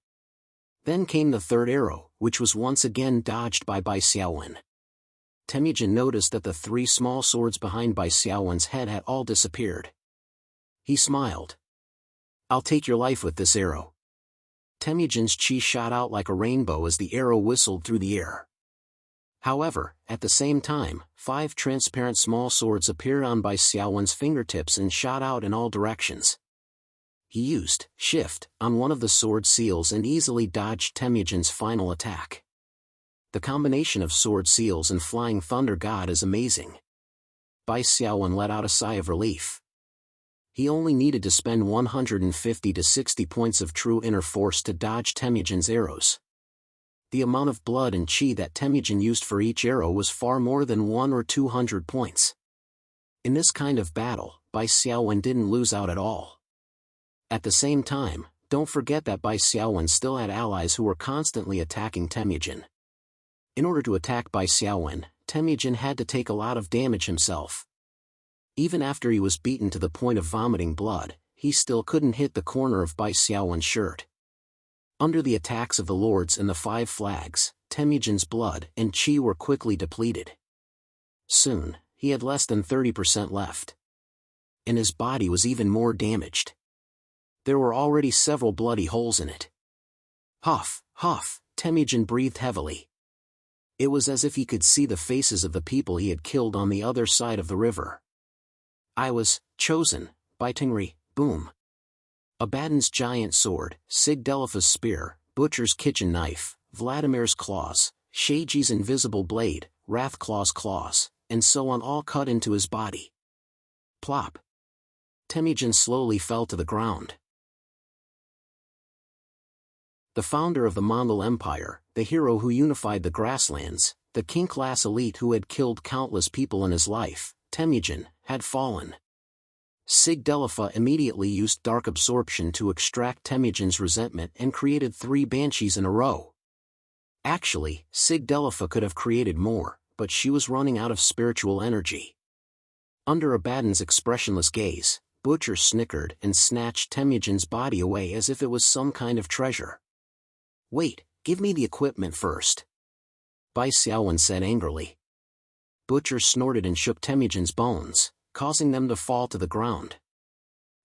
Then came the third arrow, which was once again dodged by Bai Xiaowen. Temujin noticed that the three small swords behind Bai Xiaowen's head had all disappeared. He smiled. I'll take your life with this arrow. Temujin's chi shot out like a rainbow as the arrow whistled through the air. However, at the same time, 5 transparent small swords appeared on Bai Xiaowen's fingertips and shot out in all directions. He used shift on one of the sword seals and easily dodged Temujin's final attack. The combination of sword seals and flying thunder god is amazing. Bai Xiaowen let out a sigh of relief. He only needed to spend 150 to 60 points of true inner force to dodge Temujin's arrows. The amount of blood and chi that Temujin used for each arrow was far more than 100 or 200 points. In this kind of battle, Bai Xiaowen didn't lose out at all. At the same time, don't forget that Bai Xiaowen still had allies who were constantly attacking Temujin. In order to attack Bai Xiaowen, Temujin had to take a lot of damage himself. Even after he was beaten to the point of vomiting blood, he still couldn't hit the corner of Bai Xiaowen's shirt. Under the attacks of the lords and the 5 flags, Temujin's blood and chi were quickly depleted. Soon, he had less than 30% left. And his body was even more damaged. There were already several bloody holes in it. Huff, huff, Temujin breathed heavily. It was as if he could see the faces of the people he had killed on the other side of the river. I was chosen, by Tingri, boom. Abaddon's giant sword, Sigdelifa's spear, Butcher's kitchen knife, Vladimir's claws, Shaiji's invisible blade, Wrathclaw's claws, and so on all cut into his body. Plop. Temujin slowly fell to the ground. The founder of the Mongol Empire, the hero who unified the grasslands, the king-class elite who had killed countless people in his life, Temujin, had fallen. Sigdelifa immediately used dark absorption to extract Temujin's resentment and created 3 banshees in a row. Actually, Sigdelifa could have created more, but she was running out of spiritual energy. Under Abaddon's expressionless gaze, Butcher snickered and snatched Temujin's body away as if it was some kind of treasure. Wait, give me the equipment first. Bai Xiaowen said angrily. Butcher snorted and shook Temujin's bones, causing them to fall to the ground.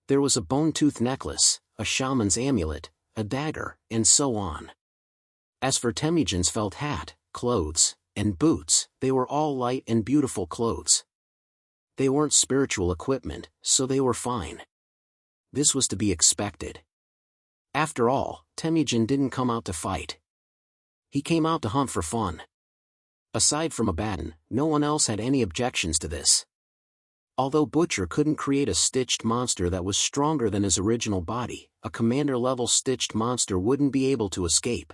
There was a bone-tooth necklace, a shaman's amulet, a dagger, and so on. As for Temujin's felt hat, clothes, and boots, they were all light and beautiful clothes. They weren't spiritual equipment, so they were fine. This was to be expected. After all, Temujin didn't come out to fight. He came out to hunt for fun. Aside from Abaddon, no one else had any objections to this. Although Butcher couldn't create a stitched monster that was stronger than his original body, a commander-level stitched monster wouldn't be able to escape.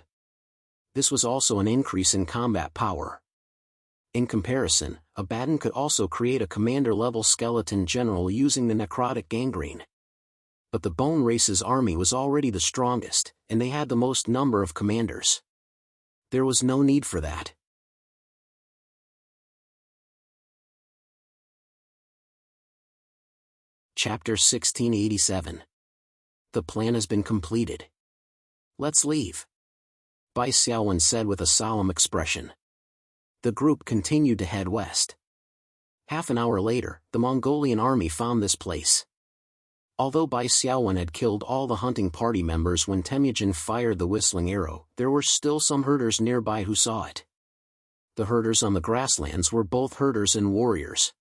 This was also an increase in combat power. In comparison, Abaddon could also create a commander-level skeleton general using the necrotic gangrene. But the Bone Race's army was already the strongest, and they had the most number of commanders. There was no need for that. Chapter 1687. The plan has been completed. Let's leave. Bai Xiaowen said with a solemn expression. The group continued to head west. Half an hour later, the Mongolian army found this place. Although Bai Xiaowen had killed all the hunting party members when Temujin fired the whistling arrow, there were still some herders nearby who saw it. The herders on the grasslands were both herders and warriors.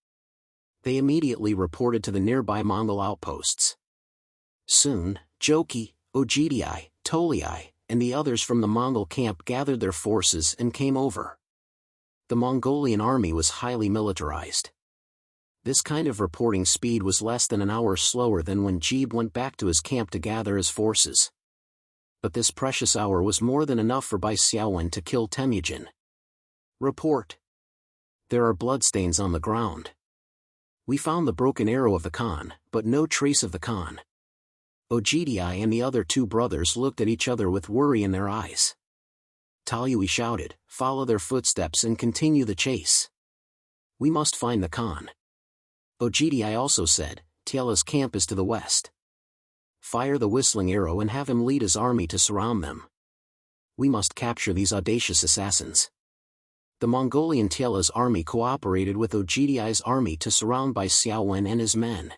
They immediately reported to the nearby Mongol outposts. Soon, Joki, Ogidi, Tolii, and the others from the Mongol camp gathered their forces and came over. The Mongolian army was highly militarized. This kind of reporting speed was less than an hour slower than when Jeeb went back to his camp to gather his forces. But this precious hour was more than enough for Bai Xiaowen to kill Temujin. Report. There are bloodstains on the ground. We found the broken arrow of the Khan, but no trace of the Khan. Ogdi and the other two brothers looked at each other with worry in their eyes. Talyui shouted, "Follow their footsteps and continue the chase. We must find the Khan." Ogdi also said, "Tiela's camp is to the west. Fire the whistling arrow and have him lead his army to surround them. We must capture these audacious assassins." The Mongolian Tiela's army cooperated with Ogdi's army to surround Bai Xiaowen and his men.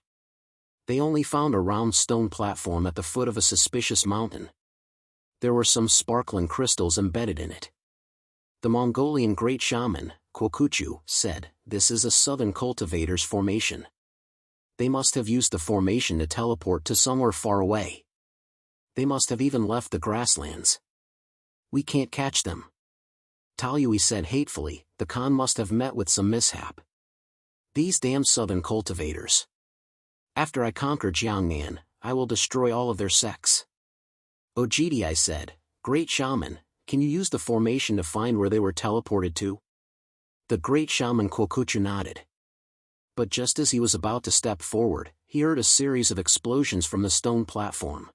They only found a round stone platform at the foot of a suspicious mountain. There were some sparkling crystals embedded in it. The Mongolian great shaman, Kwakuchu, said, "This is a southern cultivator's formation. They must have used the formation to teleport to somewhere far away. They must have even left the grasslands. We can't catch them." Talyui said hatefully, "The Khan must have met with some mishap. These damn southern cultivators. After I conquer Jiangnan, I will destroy all of their sects." Ogdi said, "Great shaman, can you use the formation to find where they were teleported to?" The great shaman Kwakuchu nodded. But just as he was about to step forward, he heard a series of explosions from the stone platform.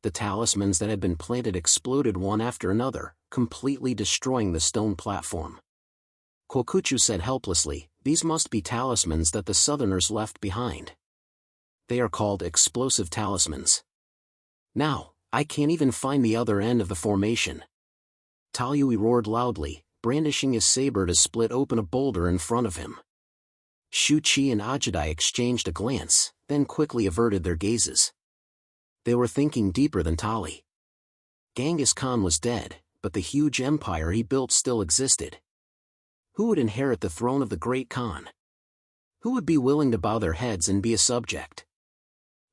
The talismans that had been planted exploded one after another, completely destroying the stone platform. Kwakuchu said helplessly, "These must be talismans that the southerners left behind. They are called explosive talismans. Now, I can't even find the other end of the formation." Talyui roared loudly, brandishing his saber to split open a boulder in front of him. Shu Qi and Ajidai exchanged a glance, then quickly averted their gazes. They were thinking deeper than Tali. Genghis Khan was dead, but the huge empire he built still existed. Who would inherit the throne of the great Khan? Who would be willing to bow their heads and be a subject?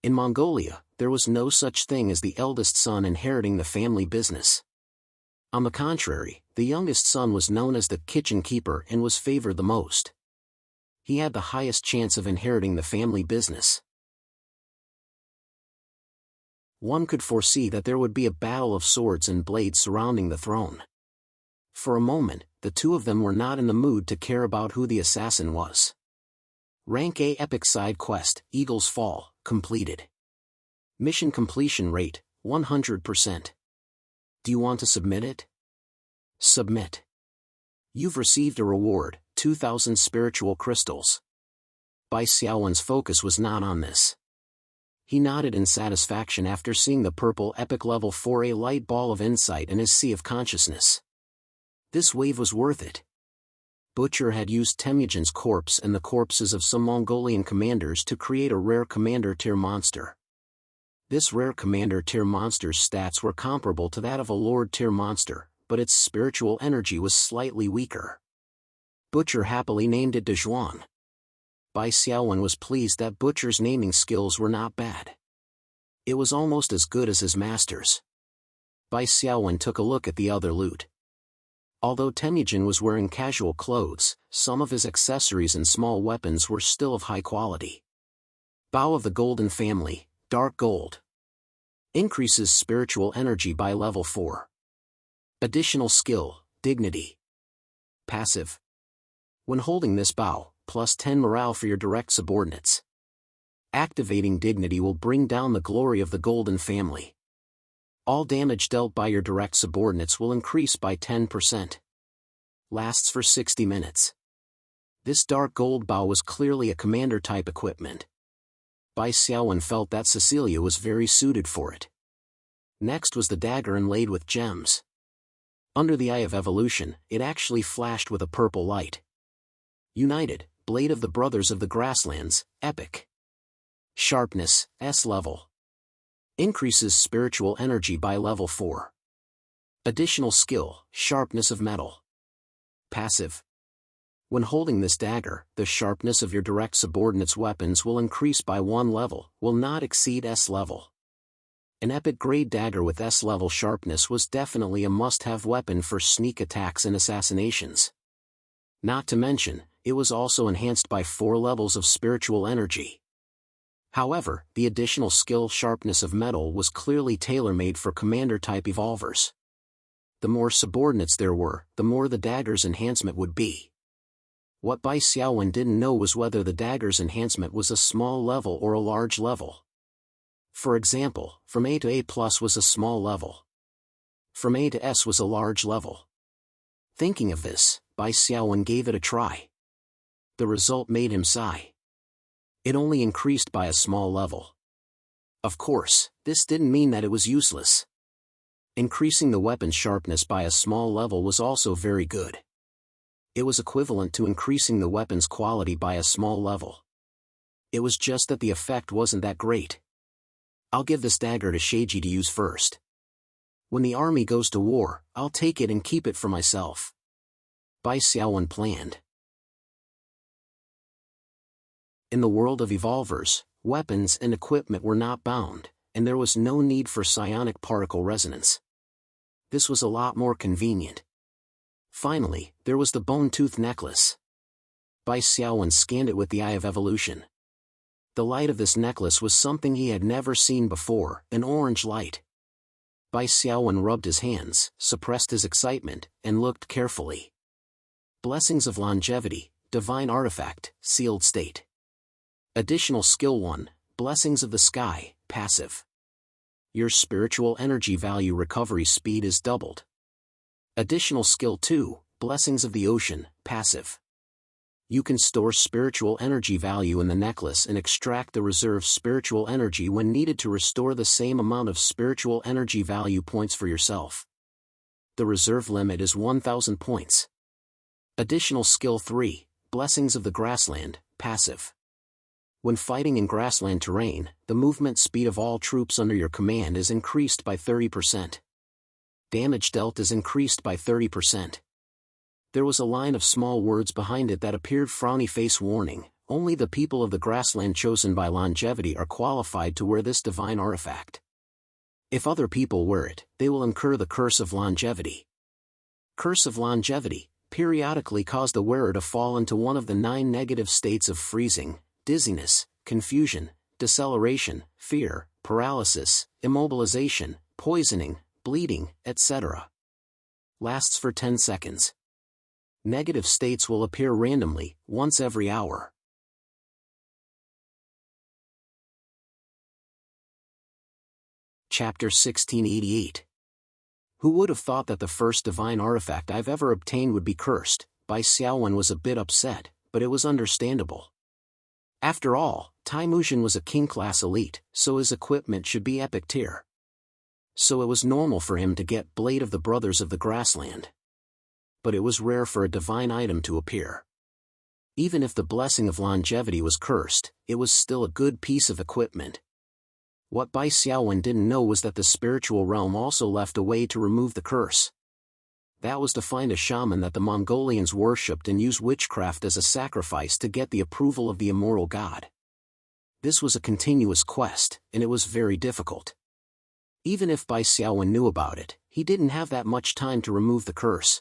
In Mongolia, there was no such thing as the eldest son inheriting the family business. On the contrary, the youngest son was known as the kitchen keeper and was favored the most. He had the highest chance of inheriting the family business. One could foresee that there would be a battle of swords and blades surrounding the throne. For a moment, the two of them were not in the mood to care about who the assassin was. Rank A Epic Side Quest, Eagle's Fall, completed. Mission completion rate, 100%. Do you want to submit it? Submit. You've received a reward, 2,000 spiritual crystals. Bai Xiaowen's focus was not on this. He nodded in satisfaction after seeing the purple epic level 4A light ball of insight in his sea of consciousness. This wave was worth it. Butcher had used Temujin's corpse and the corpses of some Mongolian commanders to create a rare commander tier monster. This rare commander tier monster's stats were comparable to that of a lord tier monster, but its spiritual energy was slightly weaker. Butcher happily named it Dezhuang. Bai Xiaowen was pleased that Butcher's naming skills were not bad. It was almost as good as his master's. Bai Xiaowen took a look at the other loot. Although Temujin was wearing casual clothes, some of his accessories and small weapons were still of high quality. Bow of the Golden Family, Dark Gold. Increases spiritual energy by level 4. Additional skill, Dignity. Passive. When holding this bow, plus 10 morale for your direct subordinates. Activating Dignity will bring down the glory of the Golden Family. All damage dealt by your direct subordinates will increase by 10%. Lasts for 60 minutes. This dark gold bow was clearly a commander-type equipment. Bai Xiaowen felt that Cecilia was very suited for it. Next was the dagger inlaid with gems. Under the eye of evolution, it actually flashed with a purple light. United, Blade of the Brothers of the Grasslands, Epic. Sharpness, S level. Increases spiritual energy by level 4. Additional skill, Sharpness of Metal. Passive. When holding this dagger, the sharpness of your direct subordinates' weapons will increase by 1 level, will not exceed S level. An epic grade dagger with S level sharpness was definitely a must-have weapon for sneak attacks and assassinations. Not to mention, it was also enhanced by 4 levels of spiritual energy. However, the additional skill Sharpness of Metal was clearly tailor-made for commander-type evolvers. The more subordinates there were, the more the dagger's enhancement would be. What Bai Xiaowen didn't know was whether the dagger's enhancement was a small level or a large level. For example, from A to A+ was a small level. From A to S was a large level. Thinking of this, Bai Xiaowen gave it a try. The result made him sigh. It only increased by a small level. Of course, this didn't mean that it was useless. Increasing the weapon's sharpness by a small level was also very good. It was equivalent to increasing the weapon's quality by a small level. It was just that the effect wasn't that great. I'll give this dagger to Sheiji to use first. When the army goes to war, I'll take it and keep it for myself. Bai Xiaowen planned. In the world of evolvers, weapons and equipment were not bound, and there was no need for psionic particle resonance. This was a lot more convenient. Finally, there was the bone-tooth necklace. Bai Xiaowen scanned it with the eye of evolution. The light of this necklace was something he had never seen before, an orange light. Bai Xiaowen rubbed his hands, suppressed his excitement, and looked carefully. Blessings of longevity, divine artifact, sealed state. Additional skill 1, blessings of the sky, passive. Your spiritual energy value recovery speed is doubled. Additional skill 2, blessings of the ocean, passive. You can store spiritual energy value in the necklace and extract the reserve spiritual energy when needed to restore the same amount of spiritual energy value points for yourself. The reserve limit is 1000 points. Additional skill 3, blessings of the grassland, passive. When fighting in grassland terrain, the movement speed of all troops under your command is increased by 30%. Damage dealt is increased by 30%. There was a line of small words behind it that appeared frowny face warning, only the people of the grassland chosen by longevity are qualified to wear this divine artifact. If other people wear it, they will incur the curse of longevity. Curse of longevity, periodically cause the wearer to fall into one of the 9 negative states of freezing, dizziness, confusion, deceleration, fear, paralysis, immobilization, poisoning, bleeding, etc. Lasts for 10 seconds. Negative states will appear randomly, once every hour. Chapter 1688. Who would have thought that the first divine artifact I've ever obtained would be cursed? Bai Xiaowen was a bit upset, but it was understandable. After all, Taimuzhen was a king-class elite, so his equipment should be epic tier. So it was normal for him to get Blade of the Brothers of the Grassland. But it was rare for a divine item to appear. Even if the blessing of longevity was cursed, it was still a good piece of equipment. What Bai Xiaowen didn't know was that the spiritual realm also left a way to remove the curse. That was to find a shaman that the Mongolians worshipped and use witchcraft as a sacrifice to get the approval of the immortal god. This was a continuous quest, and it was very difficult. Even if Bai Xiaowen knew about it, he didn't have that much time to remove the curse.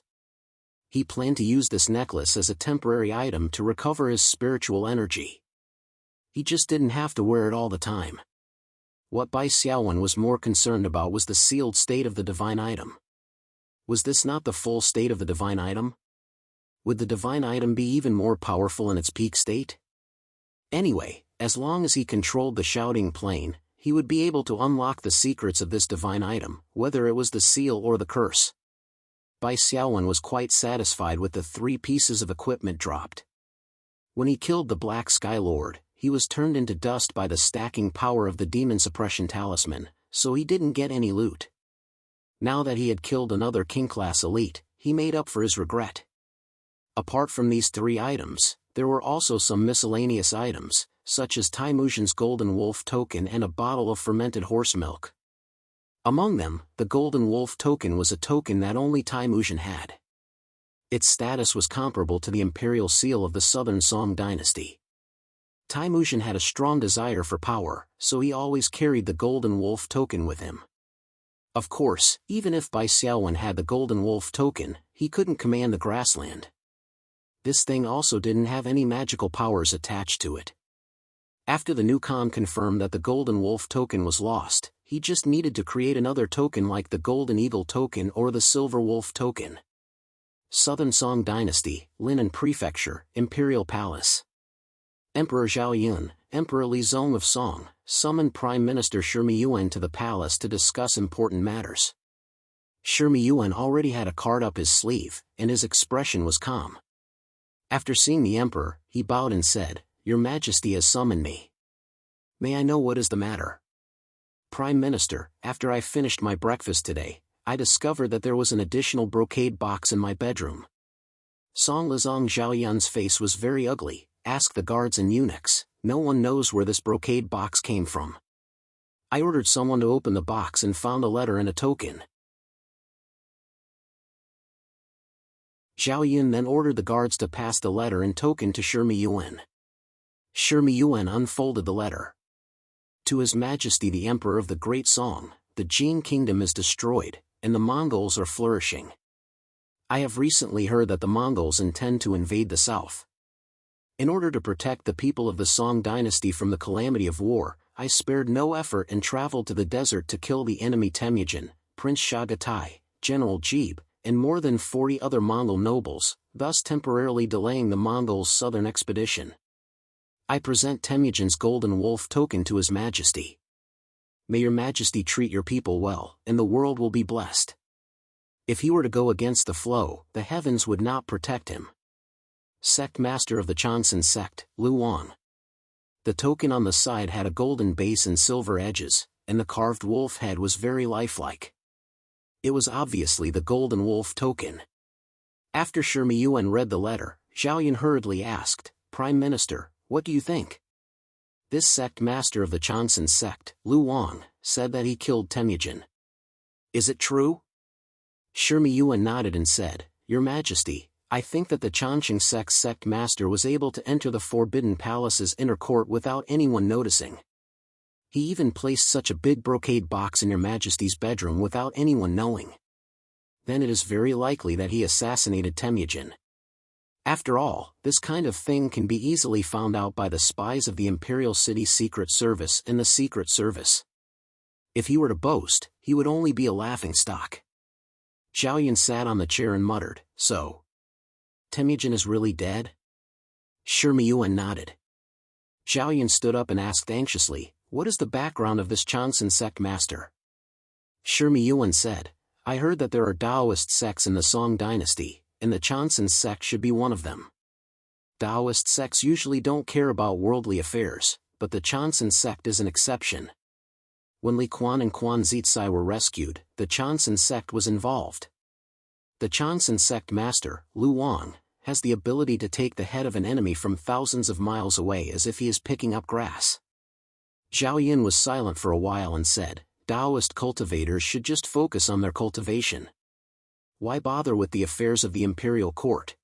He planned to use this necklace as a temporary item to recover his spiritual energy. He just didn't have to wear it all the time. What Bai Xiaowen was more concerned about was the sealed state of the divine item. Was this not the full state of the divine item? Would the divine item be even more powerful in its peak state? Anyway, as long as he controlled the shouting plane, he would be able to unlock the secrets of this divine item, whether it was the seal or the curse. Bai Xiaowen was quite satisfied with the 3 pieces of equipment dropped. When he killed the Black Sky Lord, he was turned into dust by the stacking power of the Demon Suppression Talisman, so he didn't get any loot. Now that he had killed another king-class elite, he made up for his regret. Apart from these 3 items, there were also some miscellaneous items, such as Taimuzhen's Golden Wolf token and a bottle of fermented horse milk. Among them, the Golden Wolf token was a token that only Taimuzhen had. Its status was comparable to the imperial seal of the Southern Song dynasty. Taimuzhen had a strong desire for power, so he always carried the Golden Wolf token with him. Of course, even if Bai Xiaowen had the Golden Wolf token, he couldn't command the grassland. This thing also didn't have any magical powers attached to it. After the new Khan confirmed that the Golden Wolf token was lost, he just needed to create another token like the Golden Eagle token or the Silver Wolf token. Southern Song Dynasty, Lin Prefecture, Imperial Palace. Emperor Zhao Yun, Emperor Li Zong of Song, summoned Prime Minister Shi Miyuan to the palace to discuss important matters. Shi Miyuan already had a card up his sleeve, and his expression was calm. After seeing the emperor, he bowed and said, "Your Majesty has summoned me. May I know what is the matter?" "Prime Minister, after I finished my breakfast today, I discovered that there was an additional brocade box in my bedroom." Song Lizong Zhaoyun's face was very ugly. "Ask the guards and eunuchs, no one knows where this brocade box came from. I ordered someone to open the box and found a letter and a token." Zhao Yun then ordered the guards to pass the letter and token to Shi Miyuan. Shi Miyuan unfolded the letter. "To His Majesty the Emperor of the Great Song, the Jin Kingdom is destroyed, and the Mongols are flourishing. I have recently heard that the Mongols intend to invade the south. In order to protect the people of the Song dynasty from the calamity of war, I spared no effort and traveled to the desert to kill the enemy Temujin, Prince Chagatai, General Jeeb, and more than 40 other Mongol nobles, thus temporarily delaying the Mongols' southern expedition. I present Temujin's golden wolf token to His Majesty. May Your Majesty treat your people well, and the world will be blessed. If he were to go against the flow, the heavens would not protect him. Sect Master of the Chanson Sect, Lu Wang." The token on the side had a golden base and silver edges, and the carved wolf head was very lifelike. It was obviously the golden wolf token. After Shi Miyuan read the letter, Zhao Yun hurriedly asked, "Prime Minister, what do you think?" This sect master of the Chanson sect, Lu Wang, said that he killed Temujin. "Is it true?" Shi Miyuan nodded and said, "Your Majesty, I think that the Chanqing sect's sect master was able to enter the Forbidden Palace's inner court without anyone noticing. He even placed such a big brocade box in Your Majesty's bedroom without anyone knowing. Then it is very likely that he assassinated Temujin. After all, this kind of thing can be easily found out by the spies of the Imperial City Secret Service and the Secret Service. If he were to boast, he would only be a laughingstock." Zhao Yun sat on the chair and muttered, "So, Temujin is really dead?" Shi Miyuan nodded. Zhao Yun stood up and asked anxiously, "What is the background of this Chanson sect master?" Shi Miyuan said, "I heard that there are Taoist sects in the Song dynasty, and the Chanson sect should be one of them. Taoist sects usually don't care about worldly affairs, but the Chanson sect is an exception. When Li Quan and Quan Zitsai were rescued, the Chanson sect was involved. The Chanson sect master, Lu Wang, has the ability to take the head of an enemy from thousands of miles away as if he is picking up grass." Zhao Yun was silent for a while and said, "Taoist cultivators should just focus on their cultivation. Why bother with the affairs of the imperial court?"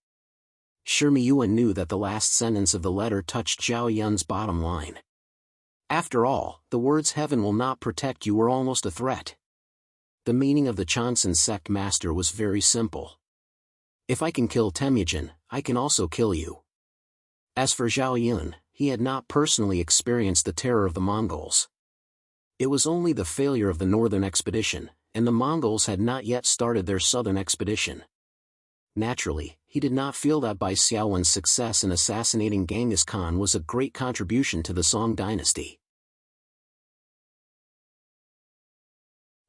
Shi Miyuan knew that the last sentence of the letter touched Zhao Yun's bottom line. After all, the words "heaven will not protect you" were almost a threat. The meaning of the Chanson sect master was very simple. If I can kill Temujin, I can also kill you. As for Zhao Yun, he had not personally experienced the terror of the Mongols. It was only the failure of the northern expedition, and the Mongols had not yet started their southern expedition. Naturally, he did not feel that Bai Xiaowen's success in assassinating Genghis Khan was a great contribution to the Song dynasty.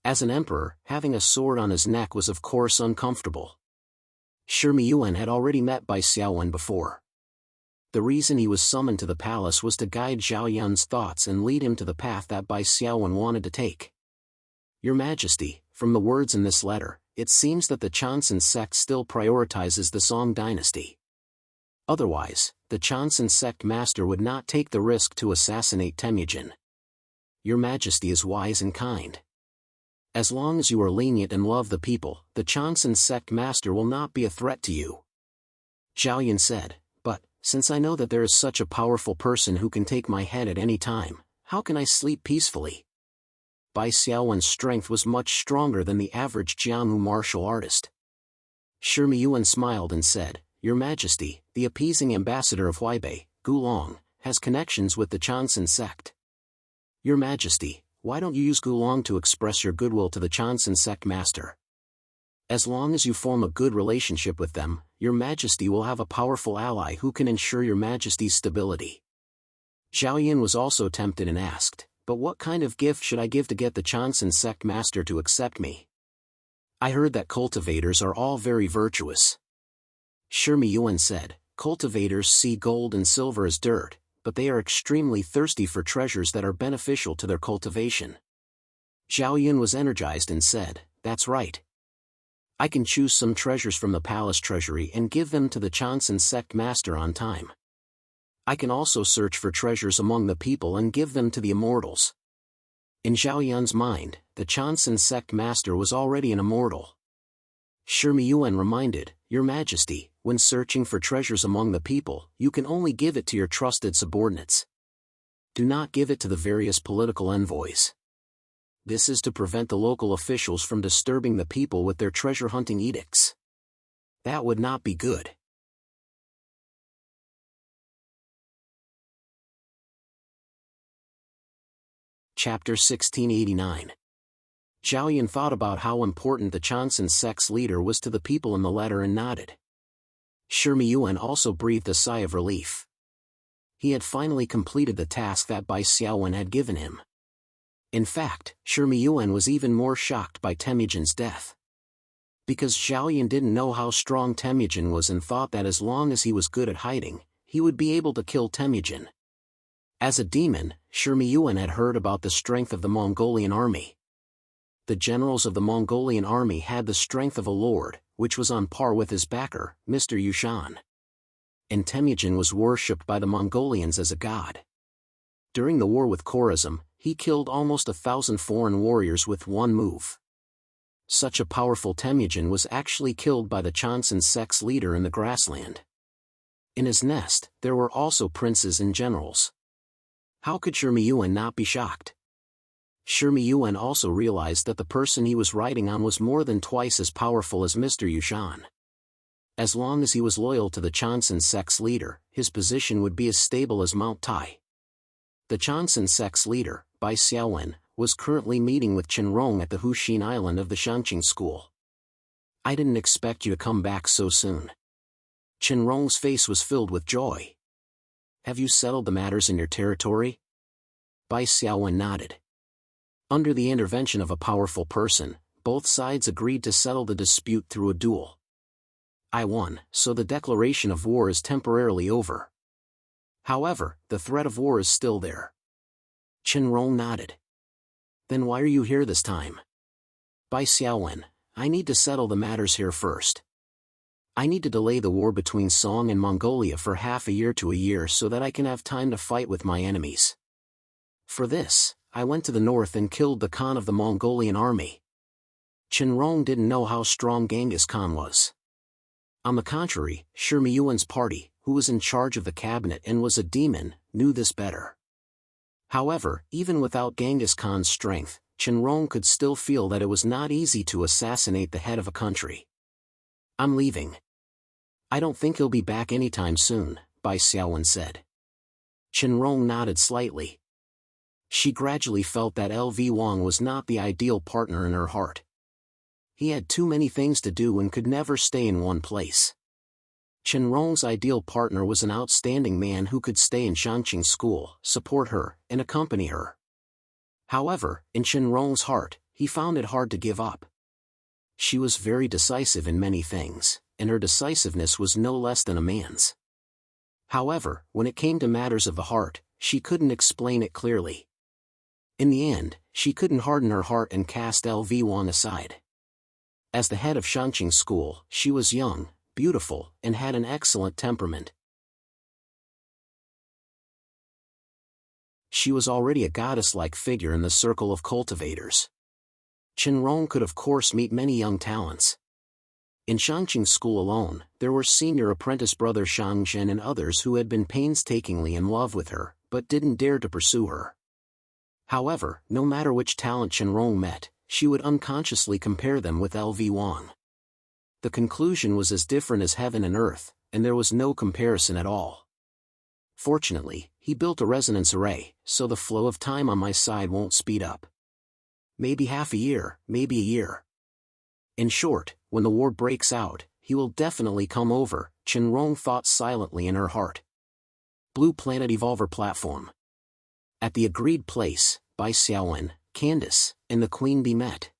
As an emperor, having a sword on his neck was of course uncomfortable. Shi Miyuan had already met Bai Xiaowen before. The reason he was summoned to the palace was to guide Zhao Yun's thoughts and lead him to the path that Bai Xiaowen wanted to take. "Your Majesty, from the words in this letter, it seems that the Chanson sect still prioritizes the Song dynasty. Otherwise, the Chanson sect master would not take the risk to assassinate Temujin. Your Majesty is wise and kind. As long as you are lenient and love the people, the Chanson sect master will not be a threat to you." Zhao Yun said, "But, since I know that there is such a powerful person who can take my head at any time, how can I sleep peacefully?" Bai Xiaowen's strength was much stronger than the average Jianghu martial artist. Shi Miyuan smiled and said, "Your Majesty, the appeasing ambassador of Huaibei, Gulong, has connections with the Chanson sect. Your Majesty, why don't you use Gulong to express your goodwill to the Chanson sect master?" As long as you form a good relationship with them, your Majesty will have a powerful ally who can ensure your Majesty's stability. Zhao Yun was also tempted and asked, "But what kind of gift should I give to get the Chanson sect master to accept me? I heard that cultivators are all very virtuous." Shimi Yuan said, "Cultivators see gold and silver as dirt, but they are extremely thirsty for treasures that are beneficial to their cultivation." Zhao Yun was energized and said, "That's right. I can choose some treasures from the palace treasury and give them to the Chanson sect master on time. I can also search for treasures among the people and give them to the immortals." In Zhao Yun's mind, the Chanson sect master was already an immortal. Shimi Yuan reminded, "Your Majesty, when searching for treasures among the people, you can only give it to your trusted subordinates. Do not give it to the various political envoys. This is to prevent the local officials from disturbing the people with their treasure-hunting edicts. That would not be good." Chapter 1689. Zhao Yun thought about how important the Chanson sect's leader was to the people in the letter and nodded. Shimi Yuan also breathed a sigh of relief. He had finally completed the task that Bai Xiaowen had given him. In fact, Shimi Yuan was even more shocked by Temujin's death. Because Zhao Yun didn't know how strong Temujin was and thought that as long as he was good at hiding, he would be able to kill Temujin. As a demon, Shimi Yuan had heard about the strength of the Mongolian army. The generals of the Mongolian army had the strength of a lord, which was on par with his backer, Mr. Yushan. And Temujin was worshipped by the Mongolians as a god. During the war with Khorazm, he killed almost 1,000 foreign warriors with one move. Such a powerful Temujin was actually killed by the Chanson sect's leader in the grassland. In his nest, there were also princes and generals. How could Shimi Yuan not be shocked? Shimi Yuan also realized that the person he was riding on was more than twice as powerful as Mr. Yushan. As long as he was loyal to the Chanson sect's leader, his position would be as stable as Mount Tai. The Chanson sect's leader, Bai Xiaowen, was currently meeting with Chen Rong at the Huxin Island of the Shangqing school. "I didn't expect you to come back so soon." Chen Rong's face was filled with joy. "Have you settled the matters in your territory?" Bai Xiaowen nodded. Under the intervention of a powerful person, both sides agreed to settle the dispute through a duel. "I won, so the declaration of war is temporarily over. However, the threat of war is still there." Chen Rong nodded. "Then why are you here this time?" Bai Xiaowen, "I need to settle the matters here first. I need to delay the war between Song and Mongolia for half a year to a year so that I can have time to fight with my enemies. For this, I went to the north and killed the Khan of the Mongolian army." Chen Rong didn't know how strong Genghis Khan was. On the contrary, Shimi Yuan's party, who was in charge of the cabinet and was a demon, knew this better. However, even without Genghis Khan's strength, Chen Rong could still feel that it was not easy to assassinate the head of a country. "I'm leaving. I don't think he'll be back anytime soon," Bai Xiaowen said. Chen Rong nodded slightly. She gradually felt that LV Wang was not the ideal partner in her heart. He had too many things to do and could never stay in one place. Chen Rong's ideal partner was an outstanding man who could stay in Shangqing school, support her, and accompany her. However, in Chen Rong's heart, he found it hard to give up. She was very decisive in many things, and her decisiveness was no less than a man's. However, when it came to matters of the heart, she couldn't explain it clearly. In the end, she couldn't harden her heart and cast LV Wang aside. As the head of Shangqing school, she was young, beautiful, and had an excellent temperament. She was already a goddess-like figure in the circle of cultivators. Chen Rong could of course meet many young talents. In Shangqing school alone, there were senior apprentice brother Shang Zhen and others who had been painstakingly in love with her, but didn't dare to pursue her. However, no matter which talent Chen Rong met, she would unconsciously compare them with LV Wang. The conclusion was as different as heaven and earth, and there was no comparison at all. Fortunately, he built a resonance array, so the flow of time on my side won't speed up. Maybe half a year, maybe a year. In short, when the war breaks out, he will definitely come over, Chenrong thought silently in her heart. Blue Planet Evolver Platform. At the agreed place, Bai Xiaowen, Candace, and the Queen Bee met.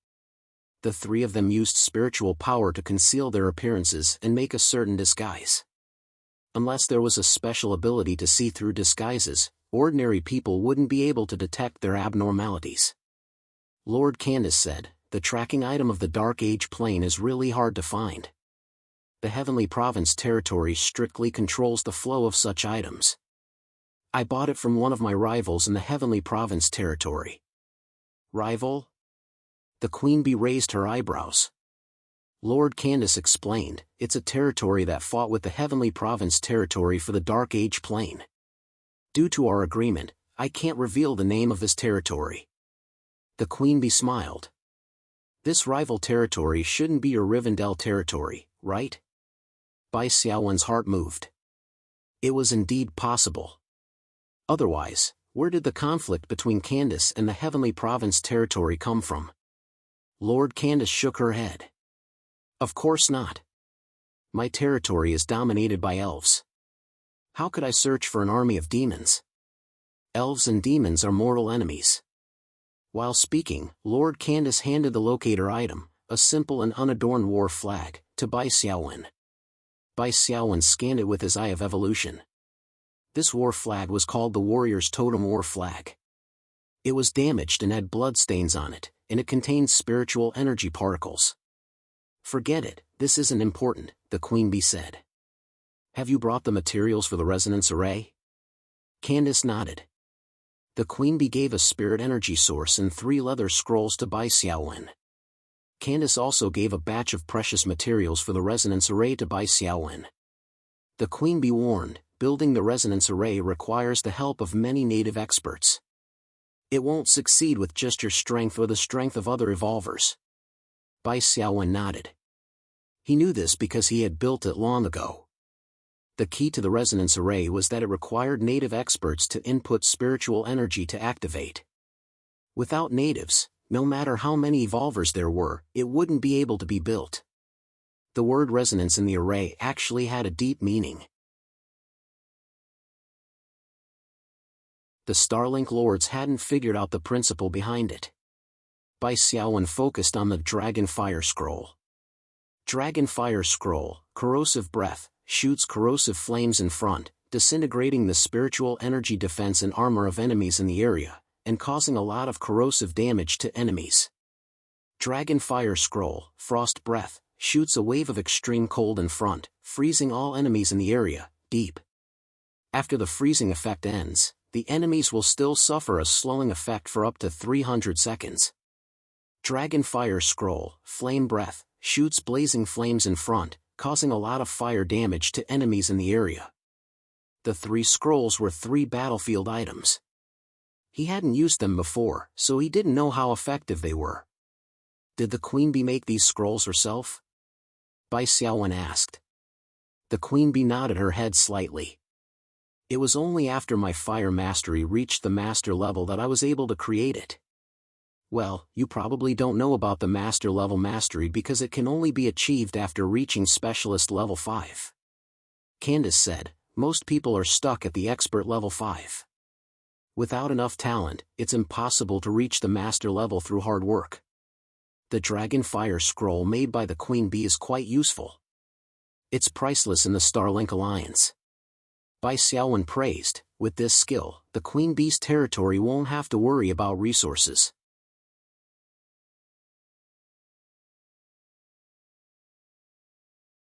The three of them used spiritual power to conceal their appearances and make a certain disguise. Unless there was a special ability to see through disguises, ordinary people wouldn't be able to detect their abnormalities. Lord Candace said, "The tracking item of the Dark Age plane is really hard to find. The Heavenly Province territory strictly controls the flow of such items. I bought it from one of my rivals in the Heavenly Province territory." Rival? The Queen Bee raised her eyebrows. Lord Candace explained, "It's a territory that fought with the Heavenly Province territory for the Dark Age plane. Due to our agreement, I can't reveal the name of this territory." The Queen Bee smiled. "This rival territory shouldn't be your Rivendell territory, right?" Bai Xiaowen's heart moved. It was indeed possible. Otherwise, where did the conflict between Candace and the Heavenly Province territory come from? Lord Candace shook her head. "Of course not. My territory is dominated by elves. How could I search for an army of demons? Elves and demons are mortal enemies." While speaking, Lord Candace handed the locator item, a simple and unadorned war flag, to Bai Xiaowen. Bai Xiaowen scanned it with his eye of evolution. This war flag was called the Warrior's Totem War Flag. It was damaged and had bloodstains on it, and it contained spiritual energy particles. "Forget it, this isn't important," the Queen Bee said. "Have you brought the materials for the resonance array?" Candace nodded. The Queen Bee gave a spirit energy source and 3 leather scrolls to Bai Xiaowen. Candace also gave a batch of precious materials for the resonance array to Bai Xiaowen. The Queen Bee warned, "Building the resonance array requires the help of many native experts. It won't succeed with just your strength or the strength of other evolvers." Bai Xiaowen nodded. He knew this because he had built it long ago. The key to the resonance array was that it required native experts to input spiritual energy to activate. Without natives, no matter how many evolvers there were, it wouldn't be able to be built. The word resonance in the array actually had a deep meaning. The Starlink Lords hadn't figured out the principle behind it. Bai Xiaowen focused on the Dragon Fire Scroll. Dragon Fire Scroll, corrosive breath, shoots corrosive flames in front, disintegrating the spiritual energy defense and armor of enemies in the area, and causing a lot of corrosive damage to enemies. Dragon Fire Scroll, Frost Breath, shoots a wave of extreme cold in front, freezing all enemies in the area, deep. After the freezing effect ends, the enemies will still suffer a slowing effect for up to 300 seconds. Dragon Fire Scroll, Flame Breath, shoots blazing flames in front, causing a lot of fire damage to enemies in the area. The 3 scrolls were 3 battlefield items. He hadn't used them before, so he didn't know how effective they were. Did the Queen Bee make these scrolls herself? Bai Xiaowen asked. The Queen Bee nodded her head slightly. It was only after my fire mastery reached the master level that I was able to create it. Well, you probably don't know about the master level mastery because it can only be achieved after reaching specialist level 5. Candace said, "Most people are stuck at the expert level 5. Without enough talent, it's impossible to reach the master level through hard work. The Dragon Fire Scroll made by the Queen Bee is quite useful. It's priceless in the Starlink Alliance." Bai Xiaowen praised, "With this skill, the Queen Bee's territory won't have to worry about resources."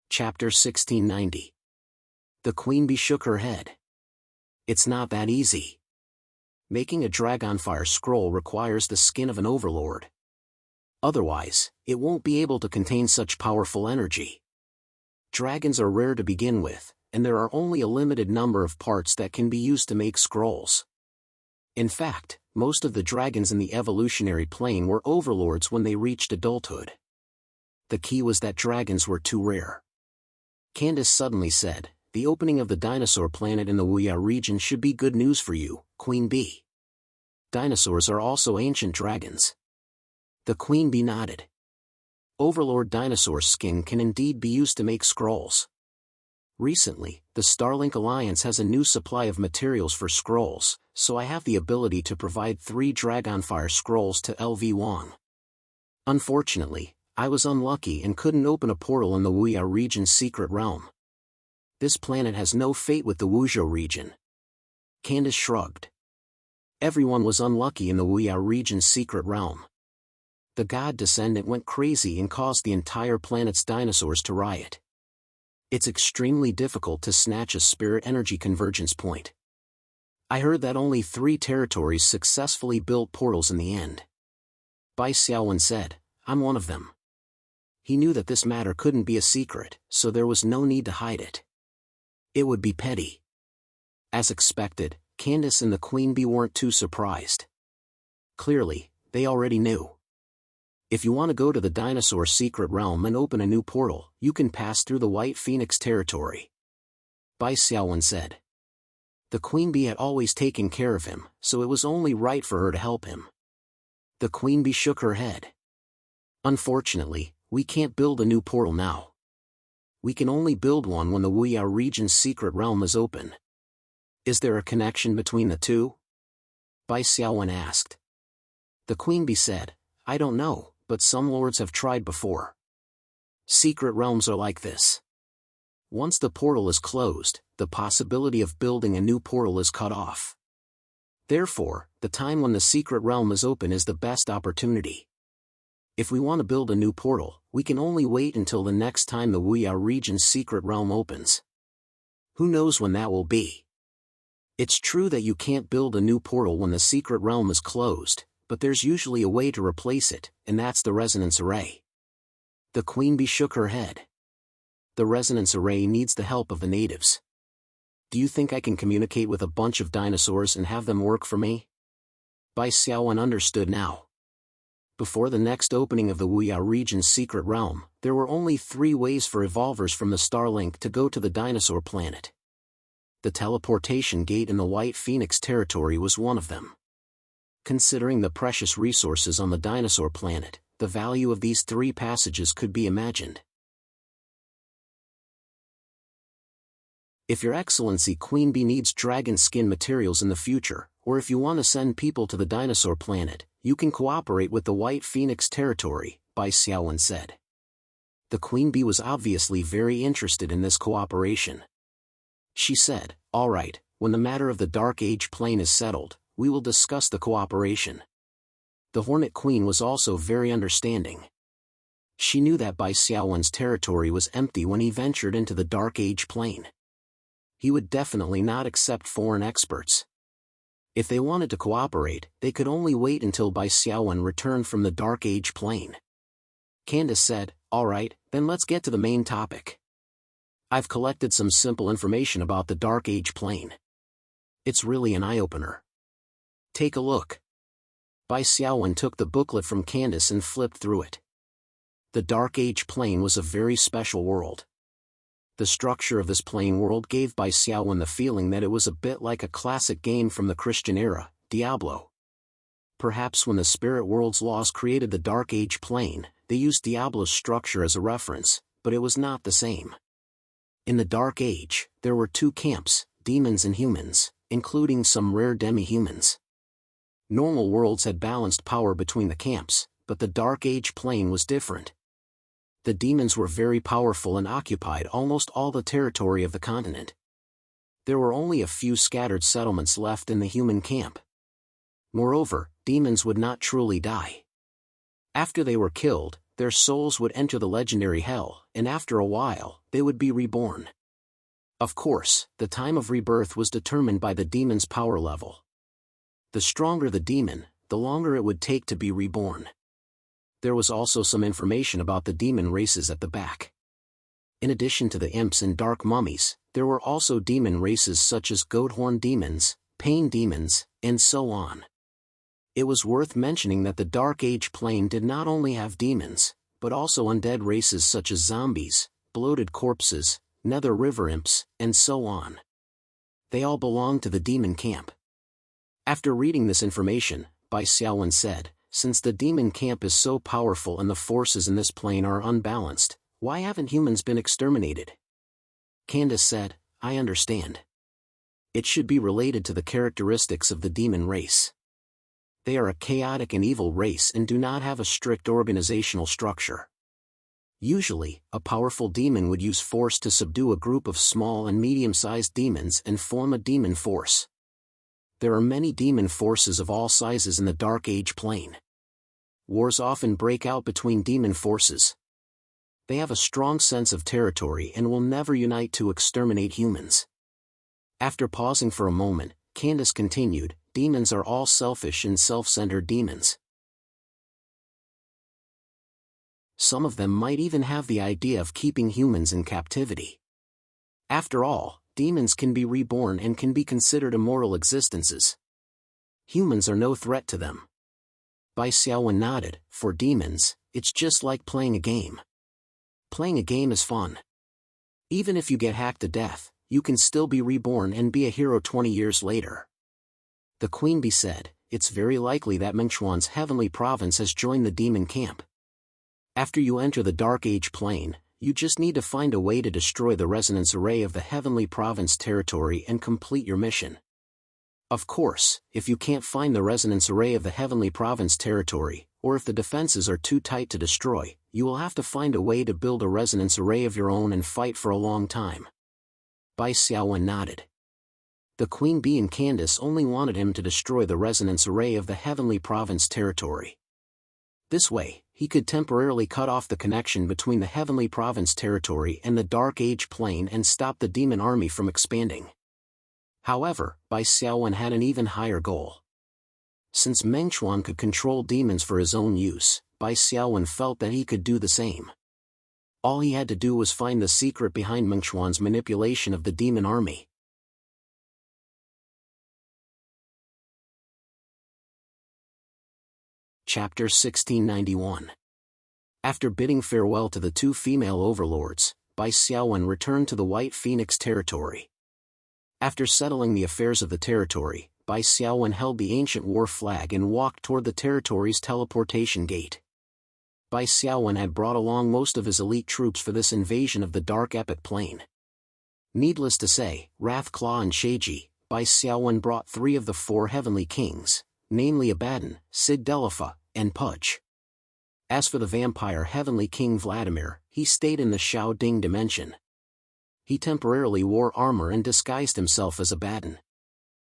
Chapter 1690. The Queen Bee shook her head. "It's not that easy. Making a Dragonfire Scroll requires the skin of an overlord. Otherwise, it won't be able to contain such powerful energy. Dragons are rare to begin with, and there are only a limited number of parts that can be used to make scrolls. In fact, most of the dragons in the evolutionary plane were overlords when they reached adulthood. The key was that dragons were too rare." Candace suddenly said, "The opening of the dinosaur planet in the Wuya region should be good news for you, Queen Bee. Dinosaurs are also ancient dragons." The Queen Bee nodded. Overlord dinosaur skin can indeed be used to make scrolls. Recently, the Starlink Alliance has a new supply of materials for scrolls, so I have the ability to provide 3 Dragonfire scrolls to LV Wang. Unfortunately, I was unlucky and couldn't open a portal in the Wuya region's secret realm. This planet has no fate with the Wuzhou region. Candace shrugged. Everyone was unlucky in the Wuya region's secret realm. The god descendant went crazy and caused the entire planet's dinosaurs to riot. It's extremely difficult to snatch a spirit energy convergence point. I heard that only 3 territories successfully built portals in the end. Bai Xiaowen said, I'm one of them. He knew that this matter couldn't be a secret, so there was no need to hide it. It would be petty. As expected, Candace and the Queen Bee weren't too surprised. Clearly, they already knew. If you want to go to the dinosaur secret realm and open a new portal, you can pass through the White Phoenix territory. Bai Xiaowen said. The Queen Bee had always taken care of him, so it was only right for her to help him. The Queen Bee shook her head. Unfortunately, we can't build a new portal now. We can only build one when the Wuya region's secret realm is open. Is there a connection between the two? Bai Xiaowen asked. The Queen Bee said, I don't know, but some lords have tried before. Secret realms are like this. Once the portal is closed, the possibility of building a new portal is cut off. Therefore, the time when the secret realm is open is the best opportunity. If we want to build a new portal, we can only wait until the next time the Wuya region's secret realm opens. Who knows when that will be? It's true that you can't build a new portal when the secret realm is closed, but there's usually a way to replace it, and that's the resonance array. The Queen Bee shook her head. The resonance array needs the help of the natives. Do you think I can communicate with a bunch of dinosaurs and have them work for me? Bai Xiaowen understood now. Before the next opening of the Wuya region's secret realm, there were only 3 ways for evolvers from the Starlink to go to the dinosaur planet. The teleportation gate in the White Phoenix territory was one of them. Considering the precious resources on the dinosaur planet, the value of these 3 passages could be imagined. If Your Excellency Queen Bee needs dragon skin materials in the future, or if you want to send people to the dinosaur planet, you can cooperate with the White Phoenix territory, Bai Xiaowen said. The Queen Bee was obviously very interested in this cooperation. She said, all right, when the matter of the Dark Age plane is settled, we will discuss the cooperation. The Hornet Queen was also very understanding. She knew that Bai Xiaowen's territory was empty when he ventured into the Dark Age plane. He would definitely not accept foreign experts. If they wanted to cooperate, they could only wait until Bai Xiaowen returned from the Dark Age plane. Candace said, all right, then let's get to the main topic. I've collected some simple information about the Dark Age plane. It's really an eye-opener. Take a look. Bai Xiaowen took the booklet from Candace and flipped through it. The Dark Age plane was a very special world. The structure of this plane world gave Bai Xiaowen the feeling that it was a bit like a classic game from the Christian era, Diablo. Perhaps when the spirit world's laws created the Dark Age plane, they used Diablo's structure as a reference, but it was not the same. In the Dark Age, there were 2 camps, demons and humans, including some rare demi-humans. Normal worlds had balanced power between the camps, but the Dark Age plane was different. The demons were very powerful and occupied almost all the territory of the continent. There were only a few scattered settlements left in the human camp. Moreover, demons would not truly die. After they were killed, their souls would enter the legendary hell, and after a while, they would be reborn. Of course, the time of rebirth was determined by the demon's power level. The stronger the demon, the longer it would take to be reborn. There was also some information about the demon races at the back. In addition to the imps and dark mummies, there were also demon races such as goat-horn demons, pain demons, and so on. It was worth mentioning that the Dark Age plane did not only have demons, but also undead races such as zombies, bloated corpses, nether river imps, and so on. They all belonged to the demon camp. After reading this information, Bai Xiaowen said, since the demon camp is so powerful and the forces in this plane are unbalanced, why haven't humans been exterminated? Candace said, I understand. It should be related to the characteristics of the demon race. They are a chaotic and evil race and do not have a strict organizational structure. Usually, a powerful demon would use force to subdue a group of small and medium-sized demons and form a demon force. There are many demon forces of all sizes in the Dark Age plane. Wars often break out between demon forces. They have a strong sense of territory and will never unite to exterminate humans. After pausing for a moment, Candace continued, demons are all selfish and self-centered demons. Some of them might even have the idea of keeping humans in captivity. After all, demons can be reborn and can be considered immortal existences. Humans are no threat to them. Bai Xiaowen nodded, for demons, it's just like playing a game. Playing a game is fun. Even if you get hacked to death, you can still be reborn and be a hero 20 years later. The Queen Bee said, it's very likely that Mengchuan's heavenly province has joined the demon camp. After you enter the Dark Age plane, you just need to find a way to destroy the resonance array of the heavenly province territory and complete your mission. Of course, if you can't find the resonance array of the heavenly province territory, or if the defenses are too tight to destroy, you will have to find a way to build a resonance array of your own and fight for a long time. Bai Xiaowen nodded. The Queen Bee and Candace only wanted him to destroy the resonance array of the heavenly province territory. This way, he could temporarily cut off the connection between the heavenly province territory and the Dark Age plane and stop the demon army from expanding. However, Bai Xiaowen had an even higher goal. Since Mengchuan could control demons for his own use, Bai Xiaowen felt that he could do the same. All he had to do was find the secret behind Mengchuan's manipulation of the demon army. Chapter 1691. After bidding farewell to the two female overlords, Bai Xiaowen returned to the White Phoenix territory. After settling the affairs of the territory, Bai Xiaowen held the ancient war flag and walked toward the territory's teleportation gate. Bai Xiaowen had brought along most of his elite troops for this invasion of the Dark Epic Plane. Needless to say, Wrathclaw and Sheiji, Bai Xiaowen brought 3 of the 4 heavenly kings, namely Abaddon, Sigdelifa, and Pudge. As for the vampire heavenly king Vladimir, he stayed in the Shao Ding dimension. He temporarily wore armor and disguised himself as Abaddon.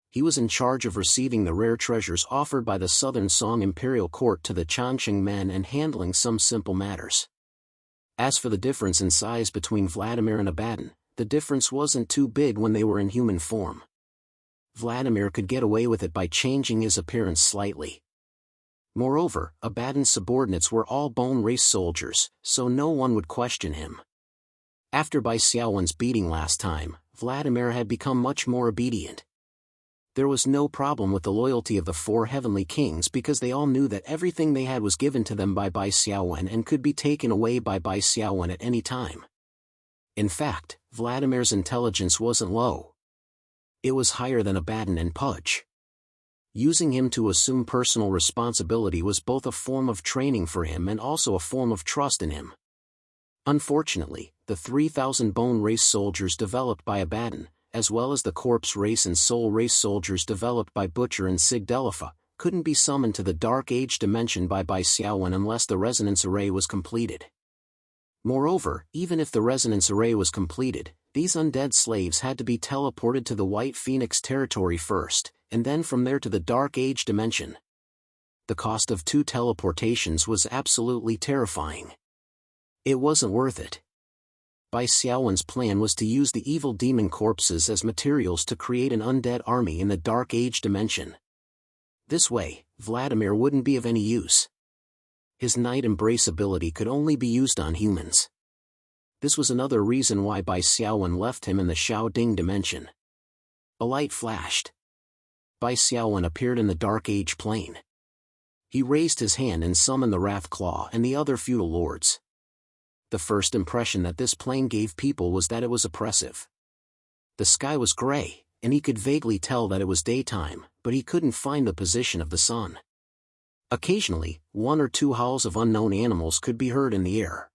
He was in charge of receiving the rare treasures offered by the Southern Song Imperial Court to the Changqing men and handling some simple matters. As for the difference in size between Vladimir and Abaddon, the difference wasn't too big when they were in human form. Vladimir could get away with it by changing his appearance slightly. Moreover, Abaddon's subordinates were all bone race soldiers, so no one would question him. After Bai Xiaowen's beating last time, Vladimir had become much more obedient. There was no problem with the loyalty of the 4 heavenly kings because they all knew that everything they had was given to them by Bai Xiaowen and could be taken away by Bai Xiaowen at any time. In fact, Vladimir's intelligence wasn't low. It was higher than Abaddon and Pudge. Using him to assume personal responsibility was both a form of training for him and also a form of trust in him. Unfortunately, the 3,000 bone race soldiers developed by Abaddon, as well as the corpse race and soul race soldiers developed by Butcher and Sigdelifa, couldn't be summoned to the Dark Age dimension by Bai Xiaowen unless the resonance array was completed. Moreover, even if the resonance array was completed, these undead slaves had to be teleported to the White Phoenix territory first, and then from there to the Dark Age dimension. The cost of 2 teleportations was absolutely terrifying. It wasn't worth it. Bai Xiaowen's plan was to use the evil demon corpses as materials to create an undead army in the Dark Age dimension. This way, Vladimir wouldn't be of any use. His Night Embrace ability could only be used on humans. This was another reason why Bai Xiaowen left him in the Shao Ding dimension. A light flashed. Bai Xiaowen appeared in the Dark Age plane. He raised his hand and summoned the Wrathclaw and the other feudal lords. The first impression that this plane gave people was that it was oppressive. The sky was gray, and he could vaguely tell that it was daytime, but he couldn't find the position of the sun. Occasionally, one or two howls of unknown animals could be heard in the air.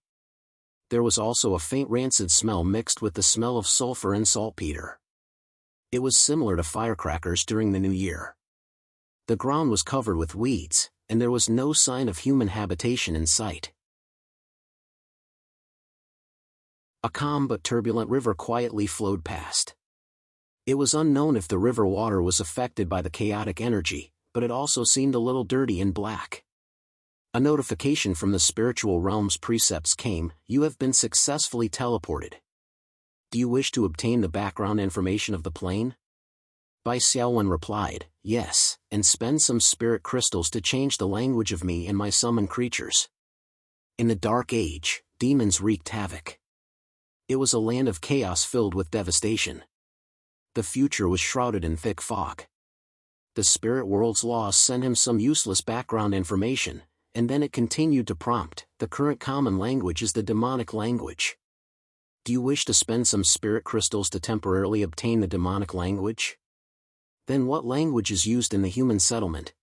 There was also a faint rancid smell mixed with the smell of sulfur and saltpeter. It was similar to firecrackers during the New Year. The ground was covered with weeds, and there was no sign of human habitation in sight. A calm but turbulent river quietly flowed past. It was unknown if the river water was affected by the chaotic energy, but it also seemed a little dirty and black. A notification from the spiritual realm's precepts came: "You have been successfully teleported. Do you wish to obtain the background information of the plane?" Bai Xiaowen replied, "Yes, and spend some spirit crystals to change the language of me and my summoned creatures." In the Dark Age, demons wreaked havoc. It was a land of chaos filled with devastation. The future was shrouded in thick fog. The spirit world's laws sent him some useless background information, and then it continued to prompt: "The current common language is the demonic language. Do you wish to spend some spirit crystals to temporarily obtain the demonic language?" Then what language is used in the human settlement?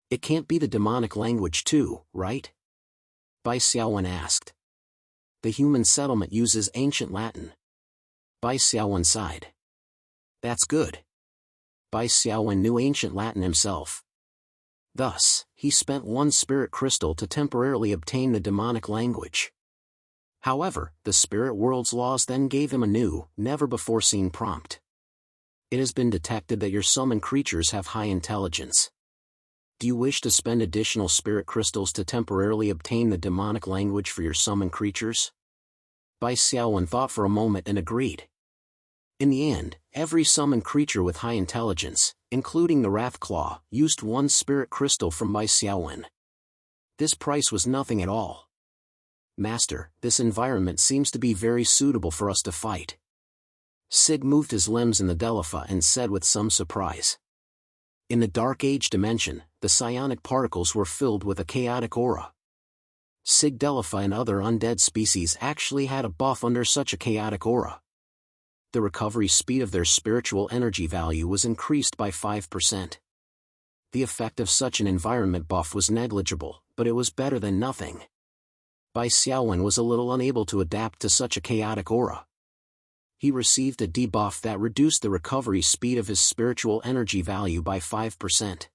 It can't be the demonic language too, right? Bai Xiaowen asked. The human settlement uses ancient Latin. Bai Xiaowen sighed. That's good. Bai Xiaowen knew ancient Latin himself. Thus, he spent one spirit crystal to temporarily obtain the demonic language. However, the spirit world's laws then gave him a new, never-before-seen prompt. It has been detected that your summoned creatures have high intelligence. Do you wish to spend additional spirit crystals to temporarily obtain the demonic language for your summoned creatures? Bai Xiaowen thought for a moment and agreed. In the end, every summoned creature with high intelligence, including the Wrath Claw, used one spirit crystal from Bai Xiaowen. This price was nothing at all. "Master, this environment seems to be very suitable for us to fight." Sig moved his limbs in the Delphi and said with some surprise. In the Dark Age dimension, the psionic particles were filled with a chaotic aura. Sig Delphi and other undead species actually had a buff under such a chaotic aura. The recovery speed of their spiritual energy value was increased by 5%. The effect of such an environment buff was negligible, but it was better than nothing. Bai Xiaowen was a little unable to adapt to such a chaotic aura. He received a debuff that reduced the recovery speed of his spiritual energy value by 5%.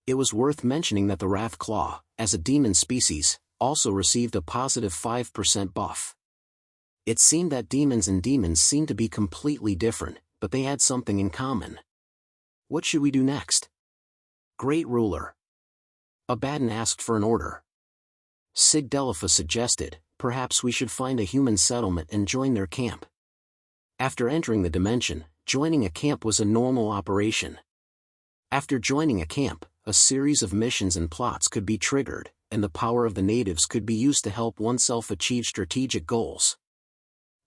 It was worth mentioning that the Wrath Claw, as a demon species, also received a positive 5% buff. It seemed that demons and demons seemed to be completely different, but they had something in common. What should we do next? Great ruler. Abaddon asked for an order. Sig Delphi suggested, perhaps we should find a human settlement and join their camp. After entering the dimension, joining a camp was a normal operation. After joining a camp, a series of missions and plots could be triggered, and the power of the natives could be used to help oneself achieve strategic goals.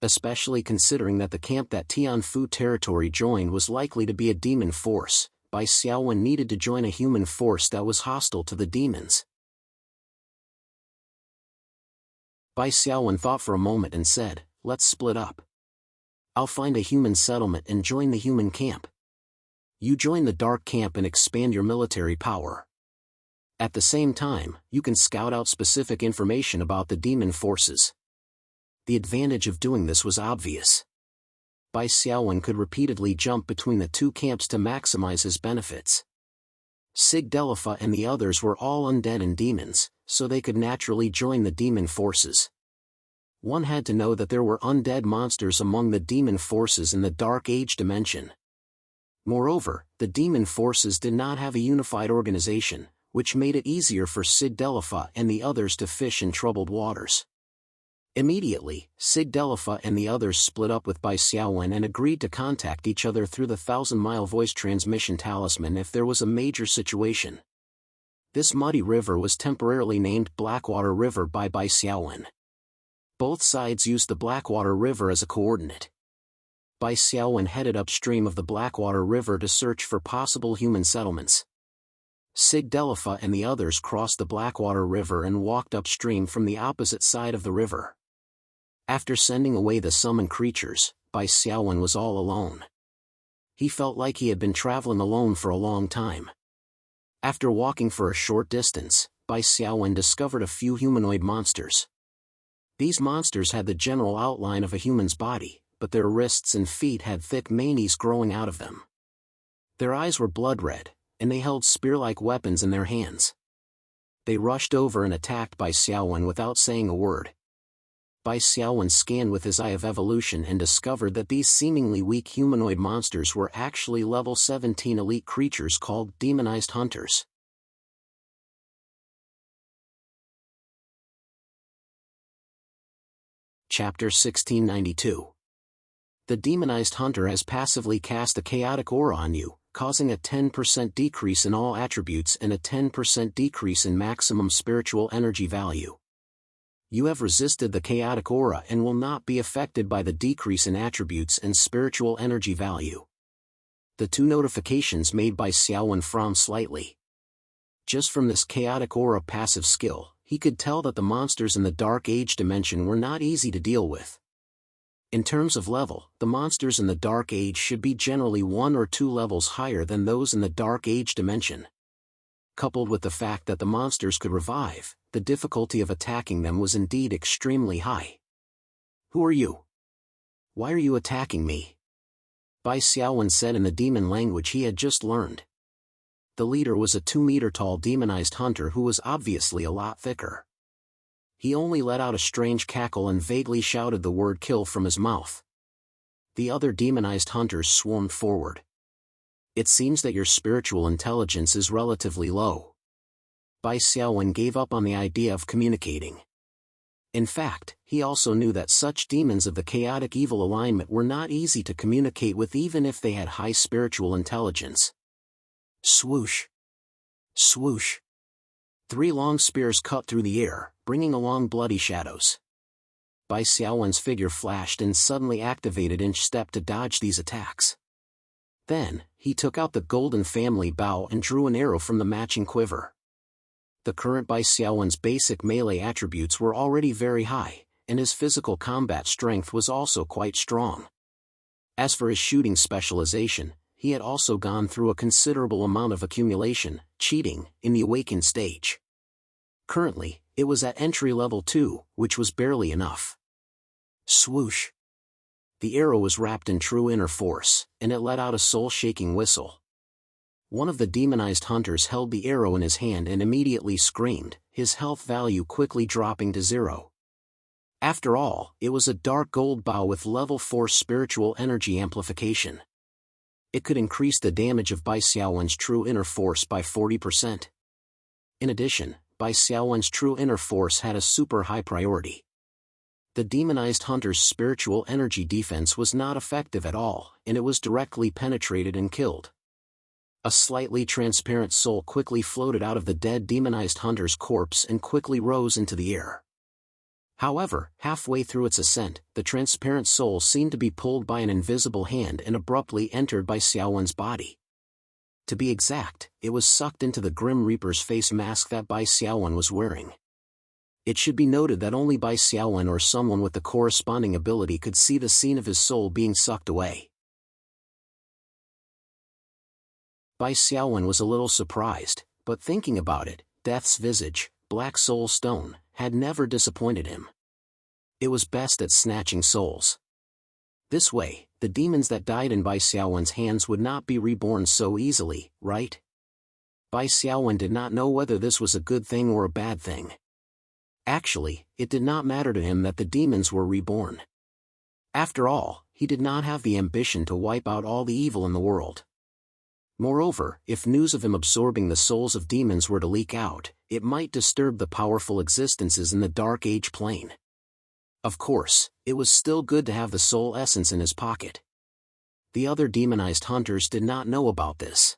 Especially considering that the camp that Tianfu territory joined was likely to be a demon force, Bai Xiaowen needed to join a human force that was hostile to the demons. Bai Xiaowen thought for a moment and said, let's split up. I'll find a human settlement and join the human camp. You join the dark camp and expand your military power. At the same time, you can scout out specific information about the demon forces. The advantage of doing this was obvious. Bai Xiaowen could repeatedly jump between the two camps to maximize his benefits. Sig Delphi and the others were all undead and demons, so they could naturally join the demon forces. One had to know that there were undead monsters among the demon forces in the Dark Age dimension. Moreover, the demon forces did not have a unified organization, which made it easier for Sig Delphi and the others to fish in troubled waters. Immediately, Sig Delphi and the others split up with Bai Xiaowen and agreed to contact each other through the 1,000-mile voice transmission talisman if there was a major situation. This muddy river was temporarily named Blackwater River by Bai Xiaowen. Both sides used the Blackwater River as a coordinate. Bai Xiaowen headed upstream of the Blackwater River to search for possible human settlements. Sig Delphi and the others crossed the Blackwater River and walked upstream from the opposite side of the river. After sending away the summoned creatures, Bai Xiaowen was all alone. He felt like he had been traveling alone for a long time. After walking for a short distance, Bai Xiaowen discovered a few humanoid monsters. These monsters had the general outline of a human's body, but their wrists and feet had thick manes growing out of them. Their eyes were blood red, and they held spear-like weapons in their hands. They rushed over and attacked Bai Xiaowen without saying a word. Bai Xiaowen scanned with his eye of evolution and discovered that these seemingly weak humanoid monsters were actually level 17 elite creatures called demonized hunters. Chapter 1692. The demonized hunter has passively cast a chaotic aura on you, causing a 10% decrease in all attributes and a 10% decrease in maximum spiritual energy value. You have resisted the chaotic aura and will not be affected by the decrease in attributes and spiritual energy value. The two notifications made by Xiaowen frowned slightly. Just from this chaotic aura passive skill, he could tell that the monsters in the Dark Age dimension were not easy to deal with. In terms of level, the monsters in the Dark Age should be generally 1 or 2 levels higher than those in the Dark Age dimension. Coupled with the fact that the monsters could revive, the difficulty of attacking them was indeed extremely high. "Who are you? Why are you attacking me?" Bai Xiaowen said in the demon language he had just learned. The leader was a 2-meter-tall demonized hunter who was obviously a lot thicker. He only let out a strange cackle and vaguely shouted the word "kill" from his mouth. The other demonized hunters swarmed forward. "It seems that your spiritual intelligence is relatively low." Bai Xiaowen gave up on the idea of communicating. In fact, he also knew that such demons of the chaotic evil alignment were not easy to communicate with even if they had high spiritual intelligence. Swoosh! Swoosh! 3 long spears cut through the air, bringing along bloody shadows. Bai Xiaowen's figure flashed and suddenly activated inch step to dodge these attacks. Then, he took out the golden family bow and drew an arrow from the matching quiver. The current Bai Xiaowen's basic melee attributes were already very high, and his physical combat strength was also quite strong. As for his shooting specialization, he had also gone through a considerable amount of accumulation, cheating, in the awakened stage. Currently, it was at entry level 2, which was barely enough. Swoosh! The arrow was wrapped in true inner force, and it let out a soul-shaking whistle. One of the demonized hunters held the arrow in his hand and immediately screamed, his health value quickly dropping to 0. After all, it was a dark gold bow with level 4 spiritual energy amplification. It could increase the damage of Bai Xiaowen's true inner force by 40%. In addition, Bai Xiaowen's true inner force had a super high priority. The demonized hunter's spiritual energy defense was not effective at all, and it was directly penetrated and killed. A slightly transparent soul quickly floated out of the dead demonized hunter's corpse and quickly rose into the air. However, halfway through its ascent, the transparent soul seemed to be pulled by an invisible hand and abruptly entered Bai Xiaowen's body. To be exact, it was sucked into the Grim Reaper's face mask that Bai Xiaowen was wearing. It should be noted that only Bai Xiaowen or someone with the corresponding ability could see the scene of his soul being sucked away. Bai Xiaowen was a little surprised, but thinking about it, Death's visage, Black Soul Stone, had never disappointed him. It was best at snatching souls. This way, the demons that died in Bai Xiaowen's hands would not be reborn so easily, right? Bai Xiaowen did not know whether this was a good thing or a bad thing. Actually, it did not matter to him that the demons were reborn. After all, he did not have the ambition to wipe out all the evil in the world. Moreover, if news of him absorbing the souls of demons were to leak out, it might disturb the powerful existences in the Dark Age plane. Of course, it was still good to have the soul essence in his pocket. The other demonized hunters did not know about this.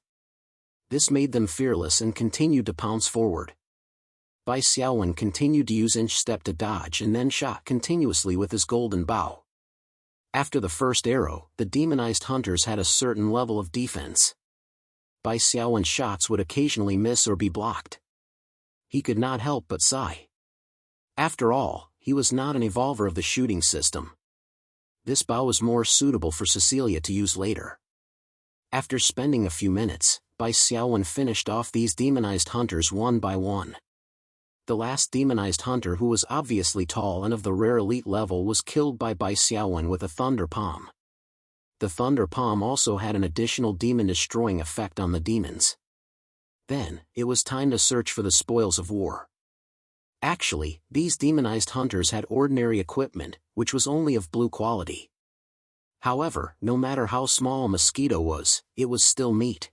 This made them fearless and continued to pounce forward. Bai Xiaowen continued to use inch step to dodge and then shot continuously with his golden bow. After the first arrow, the demonized hunters had a certain level of defense. Bai Xiaowen's shots would occasionally miss or be blocked. He could not help but sigh. After all, he was not an evolver of the shooting system. This bow was more suitable for Cecilia to use later. After spending a few minutes, Bai Xiaowen finished off these demonized hunters one by one. The last demonized hunter, who was obviously tall and of the rare elite level, was killed by Bai Xiaowen with a thunder palm. The thunder palm also had an additional demon-destroying effect on the demons. Then, it was time to search for the spoils of war. Actually, these demonized hunters had ordinary equipment, which was only of blue quality. However, no matter how small a mosquito was, it was still meat.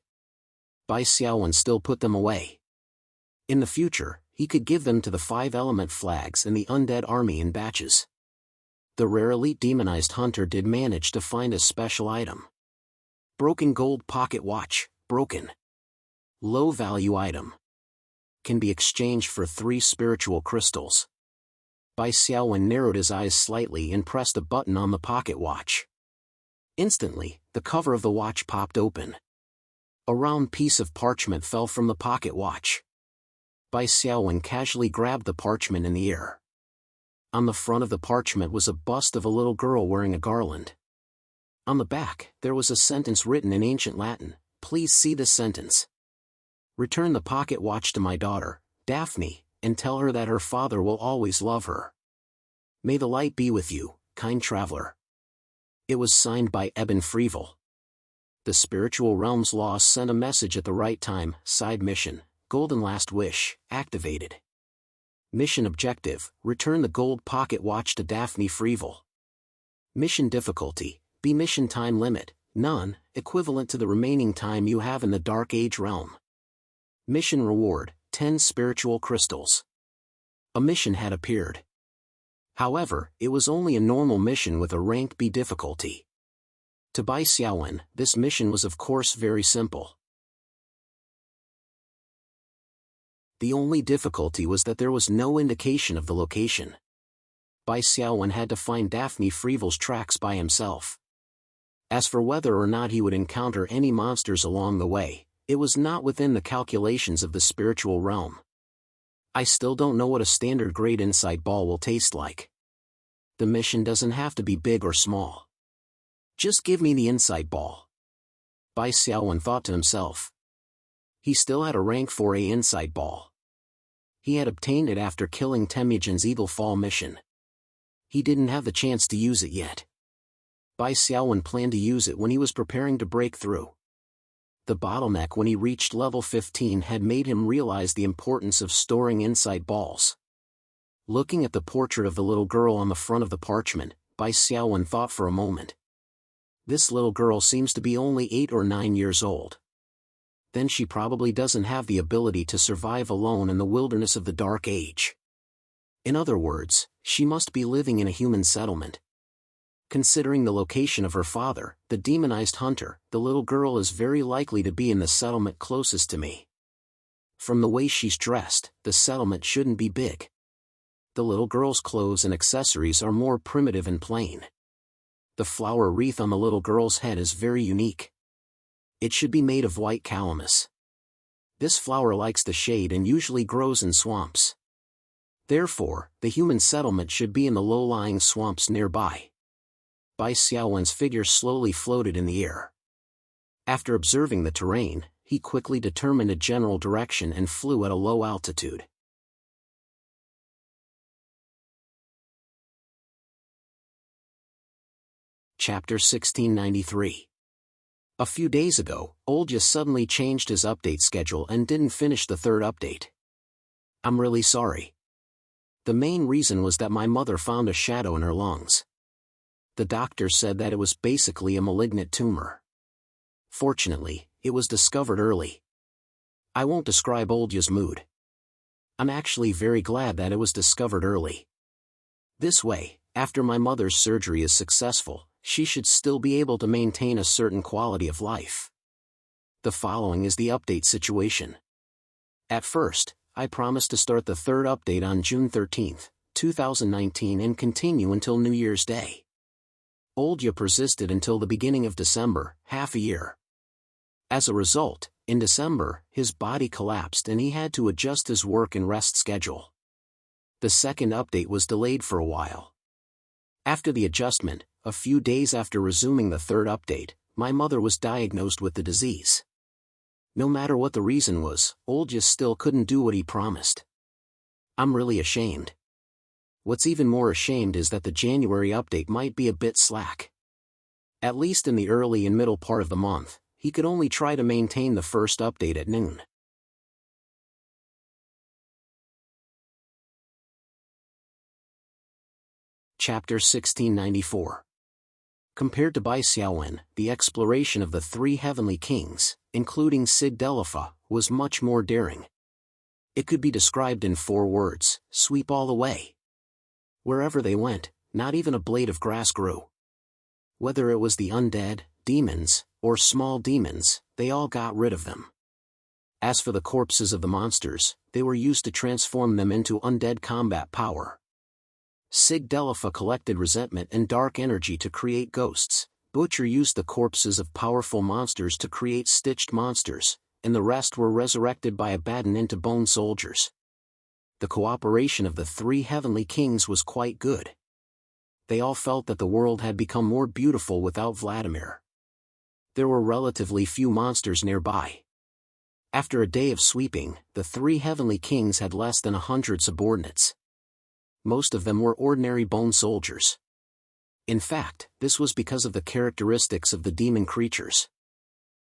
Bai Xiaowen still put them away. In the future, he could give them to the 5-element flags and the undead army in batches. The rare elite demonized hunter did manage to find a special item. Broken gold pocket watch, broken. Low-value item. Can be exchanged for 3 spiritual crystals. Bai Xiaowen narrowed his eyes slightly and pressed a button on the pocket watch. Instantly, the cover of the watch popped open. A round piece of parchment fell from the pocket watch. Bai Xiaowen casually grabbed the parchment in the air. On the front of the parchment was a bust of a little girl wearing a garland. On the back, there was a sentence written in ancient Latin. Please see this sentence. Return the pocket watch to my daughter, Daphne, and tell her that her father will always love her. May the light be with you, kind traveler. It was signed by Eben Frevel. The spiritual realm's law sent a message at the right time. Side mission, Golden Last Wish, activated. Mission objective, return the gold pocket watch to Daphne Frevel. Mission difficulty, be mission time limit, none, equivalent to the remaining time you have in the Dark Age realm. Mission reward, 10 spiritual crystals. A mission had appeared. However, it was only a normal mission with a rank B difficulty. To Bai Xiaowen, this mission was of course very simple. The only difficulty was that there was no indication of the location. Bai Xiaowen had to find Daphne Frevel's tracks by himself. As for whether or not he would encounter any monsters along the way, it was not within the calculations of the spiritual realm. I still don't know what a standard grade insight ball will taste like. The mission doesn't have to be big or small. Just give me the insight ball. Bai Xiaowen thought to himself. He still had a rank 4A insight ball. He had obtained it after killing Temujin's Eagle Fall mission. He didn't have the chance to use it yet. Bai Xiaowen planned to use it when he was preparing to break through. The bottleneck when he reached level 15 had made him realize the importance of storing insight balls. Looking at the portrait of the little girl on the front of the parchment, Bai Xiaowen thought for a moment. This little girl seems to be only 8 or 9 years old. Then she probably doesn't have the ability to survive alone in the wilderness of the Dark Age. In other words, she must be living in a human settlement. Considering the location of her father, the demonized hunter, the little girl is very likely to be in the settlement closest to me. From the way she's dressed, the settlement shouldn't be big. The little girl's clothes and accessories are more primitive and plain. The flower wreath on the little girl's head is very unique. It should be made of white calamus. This flower likes the shade and usually grows in swamps. Therefore, the human settlement should be in the low-lying swamps nearby. Bai Xiaowen's figure slowly floated in the air. After observing the terrain, he quickly determined a general direction and flew at a low altitude. Chapter 1693. A few days ago, Oldja suddenly changed his update schedule and didn't finish the 3rd update. I'm really sorry. The main reason was that my mother found a shadow in her lungs. The doctor said that it was basically a malignant tumor. Fortunately, it was discovered early. I won't describe Oldja's mood. I'm actually very glad that it was discovered early. This way, after my mother's surgery is successful, she should still be able to maintain a certain quality of life. The following is the update situation. At first, I promised to start the 3rd update on June 13, 2019 and continue until New Year's Day. Oldja persisted until the beginning of December, half a year. As a result, in December, his body collapsed and he had to adjust his work and rest schedule. The 2nd update was delayed for a while. After the adjustment, a few days after resuming the 3rd update, my mother was diagnosed with the disease. No matter what the reason was, Olja still couldn't do what he promised. I'm really ashamed. What's even more ashamed is that the January update might be a bit slack. At least in the early and middle part of the month, he could only try to maintain the first update at noon. Chapter 1694. Compared to Bai Xiaowen, the exploration of the three heavenly kings, including Sid Delafa, was much more daring. It could be described in 4 words: sweep all away. Wherever they went, not even a blade of grass grew. Whether it was the undead, demons, or small demons, they all got rid of them. As for the corpses of the monsters, they were used to transform them into undead combat power. Sig Delafa collected resentment and dark energy to create ghosts, Butcher used the corpses of powerful monsters to create stitched monsters, and the rest were resurrected by Abaddon into bone soldiers. The cooperation of the three heavenly kings was quite good. They all felt that the world had become more beautiful without Vladimir. There were relatively few monsters nearby. After a day of sweeping, the three heavenly kings had less than 100 subordinates. Most of them were ordinary bone soldiers. In fact, this was because of the characteristics of the demon creatures.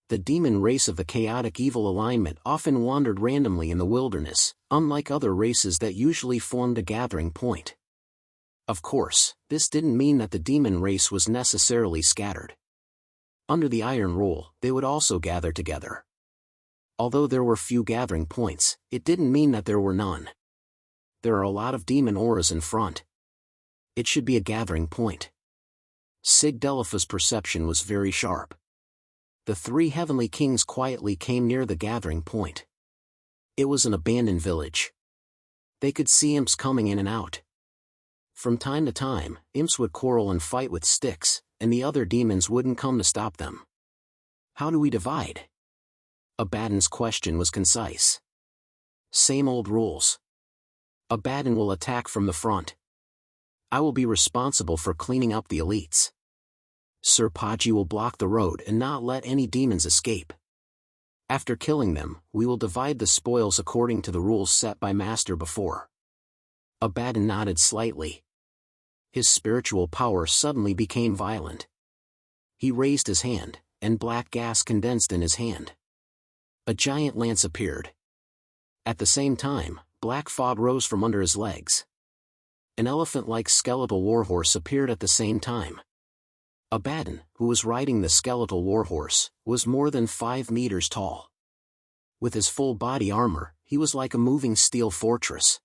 The demon race of the chaotic evil alignment often wandered randomly in the wilderness, unlike other races that usually formed a gathering point. Of course, this didn't mean that the demon race was necessarily scattered. Under the Iron Rule, they would also gather together. Although there were few gathering points, it didn't mean that there were none. There are a lot of demon auras in front. It should be a gathering point. Sig Delafa's perception was very sharp. The three heavenly kings quietly came near the gathering point. It was an abandoned village. They could see imps coming in and out. From time to time, imps would quarrel and fight with sticks, and the other demons wouldn't come to stop them. How do we divide? Abaddon's question was concise. Same old rules. Abaddon will attack from the front. I will be responsible for cleaning up the elites. Sir Paji will block the road and not let any demons escape. After killing them, we will divide the spoils according to the rules set by Master before. Abaddon nodded slightly. His spiritual power suddenly became violent. He raised his hand, and black gas condensed in his hand. A giant lance appeared. At the same time, black fog rose from under his legs. An elephant-like skeletal warhorse appeared at the same time. Abaddon, who was riding the skeletal warhorse, was more than 5 meters tall. With his full body armor, he was like a moving steel fortress.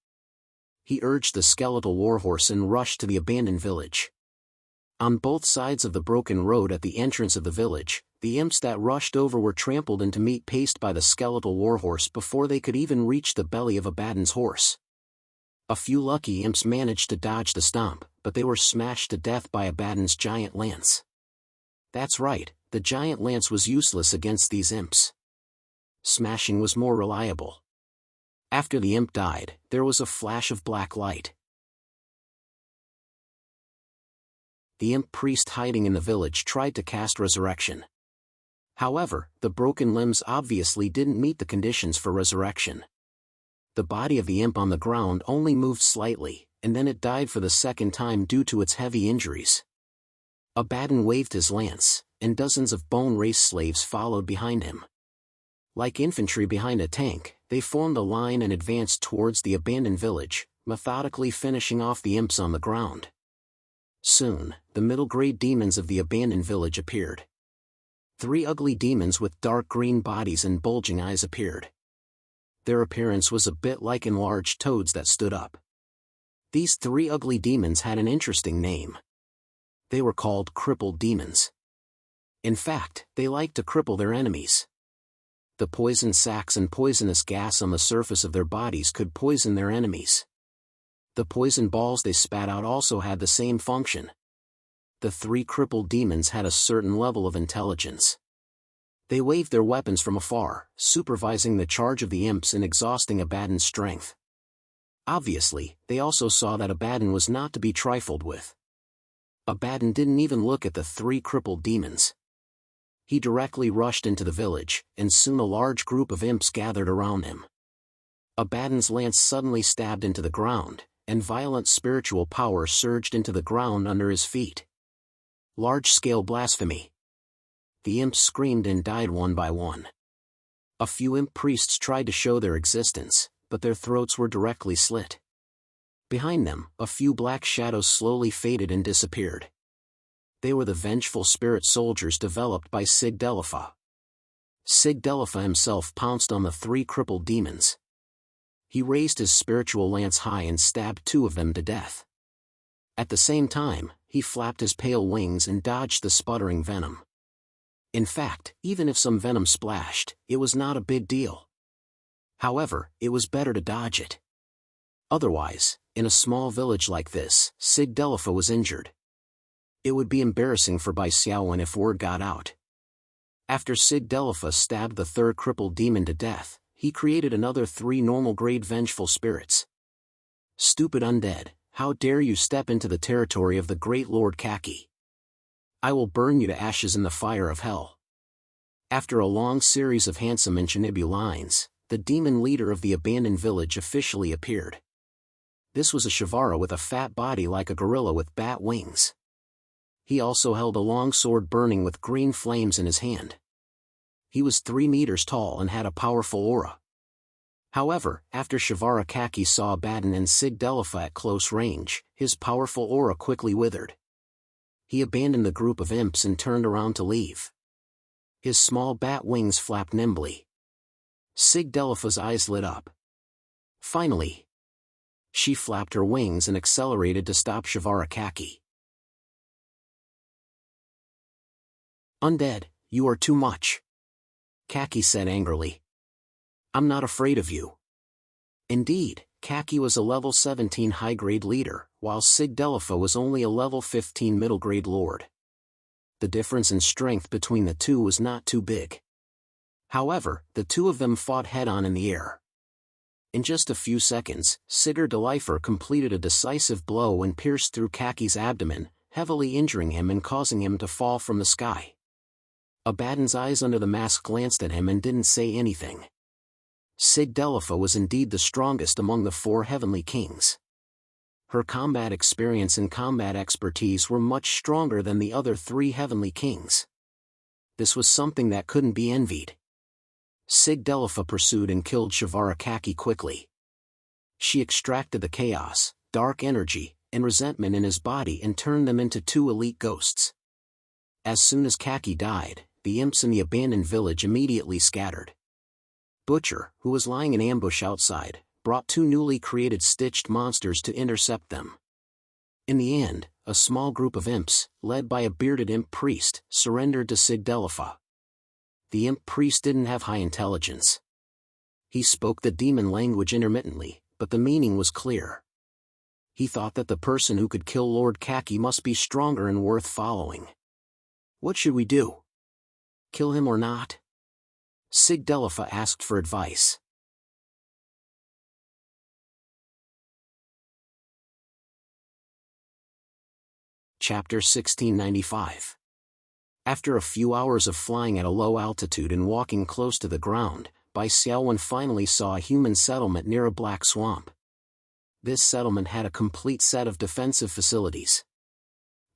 He urged the skeletal warhorse and rushed to the abandoned village. On both sides of the broken road at the entrance of the village, the imps that rushed over were trampled into meat paste by the skeletal warhorse before they could even reach the belly of Abaddon's horse. A few lucky imps managed to dodge the stomp, but they were smashed to death by Abaddon's giant lance. That's right, the giant lance was useless against these imps. Smashing was more reliable. After the imp died, there was a flash of black light. The imp priest hiding in the village tried to cast resurrection. However, the broken limbs obviously didn't meet the conditions for resurrection. The body of the imp on the ground only moved slightly, and then it died for the second time due to its heavy injuries. Abaddon waved his lance, and dozens of bone race slaves followed behind him. Like infantry behind a tank, they formed a line and advanced towards the abandoned village, methodically finishing off the imps on the ground. Soon, the middle-grade demons of the abandoned village appeared. 3 ugly demons with dark green bodies and bulging eyes appeared. Their appearance was a bit like enlarged toads that stood up. These 3 ugly demons had an interesting name. They were called crippled demons. In fact, they liked to cripple their enemies. The poison sacs and poisonous gas on the surface of their bodies could poison their enemies. The poison balls they spat out also had the same function. The 3 crippled demons had a certain level of intelligence. They waved their weapons from afar, supervising the charge of the imps and exhausting Abaddon's strength. Obviously, they also saw that Abaddon was not to be trifled with. Abaddon didn't even look at the 3 crippled demons. He directly rushed into the village, and soon a large group of imps gathered around him. Abaddon's lance suddenly stabbed into the ground, and violent spiritual power surged into the ground under his feet. Large-scale blasphemy. The imps screamed and died one by one. A few imp priests tried to show their existence, but their throats were directly slit. Behind them, a few black shadows slowly faded and disappeared. They were the vengeful spirit soldiers developed by Sigdelifa. Sigdelifa himself pounced on the 3 crippled demons. He raised his spiritual lance high and stabbed 2 of them to death. At the same time, he flapped his pale wings and dodged the sputtering venom. In fact, even if some venom splashed, it was not a big deal. However, it was better to dodge it. Otherwise, in a small village like this, Sigdelifa was injured. It would be embarrassing for Bai Xiaowen if word got out. After Sigdelifa stabbed the 3rd crippled demon to death, he created another 3 normal-grade vengeful spirits. Stupid undead, how dare you step into the territory of the great Lord Kaki? I will burn you to ashes in the fire of hell. After a long series of handsome and Shinibu lines, the demon leader of the abandoned village officially appeared. This was a Shivara with a fat body like a gorilla with bat wings. He also held a long sword burning with green flames in his hand. He was 3 meters tall and had a powerful aura. However, after Shivara Kaki saw Abaddon and Sigdelifa at close range, his powerful aura quickly withered. He abandoned the group of imps and turned around to leave. His small bat wings flapped nimbly. Sigdelifa's eyes lit up. Finally, she flapped her wings and accelerated to stop Shivara Kaki. Undead, you are too much, Kaki said angrily. I'm not afraid of you. Indeed, Kaki was a level 17 high-grade leader, while Sigdelifa was only a level 15 middle-grade lord. The difference in strength between the two was not too big. However, the 2 of them fought head-on in the air. In just a few seconds, Sigdelifa completed a decisive blow and pierced through Kaki's abdomen, heavily injuring him and causing him to fall from the sky. Abaddon's eyes under the mask glanced at him and didn't say anything. Sigdelifa was indeed the strongest among the 4 heavenly kings. Her combat experience and combat expertise were much stronger than the other 3 heavenly kings. This was something that couldn't be envied. Sigdelifa pursued and killed Shivara Kaki quickly. She extracted the chaos, dark energy, and resentment in his body and turned them into 2 elite ghosts. As soon as Kaki died, the imps in the abandoned village immediately scattered. Butcher, who was lying in ambush outside, brought 2 newly created stitched monsters to intercept them. In the end, a small group of imps, led by a bearded imp priest, surrendered to Sigdelifa. The imp priest didn't have high intelligence. He spoke the demon language intermittently, but the meaning was clear. He thought that the person who could kill Lord Kaki must be stronger and worth following. What should we do? Kill him or not? Sigdelifa asked for advice. Chapter 1695. After a few hours of flying at a low altitude and walking close to the ground, Bai Xiaowen finally saw a human settlement near a black swamp. This settlement had a complete set of defensive facilities.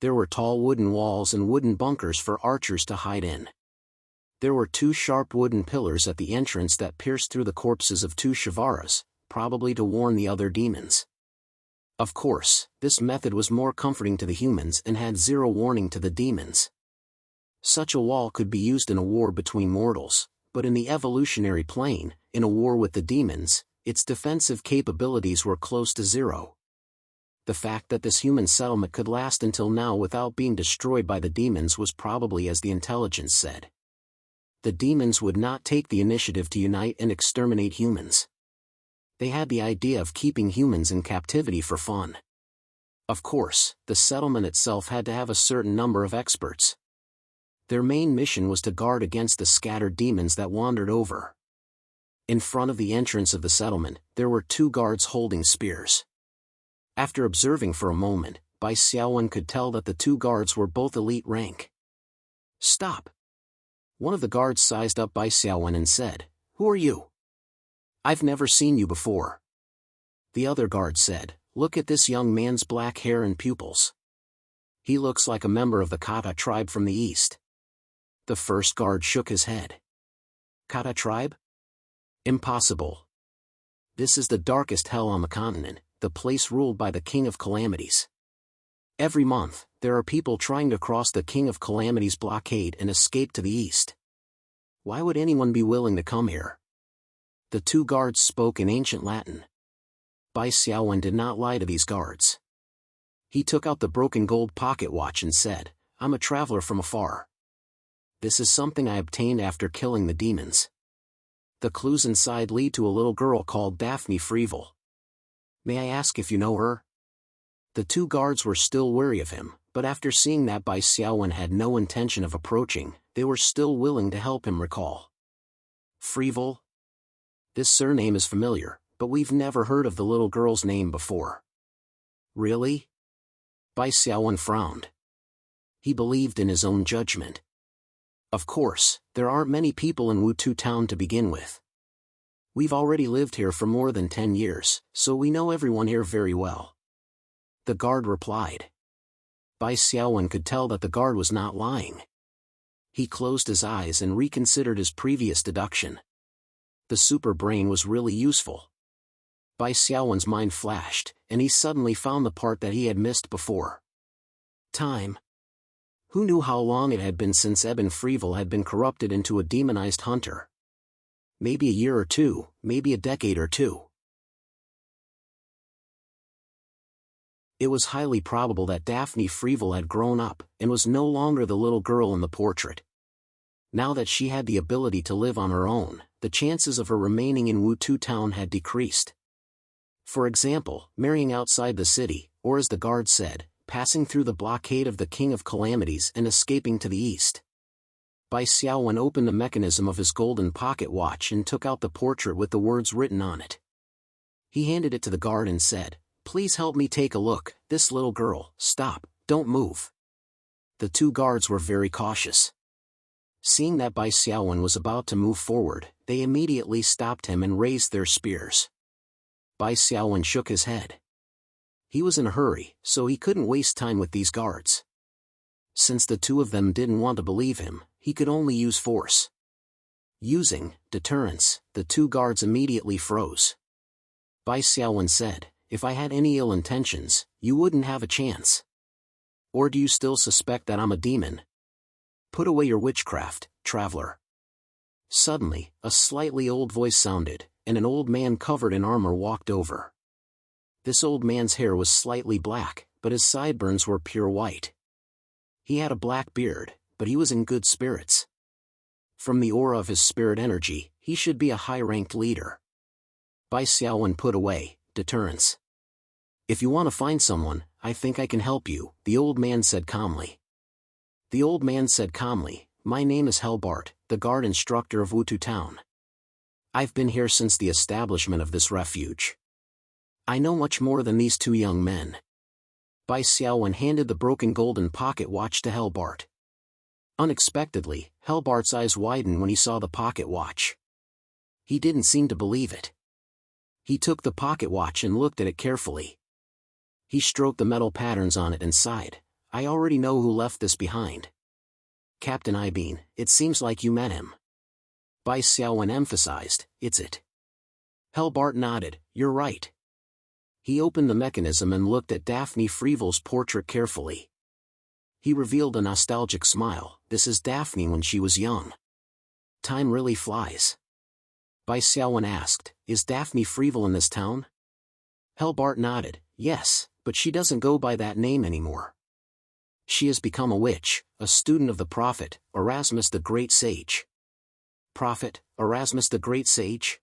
There were tall wooden walls and wooden bunkers for archers to hide in. There were 2 sharp wooden pillars at the entrance that pierced through the corpses of 2 Shivaras, probably to warn the other demons. Of course, this method was more comforting to the humans and had 0 warning to the demons. Such a wall could be used in a war between mortals, but in the evolutionary plane, in a war with the demons, its defensive capabilities were close to 0. The fact that this human settlement could last until now without being destroyed by the demons was probably as the intelligence said. The demons would not take the initiative to unite and exterminate humans. They had the idea of keeping humans in captivity for fun. Of course, the settlement itself had to have a certain number of experts. Their main mission was to guard against the scattered demons that wandered over. In front of the entrance of the settlement, there were 2 guards holding spears. After observing for a moment, Bai Xiaowen could tell that the 2 guards were both elite rank. Stop! One of the guards sized up Bai Xiaowen and said, "Who are you? I've never seen you before." The other guard said, "Look at this young man's black hair and pupils. He looks like a member of the Kata tribe from the east." The first guard shook his head. "Kata tribe? Impossible. This is the darkest hell on the continent, the place ruled by the King of Calamities. Every month, there are people trying to cross the King of Calamities blockade and escape to the east. Why would anyone be willing to come here?" The two guards spoke in ancient Latin. Bai Xiaowen did not lie to these guards. He took out the broken gold pocket watch and said, "I'm a traveler from afar. This is something I obtained after killing the demons. The clues inside lead to a little girl called Daphne Freeville. May I ask if you know her?" The two guards were still wary of him, but after seeing that Bai Xiaowen had no intention of approaching, they were still willing to help him recall. "Freeville? This surname is familiar, but we've never heard of the little girl's name before." "Really?" Bai Xiaowen frowned. He believed in his own judgment. "Of course, there aren't many people in Wutu town to begin with. We've already lived here for more than 10 years, so we know everyone here very well." The guard replied. Bai Xiaowen could tell that the guard was not lying. He closed his eyes and reconsidered his previous deduction. The super brain was really useful. Bai Xiaowen's mind flashed, and he suddenly found the part that he had missed before. Time. Who knew how long it had been since Eben Freeville had been corrupted into a demonized hunter? Maybe a year or two, maybe a decade or two. It was highly probable that Daphne Freeville had grown up, and was no longer the little girl in the portrait. Now that she had the ability to live on her own, the chances of her remaining in Wutu town had decreased. For example, marrying outside the city, or as the guard said, passing through the blockade of the King of Calamities and escaping to the east. Bai Xiaowen opened the mechanism of his golden pocket watch and took out the portrait with the words written on it. He handed it to the guard and said, "Please help me take a look, this little girl, stop, don't move." The two guards were very cautious. Seeing that Bai Xiaowen was about to move forward, they immediately stopped him and raised their spears. Bai Xiaowen shook his head. He was in a hurry, so he couldn't waste time with these guards. Since the two of them didn't want to believe him, he could only use force. Using deterrence, the two guards immediately froze. Bai Xiaowen said, "If I had any ill intentions, you wouldn't have a chance. Or do you still suspect that I'm a demon? Put away your witchcraft, traveler." Suddenly, a slightly old voice sounded, and an old man covered in armor walked over. This old man's hair was slightly black, but his sideburns were pure white. He had a black beard, but he was in good spirits. From the aura of his spirit energy, he should be a high-ranked leader. Bai Xiaowen put away deterrence. "If you want to find someone, I think I can help you," the old man said calmly. The old man said calmly, "My name is Helbart, the guard instructor of Wutu town. I've been here since the establishment of this refuge. I know much more than these two young men." Bai Xiaowen handed the broken golden pocket watch to Helbart. Unexpectedly, Helbart's eyes widened when he saw the pocket watch. He didn't seem to believe it. He took the pocket watch and looked at it carefully. He stroked the metal patterns on it and sighed, "I already know who left this behind. Captain Ibeen, it seems like you met him." Bai Xiaowen emphasized, "It's it." Helbart nodded, "You're right." He opened the mechanism and looked at Daphne Freeville's portrait carefully. He revealed a nostalgic smile, "This is Daphne when she was young. Time really flies." Bai Xiaowen asked, "Is Daphne Freeville in this town?" Helbart nodded, "Yes, but she doesn't go by that name anymore. She has become a witch, a student of the prophet, Erasmus the Great Sage." "Prophet, Erasmus the Great Sage?"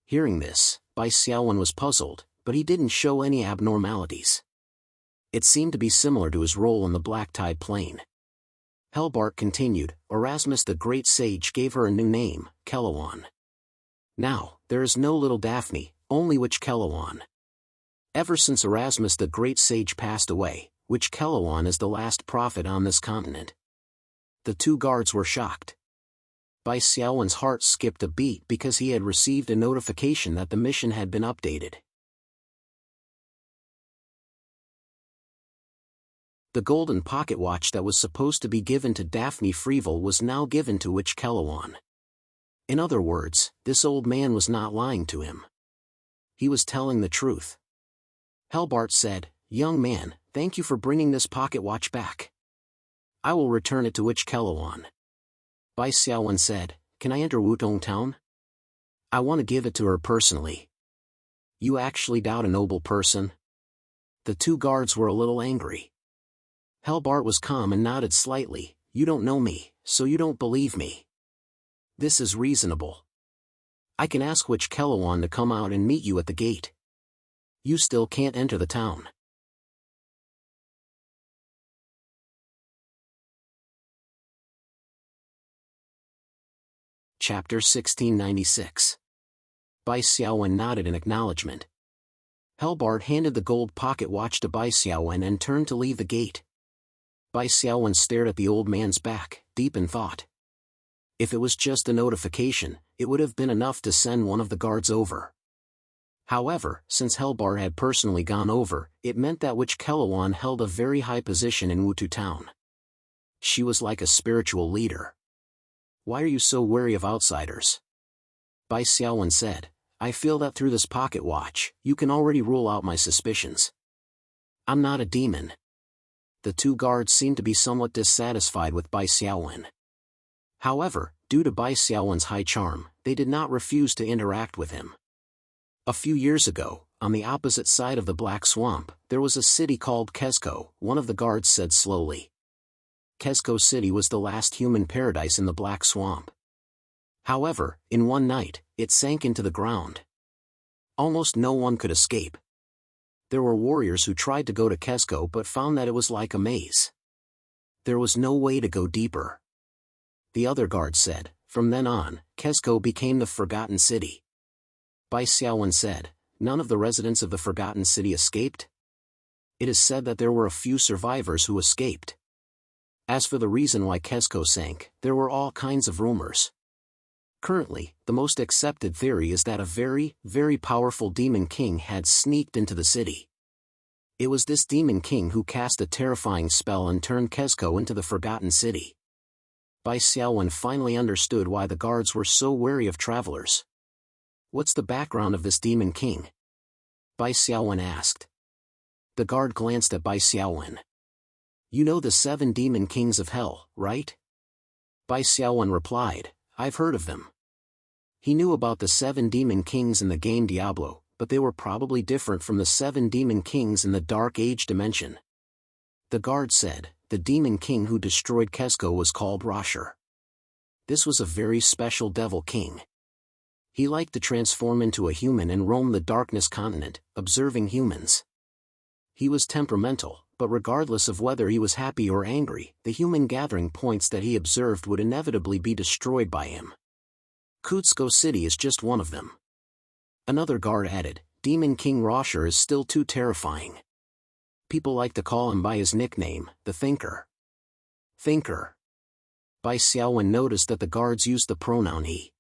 Hearing this, Bai Xiaowen was puzzled, but he didn't show any abnormalities. It seemed to be similar to his role in the Black Tide Plain. Helbart continued, "Erasmus the Great Sage gave her a new name, Kellowan. Now, there is no little Daphne, only Witch Kellowan. Ever since Erasmus the Great Sage passed away, Witch Kellowan is the last prophet on this continent." The two guards were shocked. Bai Xiaowen's heart skipped a beat because he had received a notification that the mission had been updated. The golden pocket watch that was supposed to be given to Daphne Freeville was now given to Witch Kellowan. In other words, this old man was not lying to him. He was telling the truth. Helbart said, "Young man, thank you for bringing this pocket watch back. I will return it to Witch Kellowan." Bai Xiaowen said, "Can I enter Wutong Town? I want to give it to her personally." "You actually doubt a noble person?" The two guards were a little angry. Helbart was calm and nodded slightly. "You don't know me, so you don't believe me. This is reasonable. I can ask Witch Kellowan to come out and meet you at the gate. You still can't enter the town." Chapter 1696. Bai Xiaowen nodded in acknowledgement. Helbart handed the gold pocket watch to Bai Xiaowen and turned to leave the gate. Bai Xiaowen stared at the old man's back, deep in thought. If it was just a notification, it would have been enough to send one of the guards over. However, since Helbart had personally gone over, it meant that Witch Kellowan held a very high position in Wutu Town. She was like a spiritual leader. "Why are you so wary of outsiders?" Bai Xiaowen said, "I feel that through this pocket watch, you can already rule out my suspicions. I'm not a demon." The two guards seemed to be somewhat dissatisfied with Bai Xiaowen. However, due to Bai Xiaowen's high charm, they did not refuse to interact with him. A few years ago, on the opposite side of the Black Swamp, there was a city called Kezco, one of the guards said slowly. Kezco City was the last human paradise in the Black Swamp. However, in one night, it sank into the ground. Almost no one could escape. There were warriors who tried to go to Kezco but found that it was like a maze. There was no way to go deeper. The other guard said, "From then on, Kezco became the Forgotten City." Bai Xiaowen said, "None of the residents of the Forgotten City escaped?" "It is said that there were a few survivors who escaped. As for the reason why Kezco sank, there were all kinds of rumors. Currently, the most accepted theory is that a very, very powerful demon king had sneaked into the city. It was this demon king who cast a terrifying spell and turned Kezco into the Forgotten City." Bai Xiaowen finally understood why the guards were so wary of travelers. "What's the background of this demon king?" Bai Xiaowen asked. The guard glanced at Bai Xiaowen. "You know the 7 demon kings of hell, right?" Bai Xiaowen replied, "I've heard of them." He knew about the 7 demon kings in the game Diablo, but they were probably different from the 7 demon kings in the Dark Age dimension. The guard said, "The demon king who destroyed Kezco was called Rosher. This was a very special devil king. He liked to transform into a human and roam the darkness continent, observing humans. He was temperamental, but regardless of whether he was happy or angry, the human gathering points that he observed would inevitably be destroyed by him. Kuzco City is just one of them." Another guard added, "Demon King Rosher is still too terrifying. People like to call him by his nickname, the Thinker." Thinker. Bai Xiaowen noticed that the guards used the pronoun he.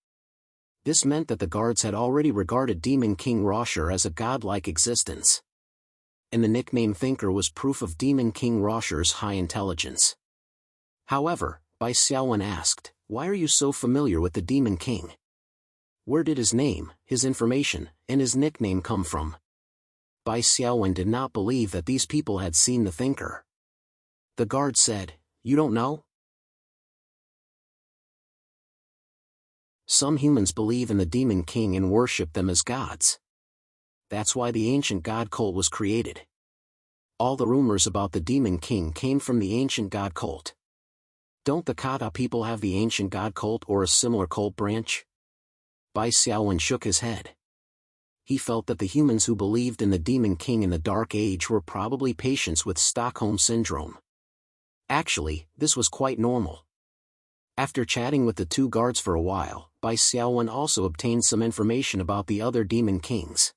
This meant that the guards had already regarded Demon King Rosher as a godlike existence. And the nickname Thinker was proof of Demon King Rosher's high intelligence. However, Bai Xiaowen asked, "Why are you so familiar with the Demon King? Where did his name, his information, and his nickname come from?" Bai Xiaowen did not believe that these people had seen the Thinker. The guard said, "You don't know? Some humans believe in the Demon King and worship them as gods. That's why the ancient god cult was created. All the rumors about the Demon King came from the ancient god cult. Don't the Kata people have the ancient god cult or a similar cult branch?" Bai Xiaowen shook his head. He felt that the humans who believed in the Demon King in the Dark Age were probably patients with Stockholm Syndrome. Actually, this was quite normal. After chatting with the two guards for a while, Bai Xiaowen also obtained some information about the other Demon Kings.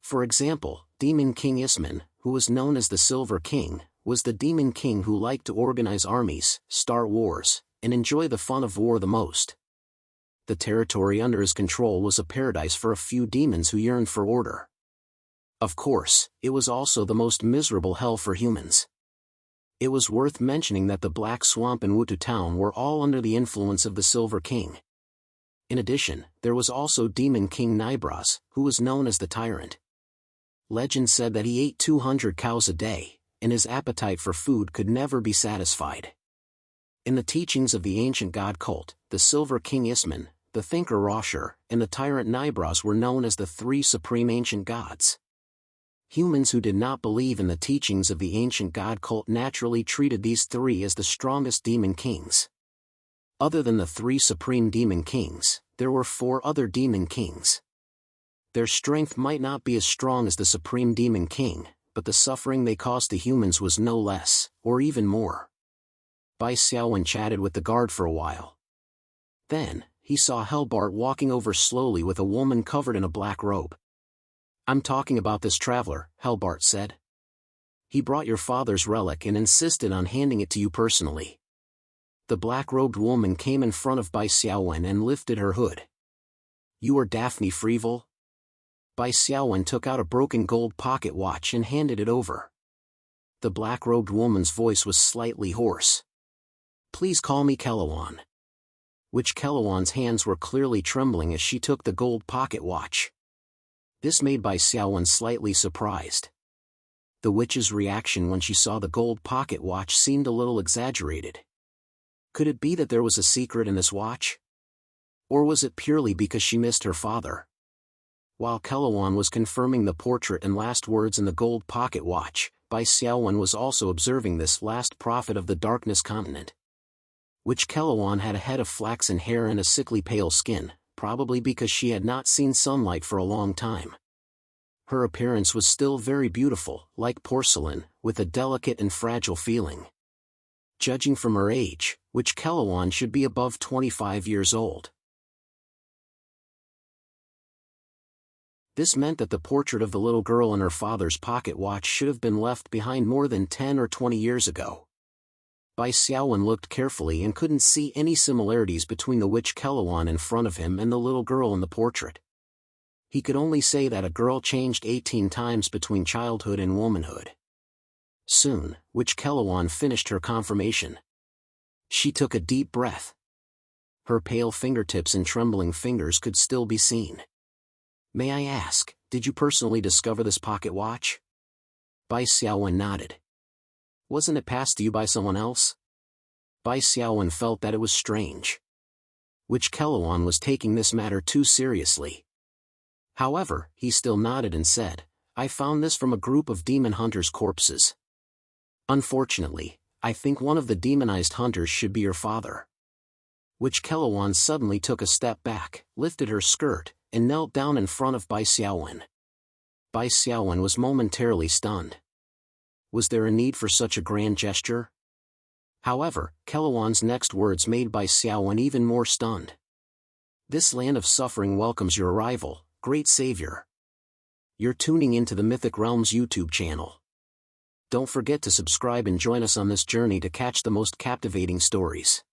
For example, Demon King Isman, who was known as the Silver King, was the Demon King who liked to organize armies, start wars, and enjoy the fun of war the most. The territory under his control was a paradise for a few demons who yearned for order. Of course, it was also the most miserable hell for humans. It was worth mentioning that the Black Swamp and Wutu Town were all under the influence of the Silver King. In addition, there was also Demon King Nibras, who was known as the Tyrant. Legend said that he ate 200 cows a day, and his appetite for food could never be satisfied. In the teachings of the ancient god cult, the Silver King Isman, the Thinker Rosher, and the Tyrant Nibras were known as the three supreme ancient gods. Humans who did not believe in the teachings of the ancient god cult naturally treated these three as the strongest demon kings. Other than the three supreme demon kings, there were 4 other demon kings. Their strength might not be as strong as the supreme demon king, but the suffering they caused to humans was no less, or even more. Bai Xiaowen chatted with the guard for a while. Then, he saw Helbart walking over slowly with a woman covered in a black robe. "I'm talking about this traveler," Helbart said. "He brought your father's relic and insisted on handing it to you personally." The black-robed woman came in front of Bai Xiaowen and lifted her hood. "You are Daphne Freeville?" Bai Xiaowen took out a broken gold pocket watch and handed it over. The black-robed woman's voice was slightly hoarse. "Please call me Kelawon." Witch Kelawon's hands were clearly trembling as she took the gold pocket watch. This made Bai Xiaowen slightly surprised. The witch's reaction when she saw the gold pocket watch seemed a little exaggerated. Could it be that there was a secret in this watch? Or was it purely because she missed her father? While Kelawon was confirming the portrait and last words in the gold pocket watch, Bai Xiaowen was also observing this last prophet of the Darkness continent. Witch Kelawon had a head of flaxen hair and a sickly pale skin, probably because she had not seen sunlight for a long time. Her appearance was still very beautiful, like porcelain, with a delicate and fragile feeling. Judging from her age, Witch Kelawon should be above 25 years old. This meant that the portrait of the little girl in her father's pocket watch should have been left behind more than 10 or 20 years ago. Bai Xiaowen looked carefully and couldn't see any similarities between the Witch Kelawon in front of him and the little girl in the portrait. He could only say that a girl changed 18 times between childhood and womanhood. Soon, Witch Kelawon finished her confirmation. She took a deep breath. Her pale fingertips and trembling fingers could still be seen. "May I ask, did you personally discover this pocket watch?" Bai Xiaowen nodded. "Wasn't it passed to you by someone else?" Bai Xiaowen felt that it was strange. Witch Kelawon was taking this matter too seriously. However, he still nodded and said, "I found this from a group of demon hunters' corpses. Unfortunately, I think one of the demonized hunters should be your father." Witch Kelawon suddenly took a step back, lifted her skirt, and knelt down in front of Bai Xiaowen. Bai Xiaowen was momentarily stunned. Was there a need for such a grand gesture? However, Kelawon's next words made Bai Xiaowen even more stunned. "This land of suffering welcomes your arrival, great savior. You're tuning into the Mythic Realms YouTube channel. Don't forget to subscribe and join us on this journey to catch the most captivating stories.